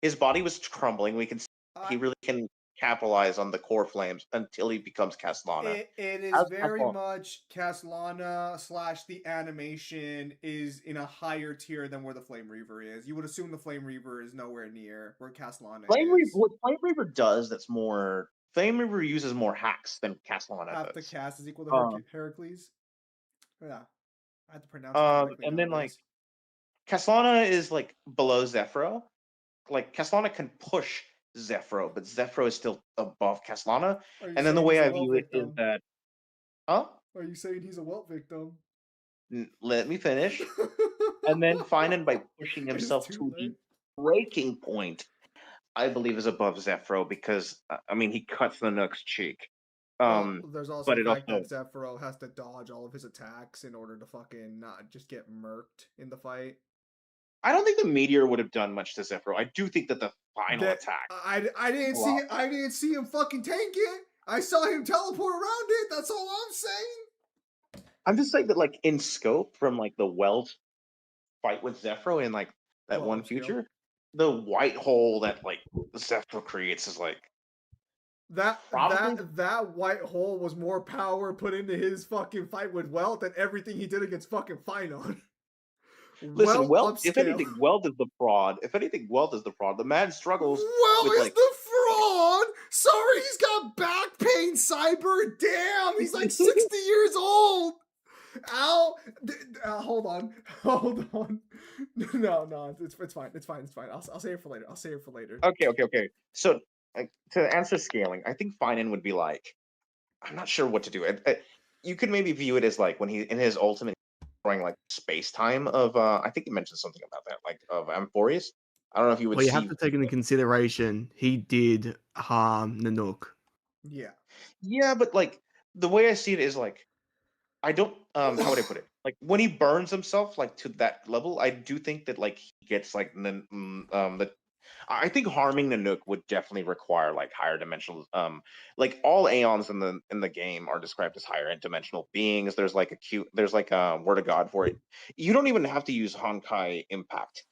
his body was crumbling. We can see he really can capitalize on the core flames until he becomes Castellana. It is As very Castellana- much Castellana / the animation is in a higher tier than where the Flame Reaver is. You would assume the Flame Reaver is nowhere near where Castellana is. What Flame Reaver does that's more Flame Reaver uses more hacks than Castellana Half the does. cast is equal to Heracles. Yeah, I have to pronounce it correctly And then like nowadays. Castellana is like below Zephyro. Like Castellana can push Zephyro, but Zephyro is still above Castellana. Are you And then the saying way he's a I welt view it is victim? that, huh? Are you saying he's a welt victim? Let me finish. And then Finan, by pushing It's himself too to the late. breaking point, I believe is above Zephyro because I mean he cuts the Nook's cheek. Well, there's also But the it fact also that Zephyro has to dodge all of his attacks in order to fucking not just get murked in the fight. I don't think the meteor would have done much to Zephyro. I do think that the final That attack. I didn't see I didn't see him fucking tank it. I saw him teleport around it. That's all I'm saying. I'm just saying that like in scope from like the Weld fight with Zephyro in like that Well, one upscale. future, the white hole that like Zephyro creates is like probably That white hole was more power put into his fucking fight with Welt than everything he did against fucking Finon. Listen, Weld. If upscale. anything, Weld is the fraud. If anything, Weld is the fraud. The man struggles Well, with is like. the fraud? Sorry, he's got back pain, Cyber. Damn, he's like 60 years old. Ow. Hold on. No, it's fine. I'll save it for later. Okay. So to answer scaling, I think Finan would be like, I'm not sure what to do. You could maybe view it as like when he in his ultimate throwing like space time of I think you mentioned something about that, like of Amphorius. I don't know if you would Well, you see. have to take into consideration he did harm Nanook. Yeah. Yeah, but like the way I see it is like I don't how would I put it? Like when he burns himself like to that level, I do think that like he gets like the I think harming Nanook would definitely require like higher dimensional like all Aeons in the game are described as higher dimensional beings. There's like a word of God for it. You don't even have to use Honkai Impact.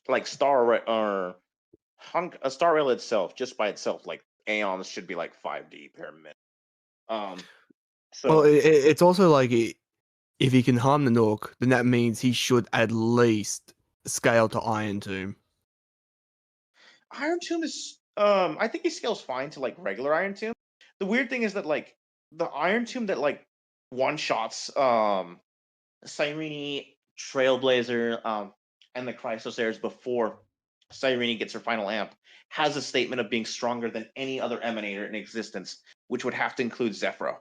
Like a Star Rail itself, just by itself, like Aeons should be like 5D per minute. So Well, it's also like if he can harm Nanook, then that means he should at least scale to Iron Tomb. Iron Tomb is I think he scales fine to like regular Iron Tomb. The weird thing is that like the Iron Tomb that like one shots Cyrene, Trailblazer, and the Chrysosairs before Cyrene gets her final amp has a statement of being stronger than any other emanator in existence, which would have to include Zephyro.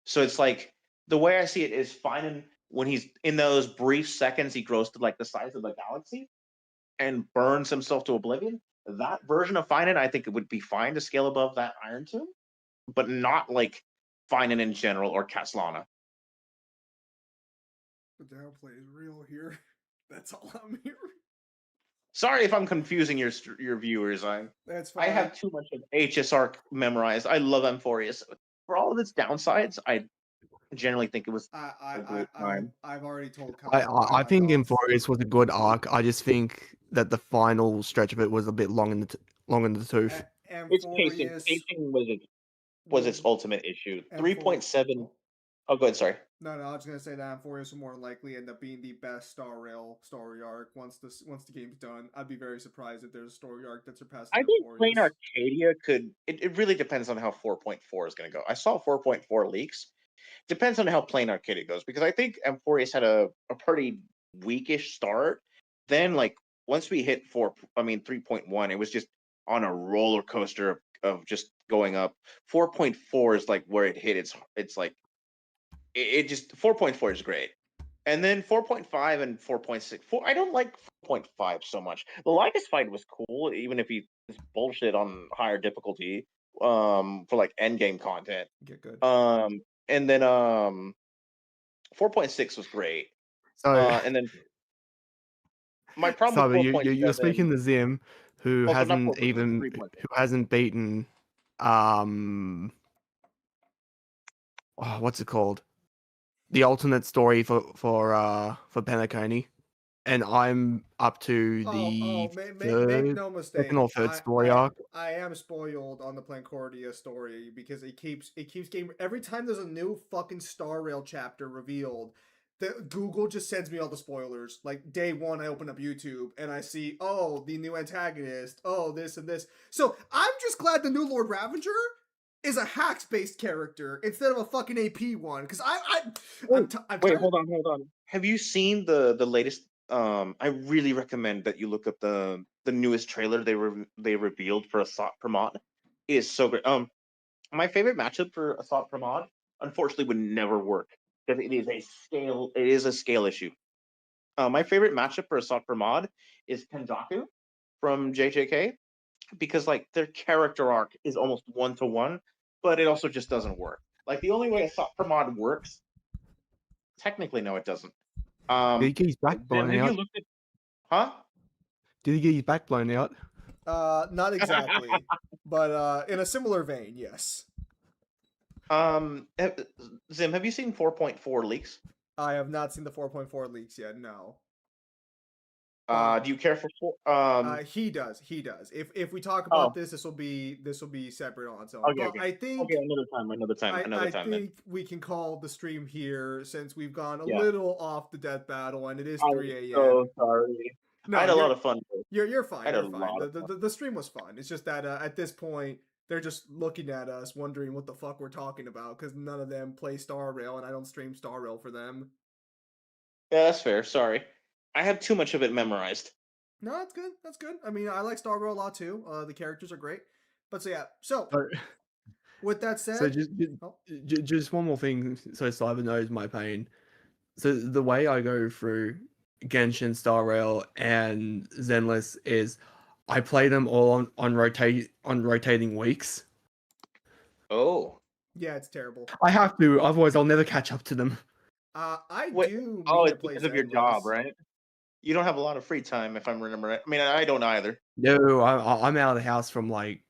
So it's like the way I see it is Finan when he's in those brief seconds he grows to like the size of the galaxy and burns himself to oblivion. That version of Finan, I think it would be fine to scale above that Iron Tomb, but not like Finan in general or Castellana. The downplay is real here. That's all I'm hearing. Sorry if I'm confusing your viewers. That's fine. I have too much of HSR memorized. I love Amphorius. For all of its downsides, I generally think it was a great time. I've already told Kyle. I think Amphorius was a good arc. I just think that the final stretch of it was a bit long in the tooth. Its pacing was its ultimate issue. 3.7. Oh, go ahead. Sorry. No, I was gonna say that Amphorius will more likely end up being the best Star Rail story arc once the game's done. I'd be very surprised if there's a story arc that surpasses. I think Plain Arcadia could. It really depends on how 4.4 is going to go. I saw 4.4 leaks. Depends on how Plain Arcadia goes because I think Amphorius had a pretty weakish start. Then like once we hit 3.1, it was just on a roller coaster of just going up. 4.4 is like where it hit. It's like it just 4.4 is great. And then 4.5 and 4.6. I don't like 4.5 so much. The Lycus fight was cool, even if he is bullshit on higher difficulty for like end game content. Get good. And then 4.6 was great. So and then my problem with 4.7. You're speaking to Zim, who hasn't beaten what's it called? The alternate story for Penacony. and I'm up to the Make no second mistake. or third story arc. I am spoiled on the Plancordia story because it keeps getting every time there's a new fucking Star Rail chapter revealed. Google just sends me all the spoilers. Like day one, I open up YouTube and I see, oh, the new antagonist, oh, this and this. So I'm just glad the new Lord Ravager is a hacks based character instead of a fucking AP one. Because I'm Wait, hold on. Have you seen the latest? I really recommend that you look up the newest trailer they revealed for Assault Pramod. It is so great. My favorite matchup for Assault Pramod, unfortunately, would never work because it is a scale issue. My favorite matchup for Assault Pramod is Kenjaku from JJK because like their character arc is almost 1-to-1, but it also just doesn't work. Like the only way Assault Pramod works, technically, no, it doesn't. Did he get his back Zim, blown have you out? looked at? Huh? Did he get his back blown out? Not exactly, but in a similar vein, yes. Zim, have you seen 4.4 leaks? I have not seen the 4.4 leaks yet. No. Do you care for He does. If we talk Oh. about this will be separate on its own. Okay, But okay. I think Okay, another time. I Then. think we can call the stream here since we've gone a Yeah. little off the death battle and it is 3 a.m. So sorry. No, I had a lot of fun. You're fine. I had You're a fine. lot of fun. The stream was fun. It's just that at this point they're just looking at us, wondering what the fuck we're talking about because none of them play Star Rail and I don't stream Star Rail for them. Yeah, that's fair. Sorry, I have too much of it memorized. No, that's good. That's good. I mean, I like Star Rail a lot too. The characters are great. But so yeah. So with that said, So just one more thing, so Cyber knows my pain. So the way I go through Genshin, Star Rail, and Zenless is I play them all on rotating weeks. Oh. Yeah, it's terrible. I have to, otherwise I'll never catch up to them. I Wait, do. it's because of your job, right? You don't have a lot of free time, if I'm remembering right. I mean, I don't either. No, I'm out of the house from like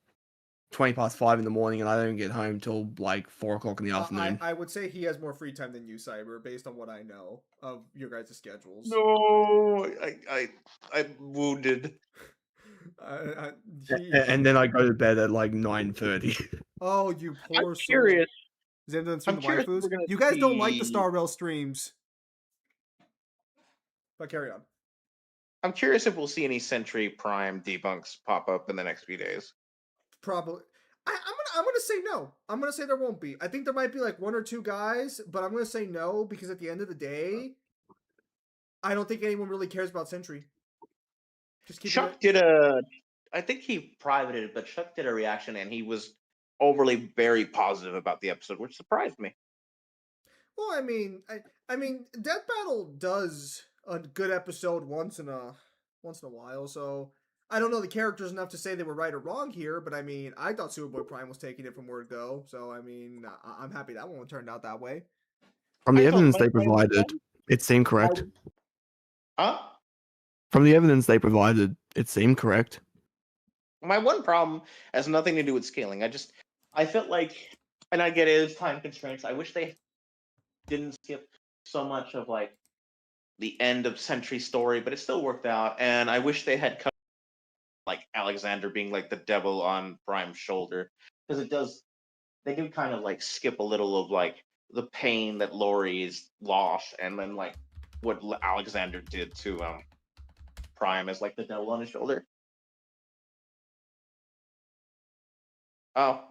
5:20 in the morning, and I don't get home till like 4 o'clock in the afternoon. I would say he has more free time than you, Cyber, based on what I know of your guys' schedules. No, I'm wounded. And then I go to bed at like 9:30. Oh, you poor I'm curious. Soul. I'm curious if we're gonna you guys don't like the see- Star Rail streams. But carry on. I'm curious if we'll see any Sentry Prime debunks pop up in the next few days. Probably. I'm gonna say no. I'm gonna say there won't be. I think there might be like one or two guys, but I'm gonna say no because at the end of the day, I don't think anyone really cares about Sentry. Just keep Chuck it. did I think he privated it, but Chuck did a reaction and he was overly very positive about the episode, which surprised me. Well, I mean, Death Battle does a good episode once in a while, so I don't know the characters enough to say they were right or wrong here, but I mean, I thought Superboy Prime was taking it from word go, so I mean, I'm happy that one turned out that way. From the evidence they provided, it seemed correct. Huh? From the evidence they provided, it seemed correct. My one problem has nothing to do with scaling. I felt like, and I get it, it's time constraints. I wish they didn't skip so much of like the end of Sentry's story, but it still worked out. And I wish they had cut like Alexander being like the devil on Prime's shoulder, because they do kind of like skip a little of like the pain that Laurie's lost, and then like what Alexander did to Prime as like the devil on his shoulder. Oh,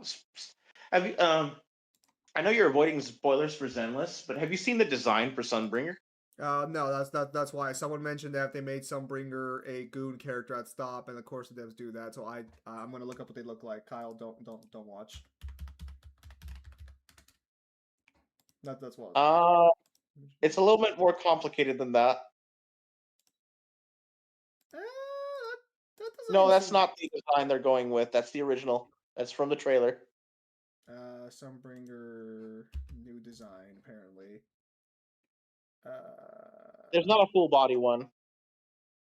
have you? I know you're avoiding spoilers for Zenless, but have you seen the design for Sunbringer? No, that's why someone mentioned that they made Sunbringer a goon character at Stop, and of course the devs do that. So I'm gonna look up what they look like. Kyle, don't watch. That's what. It's a little bit more complicated than that. No, that's not the design they're going with. That's the original. That's from the trailer. Sunbringer new design apparently. There's not a full body one.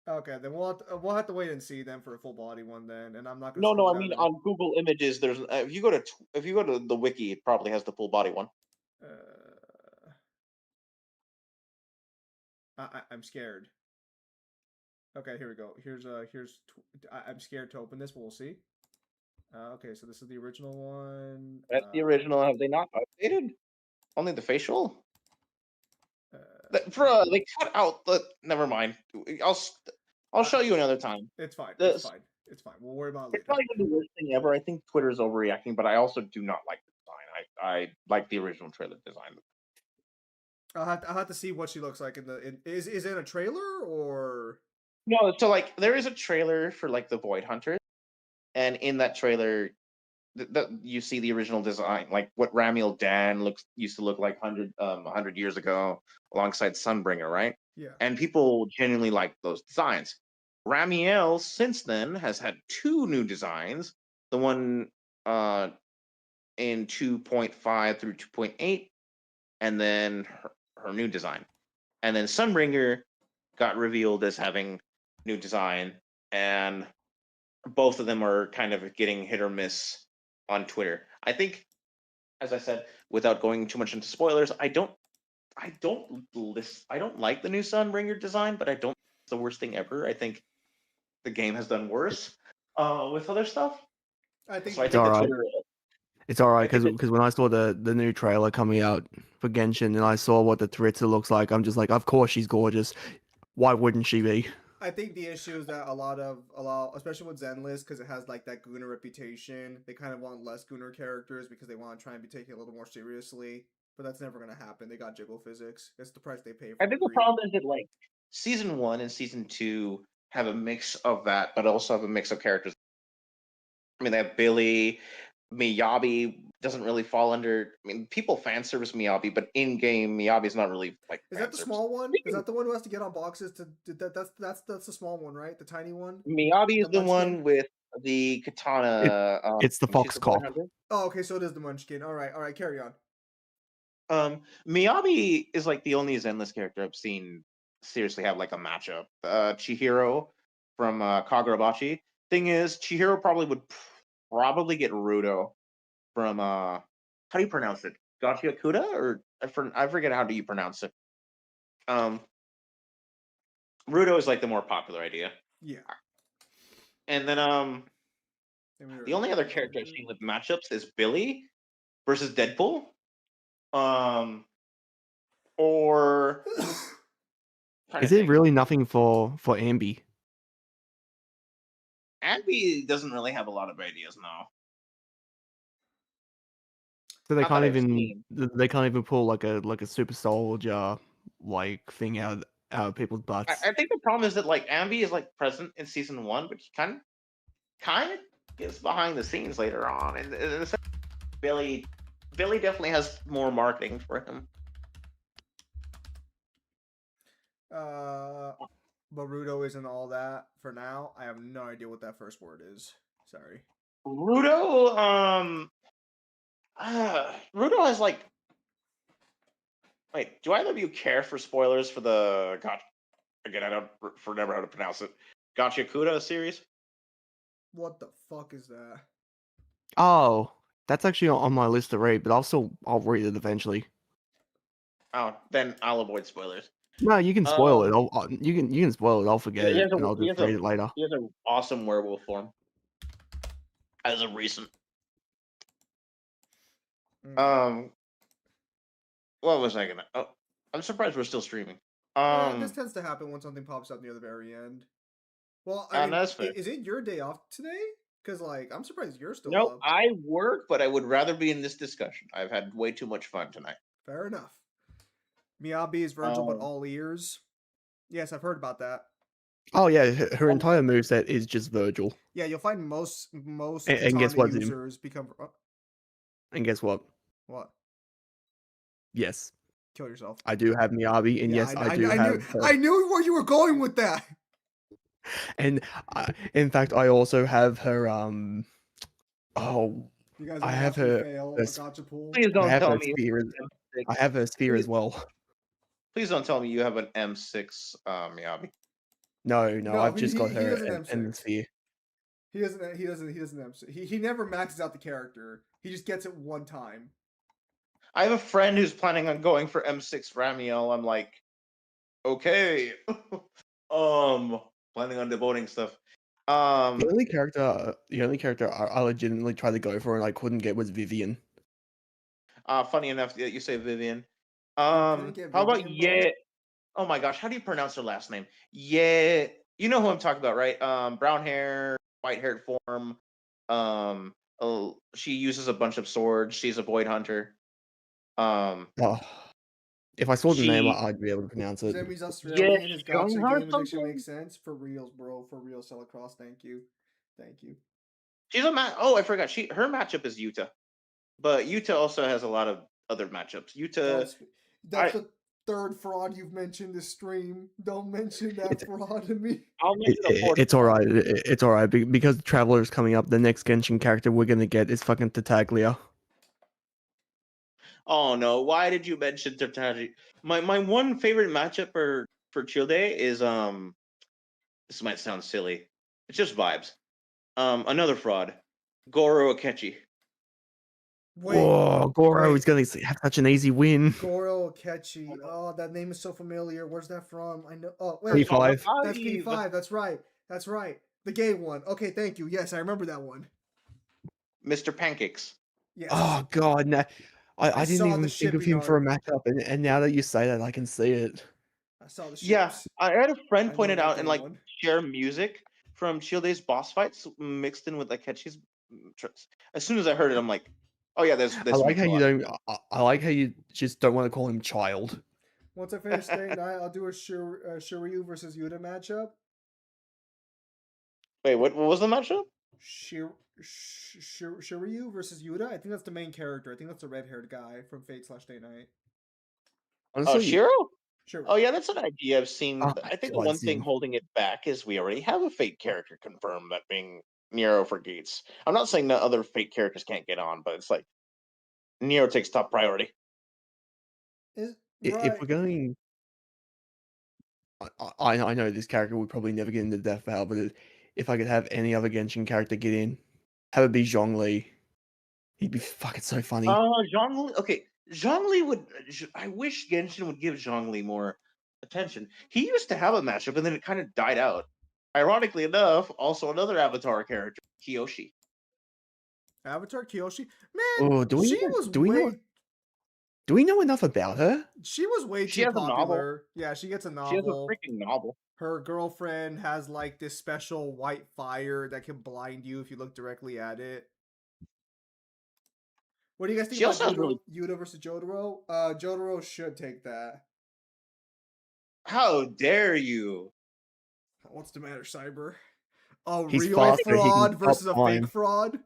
Okay, then we'll have to wait and see then for a full body one then, and I'm not gonna. No, I mean on Google Images. There's if you go to the wiki, it probably has the full body one. I'm scared. Okay, here we go. I'm scared to open this, but we'll see. Okay, so this is the original one. That's the original. Have they not updated? Only the facial. They cut out the. Never mind. I'll show you another time. It's fine. This- It's fine. It's fine. We'll worry about it It's later. not even the worst thing ever. I think Twitter's overreacting, but I also do not like the design. I like the original trailer design. I'll have to see what she looks like is it a trailer or No, so like there is a trailer for like the Void Hunters, and in that trailer, you see the original design, like what Ramiel Dan used to look like 100 years ago, alongside Sunbringer, right? yeah. And people genuinely like those designs. Ramiel since then has had 2 new designs. The one in 2.5 through 2.8, and then her new design. And then Sunbringer got revealed as having new design, and both of them are kind of getting hit or miss on Twitter. I think, as I said, without going too much into spoilers, I don't like the new Sunbringer design, but I don't think it's the worst thing ever. I think the game has done worse with other stuff. I think So I It's think the alright. Twitter. It's alright I think because when I saw the new trailer coming out for Genshin and I saw what the Taritza looks like, I'm just like, of course she's gorgeous. Why wouldn't she be? I think the issue is that a lot, especially with Zenless, because it has like that Gunnar reputation, they kind of want less Gunnar characters because they want to try and be taken a little more seriously. But that's never gonna happen. They got jiggle physics. It's the price they pay for. I think the problem is that like season 1 and season 2 have a mix of that, but also have a mix of characters. I mean, they have Billy, Miyabi doesn't really fall under. I mean, people fan service Miyabi, but in game Miyabi is not really like. Is that the small one? Is that the one who has to get on boxes to that's the small one, right? The tiny one. Miyabi is the one Munchkin? with the katana. It's the she's fox Boy cop. Hunter. Oh, okay, so it is the Munchkin. All right, carry on. Miyabi is like the only Zenless character I've seen seriously have like a matchup. Chihiro from Kagurabachi. Thing is, Chihiro would probably get Rudo from how do you pronounce it? Gachiakuda, or I forget how do you pronounce it. Rudo is like the more popular idea. Yeah. And then the only other character I've seen with matchups is Billy versus Deadpool. Or Is it really nothing for Ambi? Ambi doesn't really have a lot of ideas now. So they Not can't that I've even seen. they can't even pull like a super soldier like thing out of people's butts. I think the problem is that like Ambi is like present in season 1, but he kind of gets behind the scenes later on. And Billy definitely has more marketing for him. Boruto isn't all that for now. I have no idea what that first word is. Sorry. Rudo, Rudo has like. Wait, do either of you care for spoilers for the again, I don't never how to pronounce it. Gachiakuda series? What the fuck is that? Oh, that's actually on my list to read, but I'll read it eventually. Oh, then I'll avoid spoilers. No, you can spoil it. You can spoil it. I'll forget it, and I'll just read it later. He has an awesome werewolf form. As of recent. What was I gonna? Oh, I'm surprised we're still streaming. This tends to happen when something pops up near the very end. Well, I mean, that's fair. is it your day off today? Because like, I'm surprised you're still No, up. I work, but I would rather be in this discussion. I've had way too much fun tonight. Fair enough. Miyabi is Virgil, but all ears. Yes, I've heard about that. Oh yeah, her entire moveset is just Virgil. Yeah, you'll find most and guess what? users become. And guess what? What? Yes. Kill yourself. I do have Miyabi, and yes, I do have. I knew where you were going with that. And in fact, I also have her. You guys I have her. Gotcha pool. Please don't tell me. I have her sphere as well. Please don't tell me you have an M6 Miyabi. No, I've just got her in the sphere. He doesn't. He never maxes out the character. He just gets it one time. I have a friend who's planning on going for M6 Ramiel. I'm like, okay. Playing planning on devoting stuff. The only character I legitimately tried to go for and I couldn't get was Vivian. Funny enough that you say Vivian. couldn't get How about Vivian, bro? yeah? Oh my gosh, how do you pronounce her last name? Yeah, you know who I'm talking about, right? Brown hair, white haired form. She uses a bunch of swords. She's a void hunter. Oh, if I saw the name, She I'd be able to pronounce it. Zemi's yeah, Australian. His gotcha Shunghar game addiction something. makes sense. For reals, bro. For real, Celicross. Thank you. Thank you. She's a Oh, I forgot. Her matchup is Yuta, but Yuta also has a lot of other matchups. Yuta, That's the third fraud you've mentioned this stream. Don't mention that It's fraud to me. I'll mention a fourth. it's all right. It's all right because Traveler's coming up. The next Genshin character we're gonna get is fucking Tataglia. Oh no! Why did you mention Tataji? My one favorite matchup for Childe is This might sound silly. It's just vibes. Another fraud, Goro Akechi. Wait, Whoa, Goro wait. is gonna have such an easy win. Goro Akechi. Oh, that name is so familiar. Where's that from? I know. Oh, wait. P5. That's P5. That's right. That's right. The gay one. Okay, thank you. Yes, I remember that one. Mr. Pancakes. Yes. Oh god, no. I didn't saw the even think of shipping him for a art. matchup, and now that you say that, I can see it. I saw the ships. Yeah, I had a friend I know pointed that out gay and like one. share music from Childe's boss fights mixed in with Akechi's. As soon as I heard it, I'm like, oh yeah, this I like makes how a you lot of don't. sense. I like how you just don't want to call him child. Once I finish staying night, I'll do a Shiryu versus Yuta matchup. Wait, what was the matchup? Shiryu versus Yuta. I think that's the main character. I think that's the red-haired guy from Fate/Stay Night. Oh, Honestly, Shiro? Sure. Oh yeah, that's an idea I've seen. oh, I think the God, one thing Zim. holding it back is we already have a Fate character confirmed, that being Nero for Gates. I'm not saying that other Fate characters can't get on, but it's like Nero takes top priority. Is If right. we're going, I know this character would probably never get into Death Battle, but if I could have any other Genshin character get in, have it be Zhongli. He'd be fucking so funny. Zhongli. Okay, Zhongli would. I wish Genshin would give Zhongli more attention. He used to have a matchup, and then it kind of died out. Ironically enough, also another Avatar character, Kiyoshi. Avatar Kyoshi. Oh, Man, she was do we know enough about her? She was way She too has a novel. popular. Yeah, she gets a She has a novel. freaking novel. Her girlfriend has like this special white fire that can blind you if you look directly at it. What do you guys think She about also has Yuta versus Jotaro? Jotaro should take that. How dare you? What's the matter, Cyber? A He's real faster, he can fraud stop versus a fake time. fraud?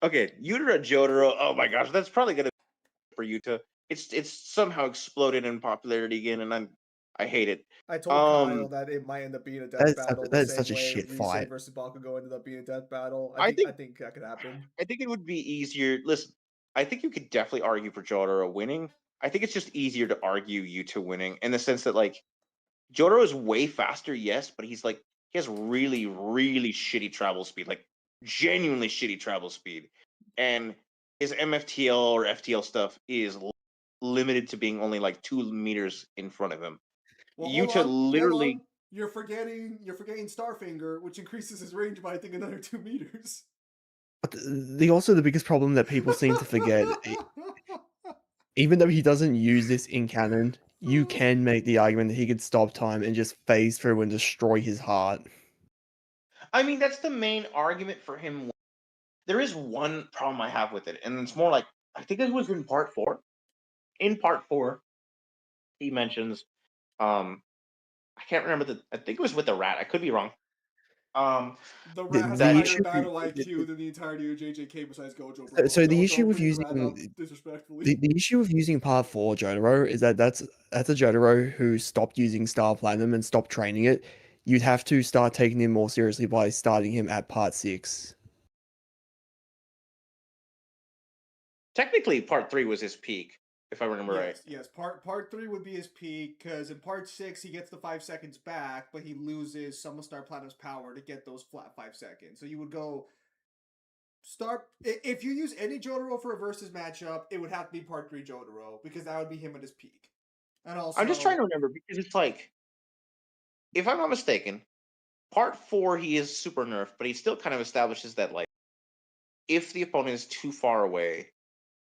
Okay, Yuta Jotaro. Oh my gosh, that's probably gonna be for Yuta. It's somehow exploded in popularity again, and I hate it. I told Kyle that it might end up being a death battle the That is same such a way shit Lee fight. Sin versus Bakugo ended up being a death battle. I I think that could happen. I think it would be easier. Listen, I think you could definitely argue for Jotaro winning. I think it's just easier to argue Yuta winning in the sense that like Jotaro is way faster, yes, but he's like he has really, really shitty travel speed, like genuinely shitty travel speed, and his MFTL or FTL stuff is limited to being only like 2 meters in front of him. Well, Yuta literally. hold on. You're forgetting Starfinger, which increases his range by I think another 2 meters. But the biggest problem that people seem to forget, even though he doesn't use this in canon, you can make the argument that he could stop time and just phase through and destroy his heart. I mean, that's the main argument for him. There is one problem I have with it, and it's more like I think it was in part 4. In part 4, he mentions, I can't remember I think it was with the rat. I could be wrong. The rat has the a issue- higher battle IQ than the entirety of JJK besides Gojo, bro. So the Don't issue with bring the using rat up disrespectfully. the issue with using part 4 Jotaro is that that's a Jotaro who stopped using Star Platinum and stopped training it. You'd have to start taking him more seriously by starting him at part 6. Technically, part 3 was his peak, if I remember right. Yes. Part 3 would be his peak because in part 6 he gets the 5 seconds back, but he loses some of Star Platinum's power to get those flat 5 seconds. So you would go if you use any Jotaro for a versus matchup, it would have to be part 3 Jotaro because that would be him at his peak. And also, I'm just trying to remember because it's like, if I'm not mistaken, part 4 he is super nerfed, but he still kind of establishes that like if the opponent is too far away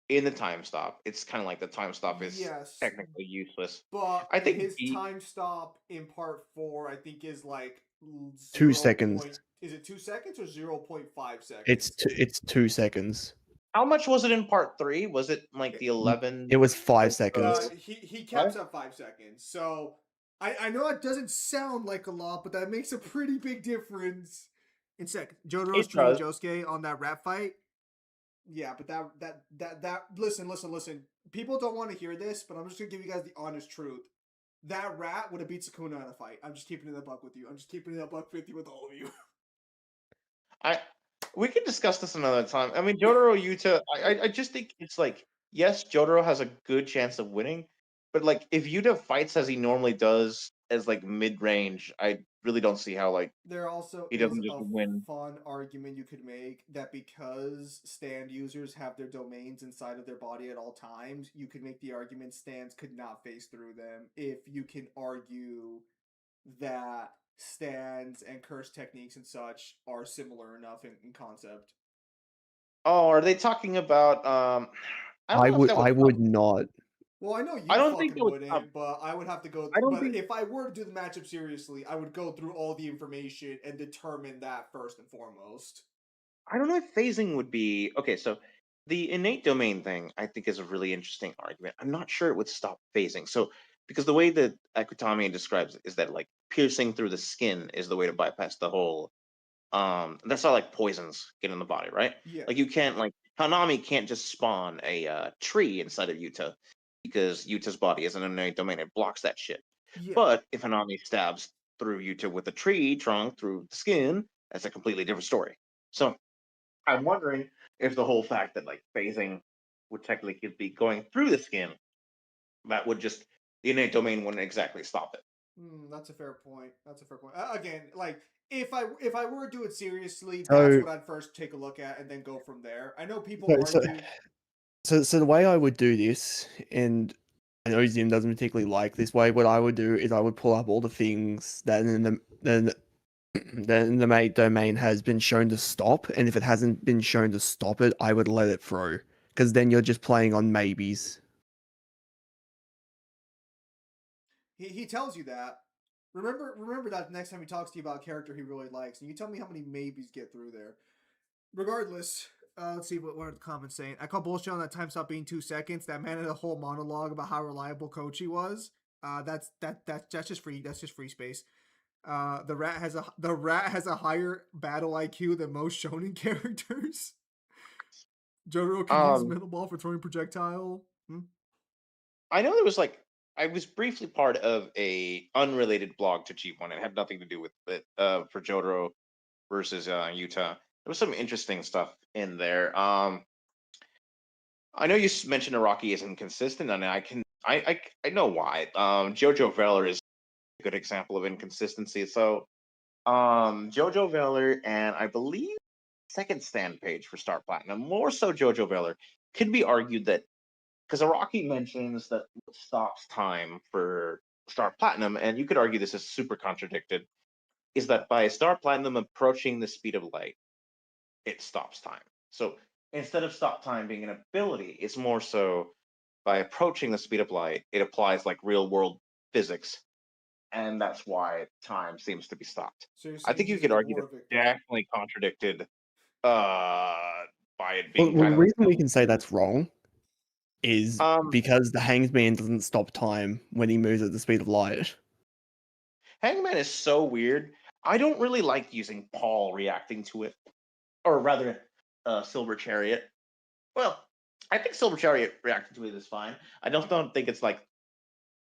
in the time stop, it's kind of like the time stop is Yes, technically useless. but I think his B, time stop in part 4, I think, is like 2 0. seconds. Is it 2 seconds or 0.5 seconds? It's 2 seconds. how much was it in part 3? Was it like the 11? It was 5 seconds. He caps at 5 seconds. So I know it doesn't sound like a lot, but that makes a pretty big difference. In sec, Jotaro It does. Josuke on that rap fight. Yeah, but that listen. People don't want to hear this, but I'm just gonna give you guys the honest truth. That rat would have beat Sukuna in a fight. I'm just keeping it a buck with you. I'm just keeping it a buck 50 with all of you. We can discuss this another time. I mean, Jotaro Yuta, I just think it's like, yes, Jotaro has a good chance of winning, but like if Yuta fights as he normally does as like mid range, I really don't see how like There also he is doesn't just a win. fun argument you could make that because stand users have their domains inside of their body at all times, you could make the argument stands could not phase through them if you can argue that stands and curse techniques and such are similar enough in concept. Oh, are they talking about I don't I know if would that I would would not. Well, I know you I don't think fucking it would wouldn't, but I would have to go. I don't But think if I were to do the matchup seriously, I would go through all the information and determine that first and foremost. I don't know if phasing would be okay. So the innate domain thing, I think, is a really interesting argument. I'm not sure it would stop phasing. So because the way that Akutami describes it is that like piercing through the skin is the way to bypass the whole. That's how like poisons get in the body, right? Yeah. Like you can't like Hanami can't just spawn a tree inside of Yuta because Yuta's body is an innate domain. It blocks that shit. Yeah. But if Hanami stabs through Yuta with a tree trunk through the skin, that's a completely different story. So I'm wondering if the whole fact that like phasing would technically be going through the skin, that would just the innate domain wouldn't exactly stop it. That's a fair point. Again, like if I were to do it seriously, So- that's what I'd first take a look at and then go from there. I know people So- argue. So the way I would do this, and I know Zim doesn't particularly like this way, what I would do is I would pull up all the things that in the main domain has been shown to stop, and if it hasn't been shown to stop it, I would let it through. Because then you're just playing on maybes. He tells you that. Remember that next time he talks to you about a character he really likes, and you tell me how many maybes get through there. Regardless, let's see what are the comments saying. I call bullshit on that time stop being 2 seconds. That man had a whole monologue about how reliable Kochi was. That's just free. That's just free space. The rat has a higher battle IQ than most shonen characters. Jotaro can use mental ball for throwing projectile. I know there was like I was briefly part of a unrelated blog to G1. It had nothing to do with it for Jotaro versus Yuta. There was some interesting stuff in there. I know you mentioned Araki is inconsistent, and I know why. Jojo Veller is a good example of inconsistency. So Jojo Veller and I believe second stand page for Star Platinum, more so Jojo Veller, could be argued that because Araki mentions that what stops time for Star Platinum, and you could argue this is super contradicted, is that by Star Platinum approaching the speed of light, it stops time. So instead of stop time being an ability, it's more so by approaching the speed of light, it applies like real world physics, and that's why time seems to be stopped. So I think you could argue that definitely contradicted by it being Well, kind the of reason we can say that's wrong is because the Hangman doesn't stop time when he moves at the speed of light. Hangman is so weird. I don't really like using Paul reacting to it, or rather, Silver Chariot. Well, I think Silver Chariot reacting to it is fine. I don't think it's like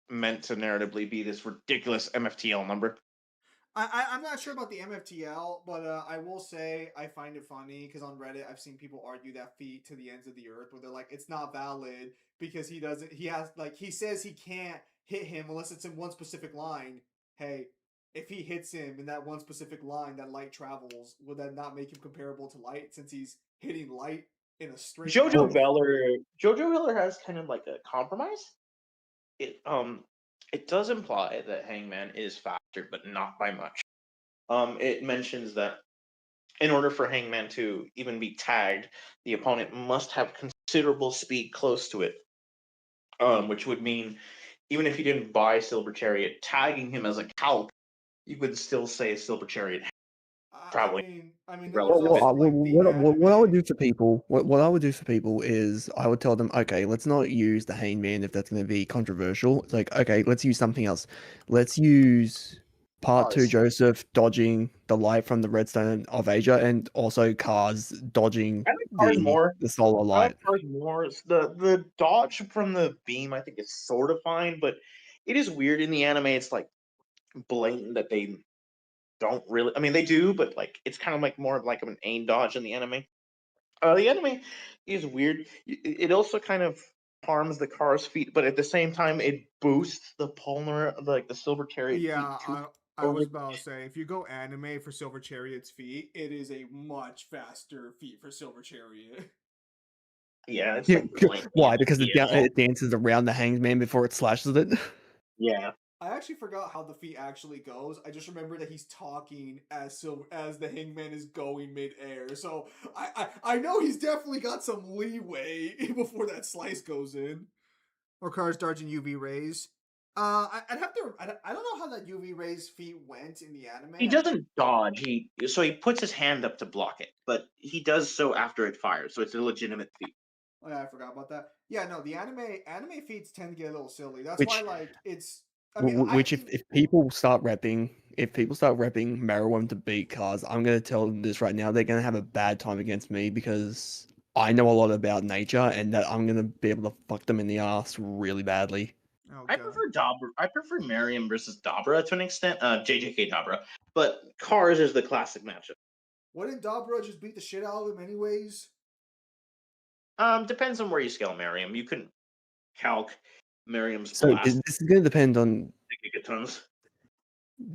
meant to narratively be this ridiculous MFTL number. I'm not sure about the MFTL, but I will say I find it funny because on Reddit I've seen people argue that feat to the ends of the earth where they're like it's not valid because he says he can't hit him unless it's in one specific line. Hey, if he hits him in that one specific line that light travels, would that not make him comparable to light since he's hitting light in a straight Jojo line? Veller has kind of like a compromise. It does imply that Hangman is faster, but not by much. it mentions that in order for Hangman to even be tagged, the opponent must have considerable speed close to it, which would mean even if you didn't buy Silver Chariot, tagging him as a calc, you would still say Silver Chariot traveling I mean, there was relative. also like the What I would anime. do for people, what I would do for people is I would tell them, okay, let's not use the Hangman if that's going to be controversial. It's like, okay, let's use something else. Let's use Part 2 Cars. Joseph dodging the light from the Redstone of Asia and also Cars dodging I like Cars more. the solar I light. like Cars more. The dodge from the beam, I think, is sort of fine, but it is weird in the anime. It's like blatant that they don't really. I mean, they do, but like it's kind of like more of like an aim dodge in the anime. The anime is weird. It also kind of harms the car's feet, but at the same time, it boosts the polar, like the Silver Chariot feet Yeah, too. I was about to say, if you go anime for Silver Chariot's feet, it is a much faster feat for Silver Chariot. Yeah, it's Yeah, like blank why? Because DL. it dances around the Hangman before it slashes it. Yeah. I actually forgot how the feat actually goes. I just remember that he's talking as the Hangman is going midair. So I know he's definitely got some leeway before that slice goes in. Or cars dodging UV rays. I'd have to. I don't know how that UV rays feat went in the anime. He doesn't dodge. He puts his hand up to block it, but he does so after it fires, so it's a legitimate feat. Oh yeah, I forgot about that. Yeah, no, the anime feats tend to get a little silly. That's why Which like it's. I mean, I Which, if people start repping, Merriwem to beat Cars, I'm gonna tell them this right now. They're gonna have a bad time against me because I know a lot about nature, and that I'm gonna be able to fuck them in the ass really badly. Oh I god. prefer Dabra. I prefer Miriam versus Dabra to an extent. JJK Dabra, but Cars is the classic matchup. Wouldn't Dabra just beat the shit out of him anyways? Depends on where you scale Miriam. You can calc Miriam's So blast this is gonna depend on gigatons.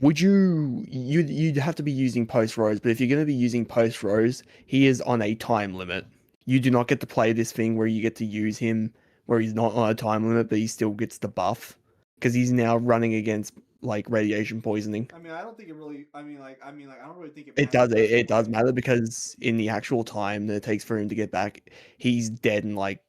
would you'd have to be using post rose, but if you're gonna be using post rose, he is on a time limit. You do not get to play this thing where you get to use him where he's not on a time limit, but he still gets the buff because he's now running against like radiation poisoning. I mean, I don't think it really. I mean, like, I don't really think it It matters does. that It does much. matter because in the actual time that it takes for him to get back, he's dead in like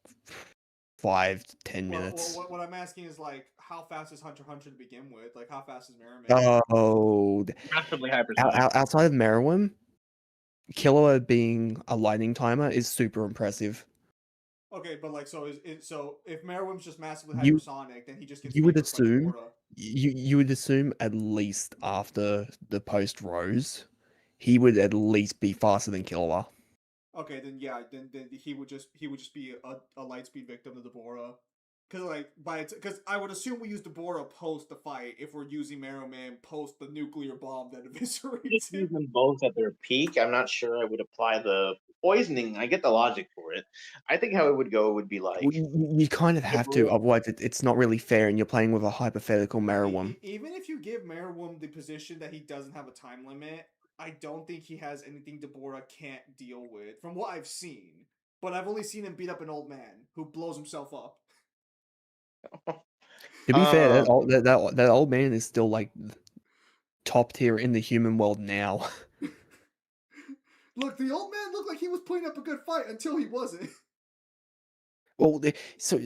5 to 10 minutes. What I'm asking is like, how fast is Hunter Hunter to begin with? Like, how fast is Merriman? Oh, Massively hypersonic. outside of Merriwem, Killua being a lightning timer is super impressive. Okay, but like, so is it so if Merriwim's just massively You hypersonic, then he just gets you would beamed by assume Deborah. you would assume at least after the post rose, he would at least be faster than Killua. Okay, then yeah, then he would just be a light speed victim to Deborah. Cause like because I would assume we use Deborah post the fight if we're using Merriman post the nuclear bomb that eviscerates Use him. them both at their peak. I'm not sure I would apply the poisoning. I get the logic for it. I think how it would go would be like Well, you kind of have to, otherwise it's not really fair, and you're playing with a hypothetical Merriwem. Even if you give Merriwim the position that he doesn't have a time limit, I don't think he has anything Deborah can't deal with, from what I've seen. But I've only seen him beat up an old man who blows himself up. To be fair, that old man is still like top tier in the human world now. Look, the old man looked like he was putting up a good fight until he wasn't. Well, so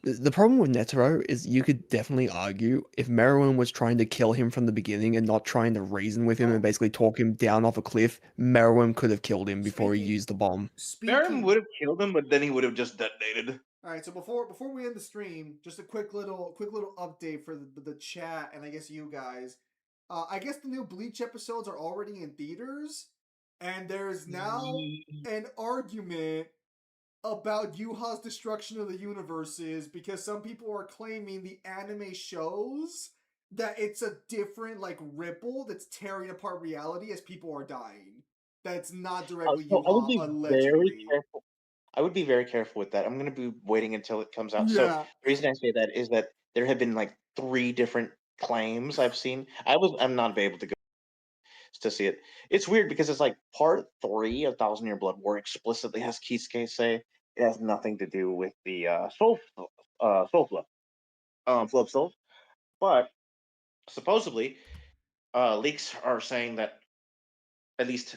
the problem with Netero is you could definitely argue if Merriwin was trying to kill him from the beginning and not trying to reason with him and basically talk him down off a cliff, Merriwin could have killed him before he used the bomb. Merriam would have killed him, but then he would have just detonated. All right, so before we end the stream, just a quick little update for the chat and I guess you guys. I guess the new Bleach episodes are already in theaters, and there's now an argument about Yuha's destruction of the universes because some people are claiming the anime shows that it's a different like ripple that's tearing apart reality as people are dying. That's not directly So I would Yuha be allegedly. very careful. I would be very careful with that. I'm going to be waiting until it comes out. So Yeah. the reason I say that is that there have been like 3 different claims I've seen. I'm not able to go to see it. It's weird because it's like part 3 of Thousand Year Blood War explicitly has Kisuke say it has nothing to do with the soul flow of souls, but supposedly leaks are saying that at least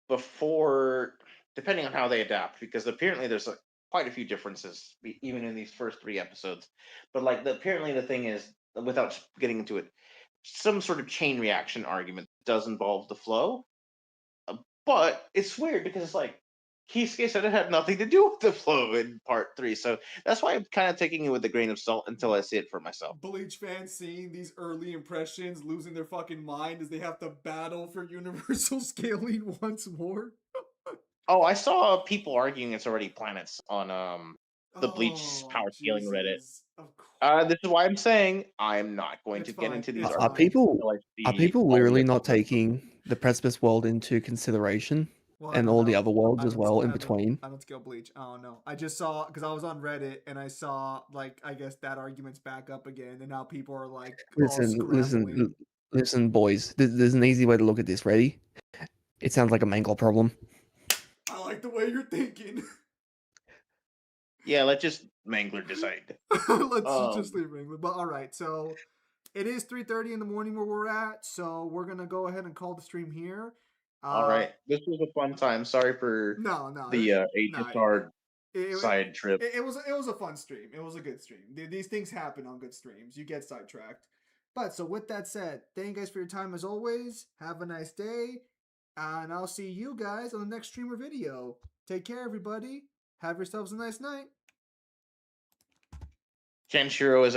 before, depending on how they adapt, because apparently there's quite a few differences even in these first 3 episodes. But like apparently the thing is, without getting into it, some sort of chain reaction argument does involve the flow. But it's weird because it's like Kisuke said it had nothing to do with the flow in part 3, so that's why I'm kind of taking it with a grain of salt until I see it for myself. Bleach fans seeing these early impressions losing their fucking mind as they have to battle for universal scaling once more. Oh, I saw people arguing it's already planets on the Bleach Oh, power scaling Reddit. Jesus. Of course. This is why I'm saying I'm not going It's to get fine, into these it's Are fine. arguments people until I see all literally the not episodes. taking the Precipice world into consideration Well, I and don't all the know. other worlds I as don't- well I in don't- between? I don't scale Bleach. I don't know. I just saw, because I was on Reddit and I saw, like, I guess that argument's back up again, and now people are like all scrambling. Listen, boys. There's an easy way to look at this. Ready? It sounds like a Mangler problem. I like the way you're thinking. Yeah, let's just Mangler decide. Let's just leave England. But all right, so it is 3:30 in the morning where we're at, so we're gonna go ahead and call the stream here. All right, this was a fun time. Sorry for No, the HSR side trip. It was a fun stream. It was a good stream. These things happen on good streams. You get sidetracked. But so with that said, thank you guys for your time as always. Have a nice day, and I'll see you guys on the next streamer video. Take care, everybody. Have yourselves a nice night. Kenshiro is a